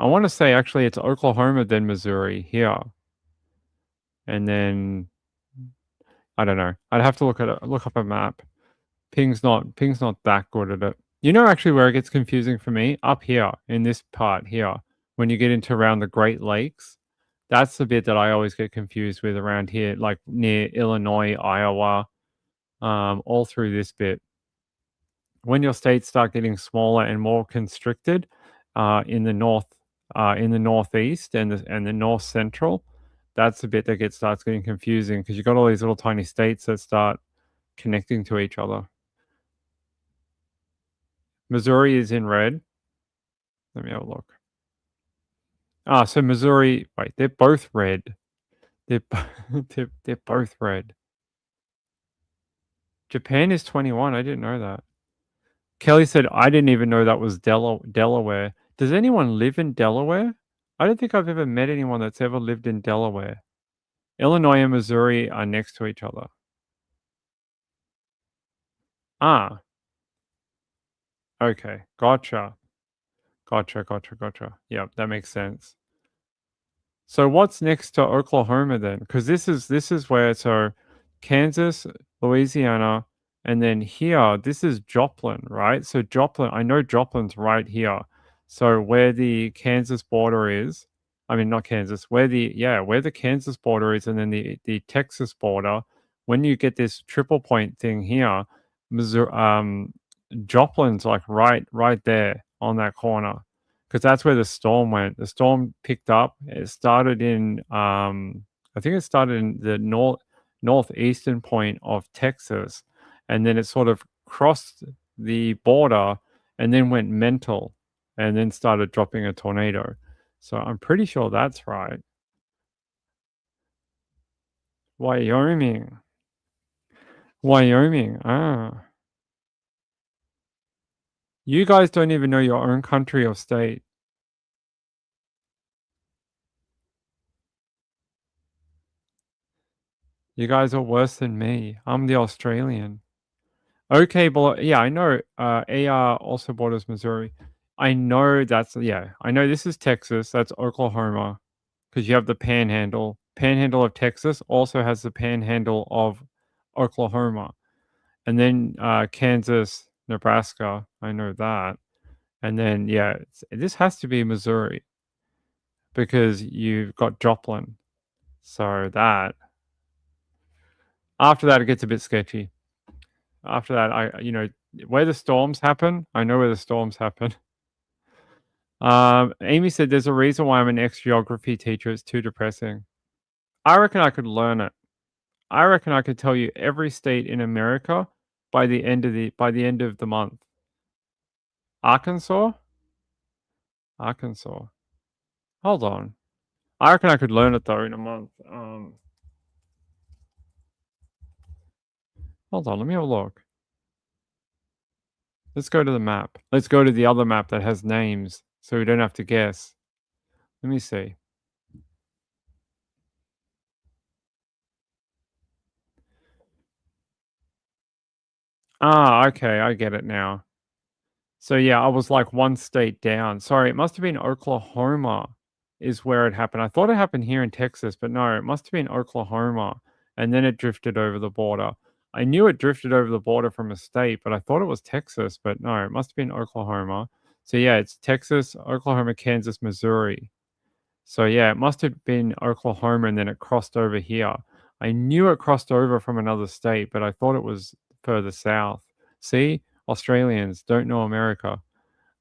want to say actually it's Oklahoma then Missouri here. And then I don't know. I'd have to look up a map. Ping's not that good at it. You know actually where it gets confusing for me? Up here in this part here. When you get into around the Great Lakes, that's the bit that I always get confused with around here, like near Illinois, Iowa, all through this bit. When your states start getting smaller and more constricted, in the northeast and the north central, that's the bit that starts getting confusing because you've got all these little tiny states that start connecting to each other. Missouri is in red. Let me have a look. So Missouri, wait, they're both red. They're both red. Japan is 21. I didn't know that. Kelly said, I didn't even know that was Delaware. Does anyone live in Delaware? I don't think I've ever met anyone that's ever lived in Delaware. Illinois and Missouri are next to each other. Ah. Okay. Gotcha. Yeah, that makes sense. So what's next to Oklahoma then? Because this is where, so Kansas, Louisiana, and then here, this is Joplin, right? So Joplin, I know Joplin's right here. So where the Kansas border is, I mean not Kansas, where the Kansas border is, and then the Texas border, when you get this triple point thing here, Missouri, Joplin's like right there on that corner. Because that's where the storm went. The storm picked up. It started in, I think it started in the northeastern point of Texas, and then it sort of crossed the border, and then went mental, and then started dropping a tornado. So I'm pretty sure that's right. Wyoming. Ah. You guys don't even know your own country or state. You guys are worse than me. I'm the Australian. Okay, but yeah, I know AR also borders Missouri. I know I know this is Texas. That's Oklahoma because you have the panhandle. Panhandle of Texas also has the panhandle of Oklahoma. And then Kansas, Nebraska. I know that. And then, yeah, this has to be Missouri because you've got Joplin. So that. After that, it gets a bit sketchy. After that, where the storms happen, I know where the storms happen. Amy said, there's a reason why I'm an ex-geography teacher. It's too depressing. I reckon I could learn it. I reckon I could tell you every state in America by the end of the month. Arkansas? Hold on. I reckon I could learn it though in a month. Hold on, let me have a look. Let's go to the map. Let's go to the other map that has names so we don't have to guess. Let me see. Okay, I get it now. So yeah, I was like one state down. Sorry, it must have been Oklahoma is where it happened. I thought it happened here in Texas, but no, it must have been Oklahoma. And then it drifted over the border. I knew it drifted over the border from a state, but I thought it was Texas, but no, it must have been Oklahoma. So yeah, it's Texas, Oklahoma, Kansas, Missouri. So yeah, it must have been Oklahoma and then it crossed over here. I knew it crossed over from another state, but I thought it was further south. See, Australians don't know America.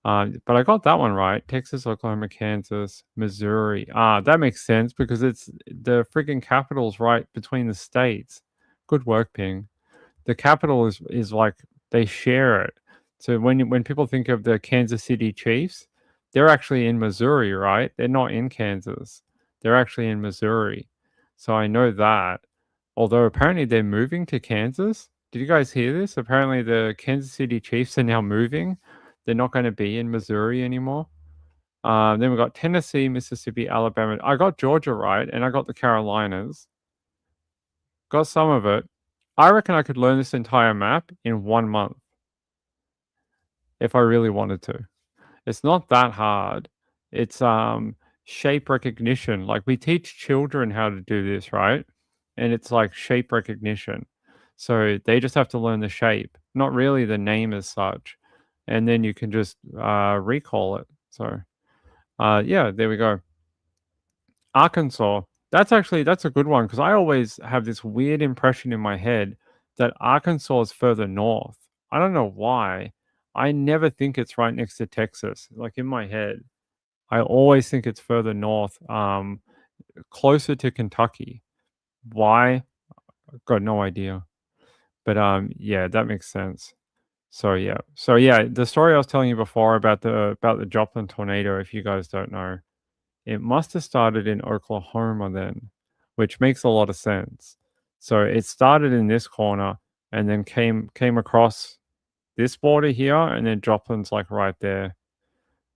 But I got that one right. Texas, Oklahoma, Kansas, Missouri. That makes sense because it's the freaking capital's right between the states. Good work, Ping. The capital is like they share it. So when people think of the Kansas City Chiefs, they're actually in Missouri, right? They're not in Kansas. They're actually in Missouri. So I know that. Although apparently they're moving to Kansas. Did you guys hear this? Apparently the Kansas City Chiefs are now moving. They're not going to be in Missouri anymore. Then we got Tennessee, Mississippi, Alabama. I got Georgia right, and I got the Carolinas. Got some of it. I reckon I could learn this entire map in 1 month if I really wanted to. It's not that hard. It's shape recognition. Like we teach children how to do this, right? And it's like shape recognition. So they just have to learn the shape, not really the name as such. And then you can just recall it. So yeah, there we go. Arkansas. That's a good one because I always have this weird impression in my head that Arkansas is further north. I don't know why. I never think it's right next to Texas. Like in my head, I always think it's further north, closer to Kentucky. Why? I've got no idea. But yeah, that makes sense. So yeah, the story I was telling you before about the Joplin tornado. If you guys don't know, it must have started in Oklahoma then, which makes a lot of sense. So it started in this corner and then came across this border here, and then Joplin's like right there.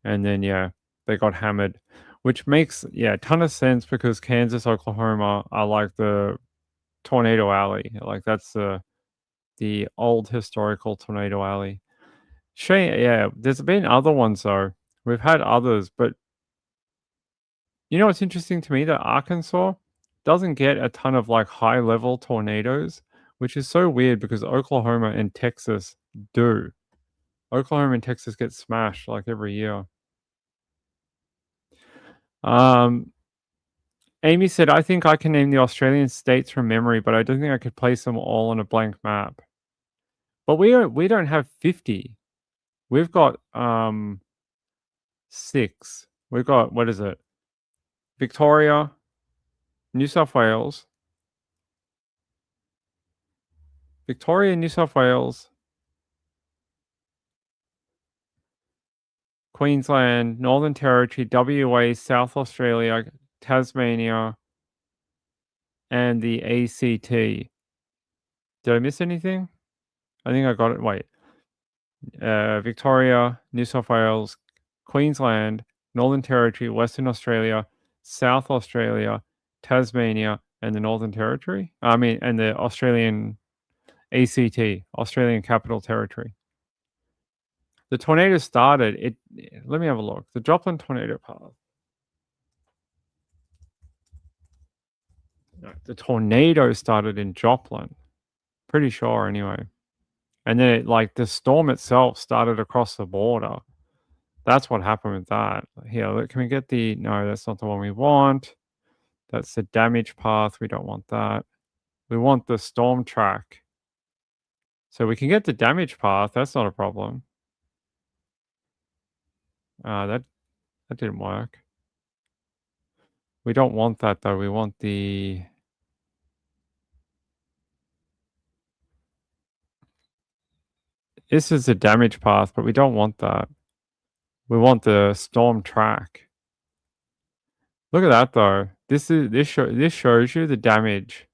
And then yeah, they got hammered, which makes a ton of sense because Kansas, Oklahoma are like the tornado alley. Like that's the old historical tornado alley. Yeah, there's been other ones though. We've had others, but you know what's interesting to me? That Arkansas doesn't get a ton of like high level tornadoes, which is so weird because Oklahoma and Texas do. Oklahoma and Texas get smashed like every year. Amy said, I think I can name the Australian states from memory, but I don't think I could place them all on a blank map. But we don't have 50. We've got 6. We've got, what is it? Victoria, New South Wales, New South Wales, Queensland, Northern Territory, WA, South Australia, Tasmania, and the ACT. Did I miss anything? I think I got it. Wait. Victoria, New South Wales, Queensland, Northern Territory, Western Australia, South Australia, Tasmania, and the Northern Territory. And the Australian ACT, Australian Capital Territory. The tornado started. Let me have a look. The Joplin tornado path. No, the tornado started in Joplin. Pretty sure, anyway. And then the storm itself started across the border. That's what happened with that. Here, can we get the... No, that's not the one we want. That's the damage path. We don't want that. We want the storm track. So we can get the damage path. That's not a problem. That didn't work. We don't want that, though. We want the... This is the damage path, but we don't want that. We want the storm track. Look at that, though. This shows you the damage.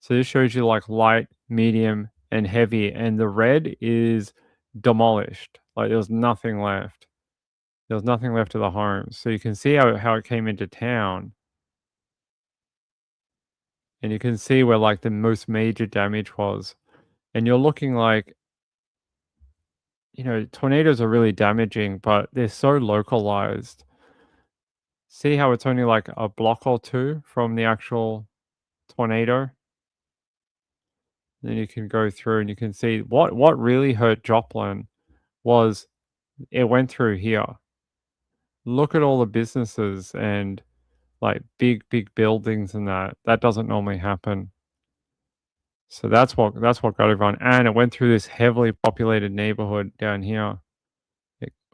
So this shows you like light, medium, and heavy, and the red is demolished. Like there was nothing left. There was nothing left of the homes. So you can see how it came into town. And you can see where like the most major damage was. And you're looking like, you know, tornadoes are really damaging, but they're so localized. See how it's only like a block or two from the actual tornado? Then you can go through and you can see what really hurt Joplin was it went through here. Look at all the businesses and like big buildings and that doesn't normally happen. So that's what got everyone. And it went through this heavily populated neighborhood down here.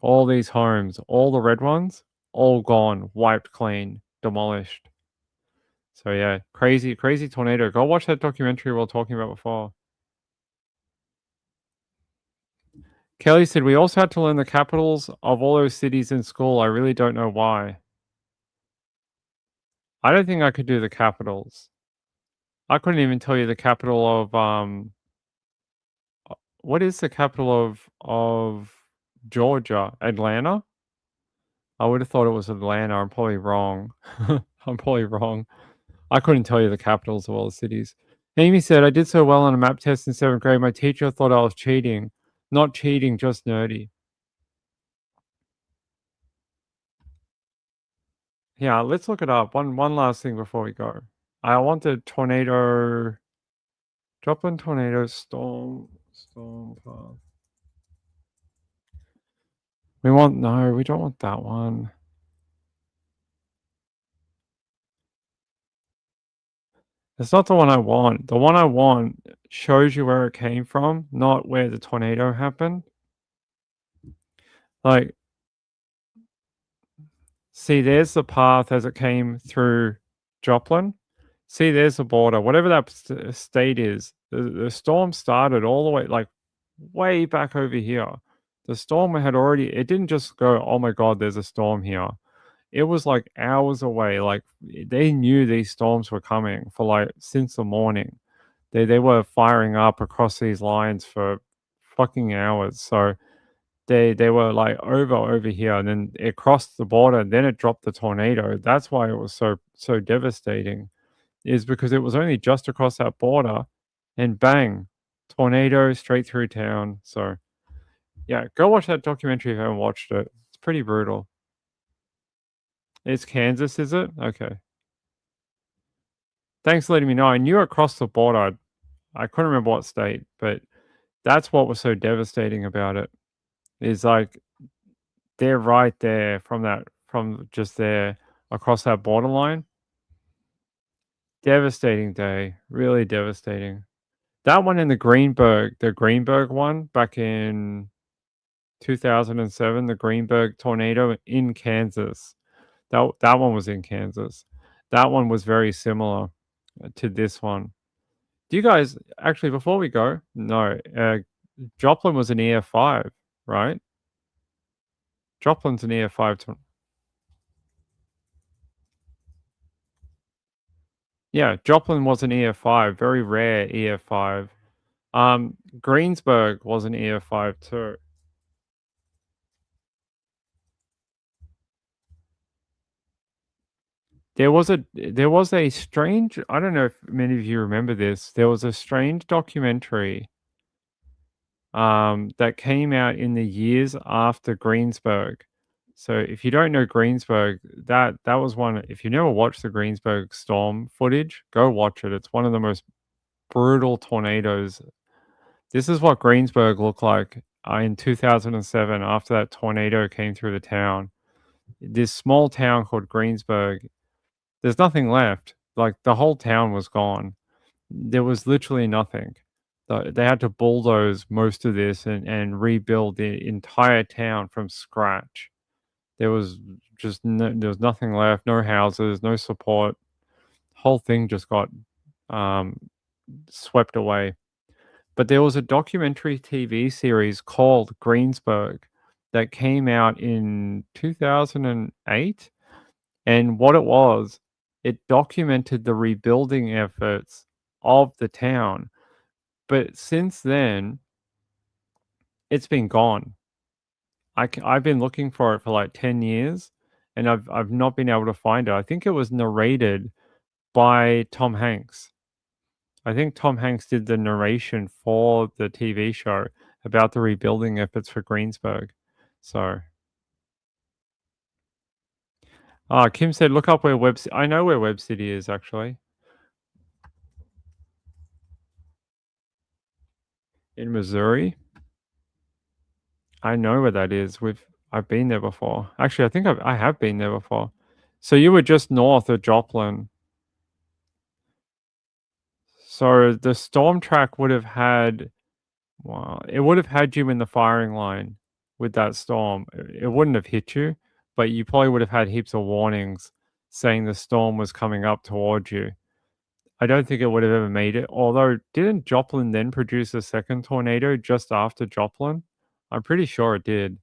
All these homes, all the red ones, all gone, wiped clean, demolished. So yeah, crazy tornado. Go watch that documentary we were talking about before. Kelly said, we also had to learn the capitals of all those cities in school. I really don't know why. I don't think I could do the capitals. I couldn't even tell you the capital of what is the capital of Georgia? Atlanta? I would have thought it was Atlanta. I'm probably wrong. I'm probably wrong. I couldn't tell you the capitals of all the cities. Amy said, I did so well on a map test in 7th grade. My teacher thought I was cheating. Not cheating, just nerdy. Yeah, let's look it up. One last thing before we go. I want the tornado, Joplin tornado storm path. We don't want that one. It's not the one I want. The one I want shows you where it came from, not where the tornado happened. Like, see, there's the path as it came through Joplin. See, there's the border. Whatever that state is, the storm started all the way, like, way back over here. The storm had already, it didn't just go, oh my God, there's a storm here. It was like hours away. Like, they knew these storms were coming for like since the morning. They were firing up across these lines for fucking hours. So they were like over here, and then it crossed the border, and then it dropped the tornado. That's why it was so devastating, is because it was only just across that border, and bang, tornado straight through town. So yeah, go watch that documentary if you haven't watched it. It's pretty brutal. It's Kansas, is it? Okay. Thanks for letting me know. I knew across the border. I couldn't remember what state, but that's what was so devastating about it. Is like they're right there from just there across that borderline. Devastating day, really devastating. That one in the Greenberg one back in 2007, the Greenberg tornado in Kansas. That one was in Kansas. That one was very similar to this one. Do you guys actually, before we go? No, Joplin was an EF5, right? Joplin's an EF5. Yeah, Joplin was an EF5, very rare EF5. Greensburg was an EF5 too. There was a strange, I don't know if many of you remember this, there was a strange documentary that came out in the years after Greensburg. So if you don't know Greensburg, that was one, if you never watched the Greensburg storm footage, go watch it. It's one of the most brutal tornadoes. This is what Greensburg looked like in 2007 after that tornado came through the town. This small town called Greensburg, there's nothing left. Like, the whole town was gone. There was literally nothing. They had to bulldoze most of this and rebuild the entire town from scratch. There was just there was nothing left, no houses, no support. Whole thing just got swept away. But there was a documentary TV series called Greensburg that came out in 2008. And what it was, it documented the rebuilding efforts of the town. But since then, it's been gone. I've been looking for it for like 10 years, and I've not been able to find it. I think it was narrated by Tom Hanks. I think Tom Hanks did the narration for the TV show about the rebuilding efforts for Greensburg. So, Kim said, look up where I know where Webb City is, actually. In Missouri. I know where that is. I've been there before. Actually, I think I have been there before. So you were just north of Joplin. So the storm track would have had, well, it would have had you in the firing line with that storm. It wouldn't have hit you, but you probably would have had heaps of warnings saying the storm was coming up towards you. I don't think it would have ever made it. Although, didn't Joplin then produce a second tornado just after Joplin? I'm pretty sure it did.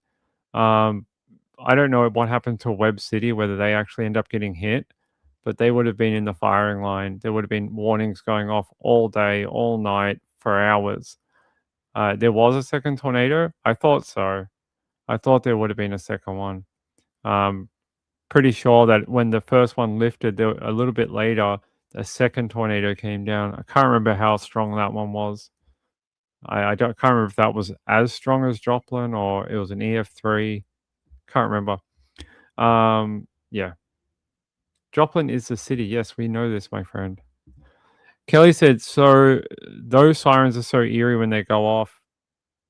I don't know what happened to Webb City, whether they actually end up getting hit. but they would have been in the firing line. There would have been warnings going off all day, all night, for hours. There was a second tornado? I thought so. I thought there would have been a second one. Pretty sure that when the first one lifted, a little bit later, a second tornado came down. I can't remember how strong that one was. I can't remember if that was as strong as Joplin or it was an EF3. Can't remember. Yeah. Joplin is the city. Yes, we know this, my friend. Kelly said, so those sirens are so eerie when they go off.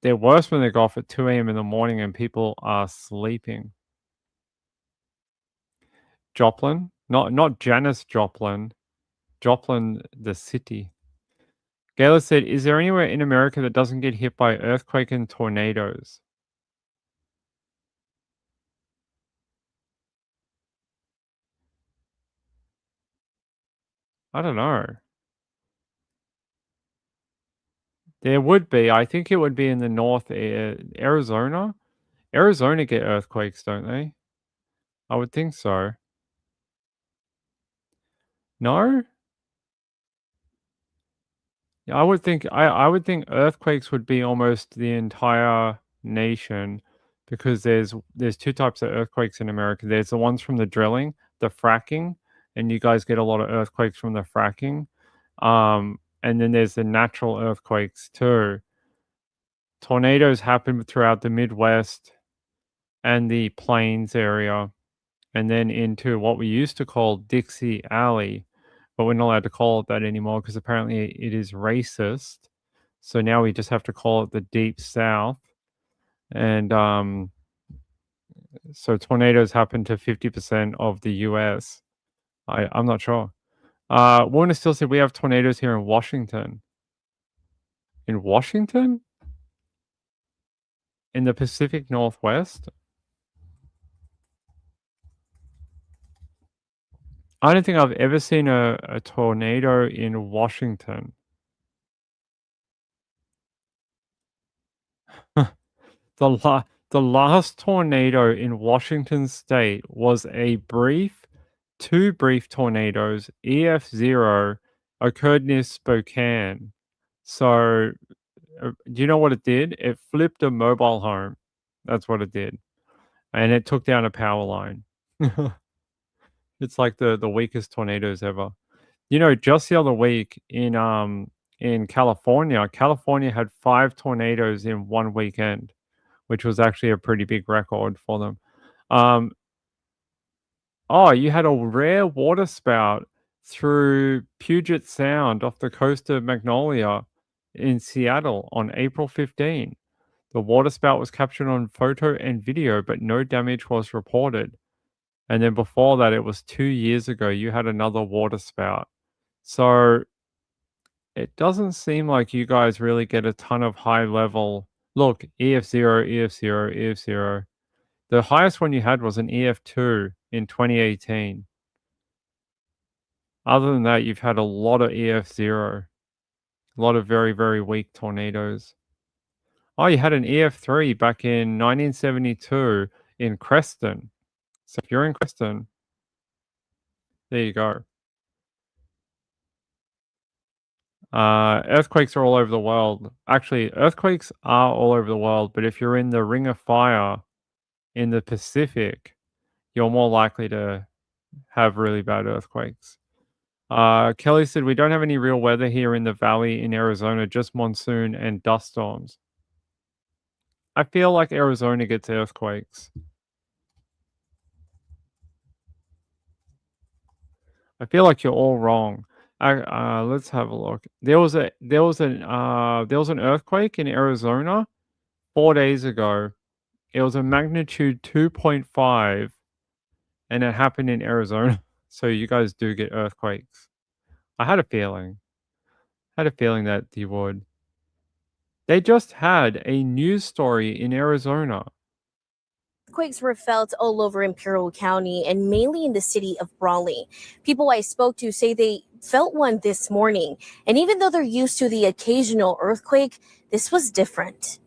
They're worse when they go off at 2 a.m. in the morning and people are sleeping. Joplin? Not Janis Joplin. Joplin, the city. Gayla said, is there anywhere in America that doesn't get hit by earthquake and tornadoes? I don't know. There would be. I think it would be in the north. Arizona? Arizona get earthquakes, don't they? I would think so. No? Yeah, I would think earthquakes would be almost the entire nation because there's two types of earthquakes in America. There's the ones from the drilling, the fracking, and you guys get a lot of earthquakes from the fracking. And then there's the natural earthquakes too. Tornadoes happen throughout the Midwest and the Plains area, and then into what we used to call Dixie Alley, but we're not allowed to call it that anymore because apparently it is racist. So now we just have to call it the Deep South. And so tornadoes happen to 50% of the US. I'm not sure. Warner still said we have tornadoes here in Washington. In Washington? In the Pacific Northwest? I don't think I've ever seen a tornado in Washington. The last tornado in Washington state was two brief tornadoes, EF0, occurred near Spokane. So, do you know what it did? It flipped a mobile home. That's what it did. And it took down a power line. It's like the weakest tornadoes ever. You know, just the other week in California had 5 tornadoes in one weekend, which was actually a pretty big record for them. Oh, you had a rare water spout through Puget Sound off the coast of Magnolia in Seattle on April 15. The water spout was captured on photo and video, but no damage was reported. And then before that, it was 2 years ago, you had another water spout. So it doesn't seem like you guys really get a ton of high level. Look, EF0, EF0, EF0. The highest one you had was an EF2 in 2018. Other than that, you've had a lot of EF0. A lot of very, very weak tornadoes. Oh, you had an EF3 back in 1972 in Creston. So if you're in Creston, there you go. Earthquakes are all over the world. Actually, earthquakes are all over the world, but if you're in the Ring of Fire in the Pacific, you're more likely to have really bad earthquakes. Kelly said, we don't have any real weather here in the valley in Arizona, just monsoon and dust storms. I feel like Arizona gets earthquakes. I feel like you're all wrong. Let's have a look. There was an earthquake in Arizona 4 days ago. It was a magnitude 2.5, and it happened in Arizona. So you guys do get earthquakes. I had a feeling. That you would. They just had a news story in Arizona. Earthquakes were felt all over Imperial County and mainly in the city of Brawley. People I spoke to say they felt one this morning. And even though they're used to the occasional earthquake, this was different.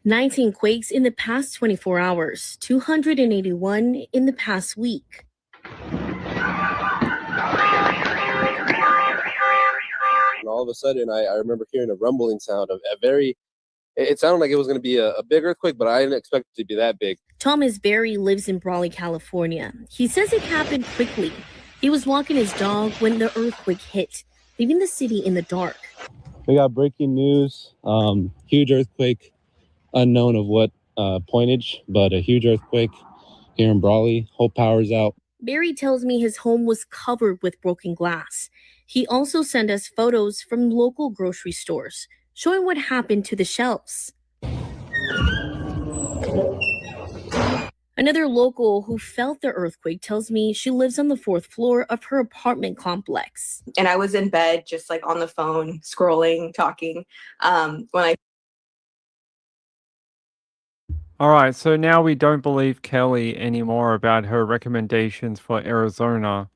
19 quakes in the past 24 hours, 281 in the past week. of a sudden, I remember hearing a rumbling sound of a very. It sounded like it was going to be a big earthquake, but I didn't expect it to be that big. Thomas Berry lives in Brawley, California. He says it happened quickly. He was walking his dog when the earthquake hit, leaving the city in the dark. We got breaking news. Huge earthquake, unknown of what pointage, but a huge earthquake here in Brawley. Whole power's out. Barry tells me his home was covered with broken glass. He also sent us photos from local grocery stores, showing what happened to the shelves. Another local who felt the earthquake tells me she lives on the 4th floor of her apartment complex. And I was in bed, just like on the phone, scrolling, talking. All right, so now we don't believe Kelly anymore about her recommendations for Arizona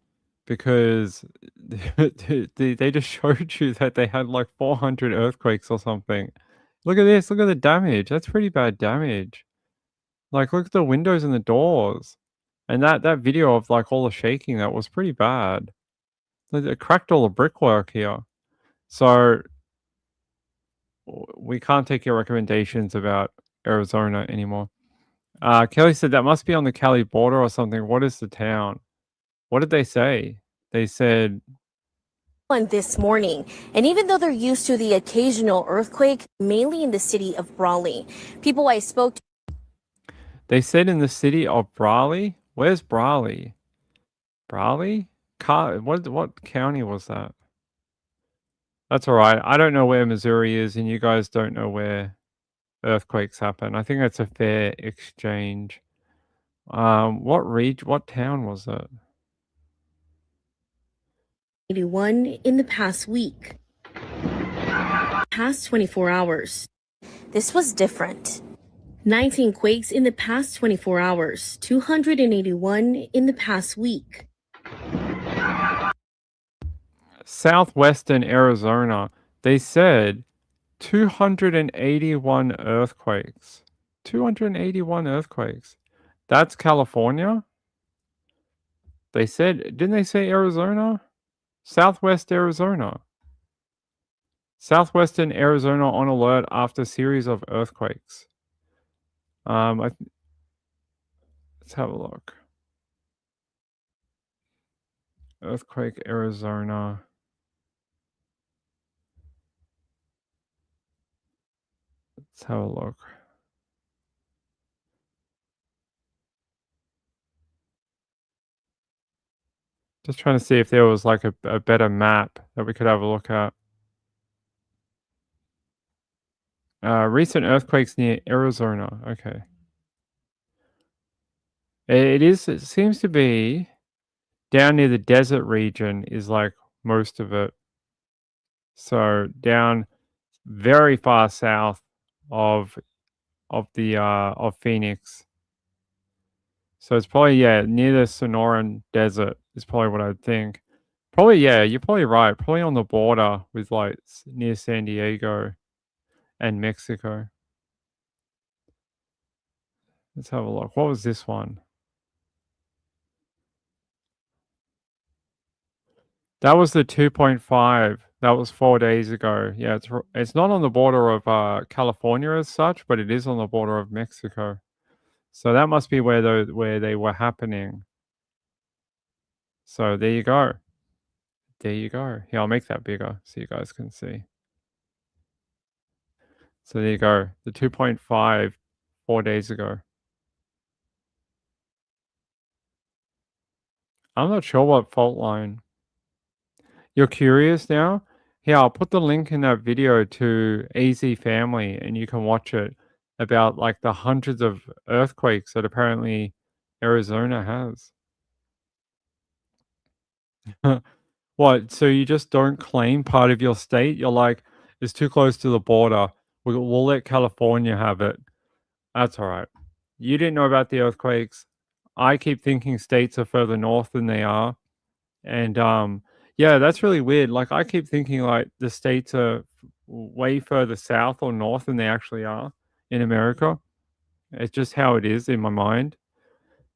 because they just showed you that they had like 400 earthquakes or something. Look at this. Look at the damage. That's pretty bad damage. Like, look at the windows and the doors. And that video of like all the shaking, that was pretty bad. It cracked all the brickwork here. So we can't take your recommendations about Arizona anymore. Kelly said that must be on the Cali border or something. What is the town? What did they say? They said This morning, and even though they're used to the occasional earthquake, mainly in the city of Brawley, people I spoke to. They said in the city of Brawley. Where's Brawley? Brawley? What county was that? That's all right. I don't know where Missouri is, and you guys don't know where earthquakes happen. I think that's a fair exchange. What town was it? 81 in the past week. Past 24 hours. This was different. 19 quakes in the past 24 hours, 281 in the past week. Southwestern Arizona, they said 281 earthquakes. 281 earthquakes. That's California? They said, didn't they say Arizona? Southwest Arizona. Southwestern Arizona on alert after series of earthquakes. Let's have a look. Earthquake, Arizona. Let's have a look. Just trying to see if there was like a better map that we could have a look at. Recent earthquakes near Arizona. Okay. It seems to be down near the desert region is like most of it. So down very far south of Phoenix. So it's probably, near the Sonoran Desert is probably what I'd think. Probably, you're probably right. Probably on the border with like near San Diego and Mexico. Let's have a look. What was this one? That was the 2.5. That was 4 days ago. Yeah, it's not on the border of California as such, but it is on the border of Mexico. So that must be where they were happening. So there you go. There you go. Here, I'll make that bigger so you guys can see. So there you go. The 2.5 4 days ago. I'm not sure what fault line. You're curious now? Here, I'll put the link in that video to Easy Family and you can watch it about like the hundreds of earthquakes that apparently Arizona has. What? So you just don't claim part of your state? You're like, it's too close to the border. We'll let California have it. That's all right. You didn't know about the earthquakes. I keep thinking states are further north than they are. And yeah, that's really weird. Like I keep thinking like the states are way further south or north than they actually are in America. It's just how it is in my mind.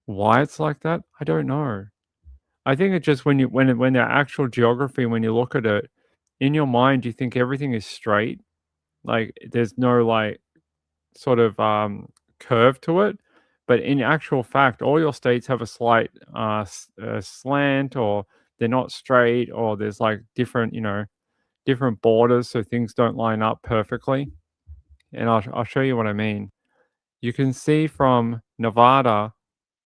Why it's like that, I don't know. I think it's just when their actual geography, when you look at it, in your mind, you think everything is straight. Like there's no like sort of curve to it. But in actual fact, all your states have a slight slant, or they're not straight, or there's like different, different borders, so things don't line up perfectly. And I'll show you what I mean. You can see from Nevada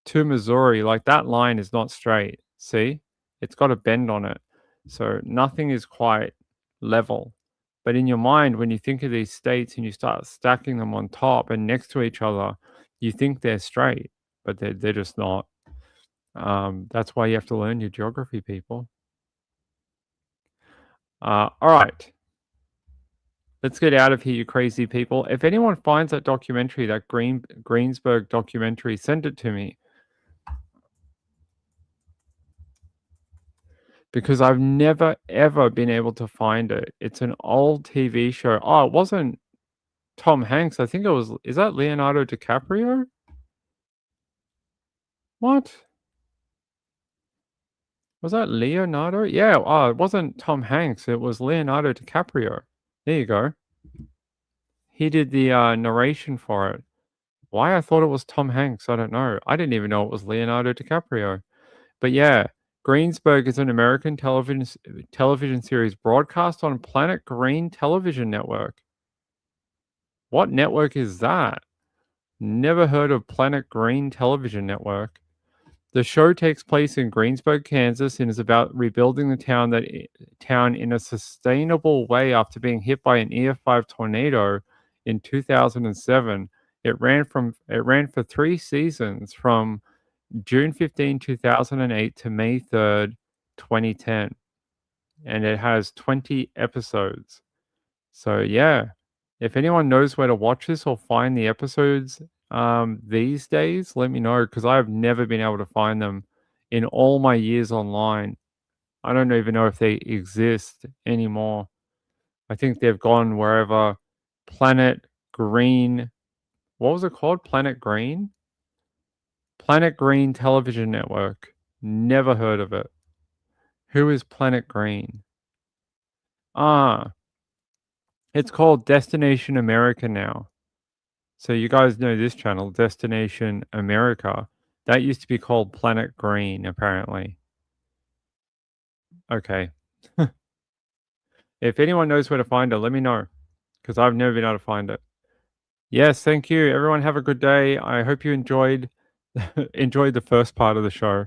to Missouri, like that line is not straight. See, it's got a bend on it, so nothing is quite level. But in your mind, when you think of these states and you start stacking them on top and next to each other, you think they're straight, but they're just not. That's why you have to learn your geography, people. All right. Let's get out of here, you crazy people. If anyone finds that documentary, that Greensburg documentary, send it to me. Because I've never, ever been able to find it. It's an old TV show. Oh, it wasn't Tom Hanks. I think it was, is that Leonardo DiCaprio? What? Was that Leonardo? Yeah, oh, it wasn't Tom Hanks. It was Leonardo DiCaprio. There you go. He did the narration for it. Why I thought it was Tom Hanks, I don't know. I didn't even know it was Leonardo DiCaprio. But yeah, Greensburg is an American television series broadcast on Planet Green Television Network. What network is that? Never heard of Planet Green Television Network. The show takes place in Greensburg, Kansas, and is about rebuilding the town in a sustainable way after being hit by an EF5 tornado in 2007. It ran for 3 seasons from June 15, 2008 to May 3rd, 2010. And it has 20 episodes. So yeah, if anyone knows where to watch this or find the episodes these days, let me know, because I've never been able to find them in all my years online. I don't even know if they exist anymore. I think they've gone wherever. Planet Green. What was it called? Planet Green? Planet Green Television Network. Never heard of it. Who is Planet Green? It's called Destination America now. So you guys know this channel, Destination America. That used to be called Planet Green, apparently. Okay. If anyone knows where to find it, let me know, because I've never been able to find it. Yes, thank you. Everyone have a good day. I hope you enjoyed the first part of the show.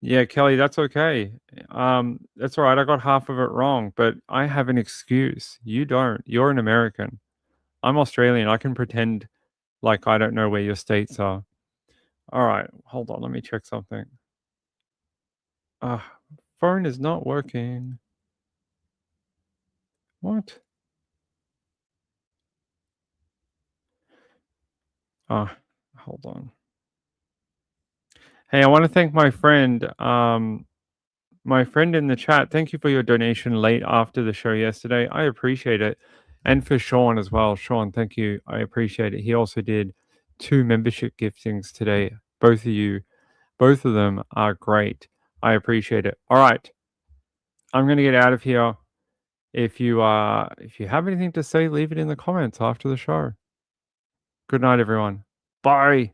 Yeah, Kelly, that's okay. That's all right. I got half of it wrong, but I have an excuse. You don't. You're an American. I'm Australian. I can pretend like I don't know where your states are. All right, hold on. Let me check something. Phone is not working. What? Hold on. Hey, I want to thank my friend in the chat. Thank you for your donation late after the show yesterday. I appreciate it. And for Sean as well. Sean, thank you. I appreciate it. He also did 2 membership giftings today. Both of them are great. I appreciate it. All right. I'm going to get out of here. If you have anything to say, leave it in the comments after the show. Good night, everyone. Bye.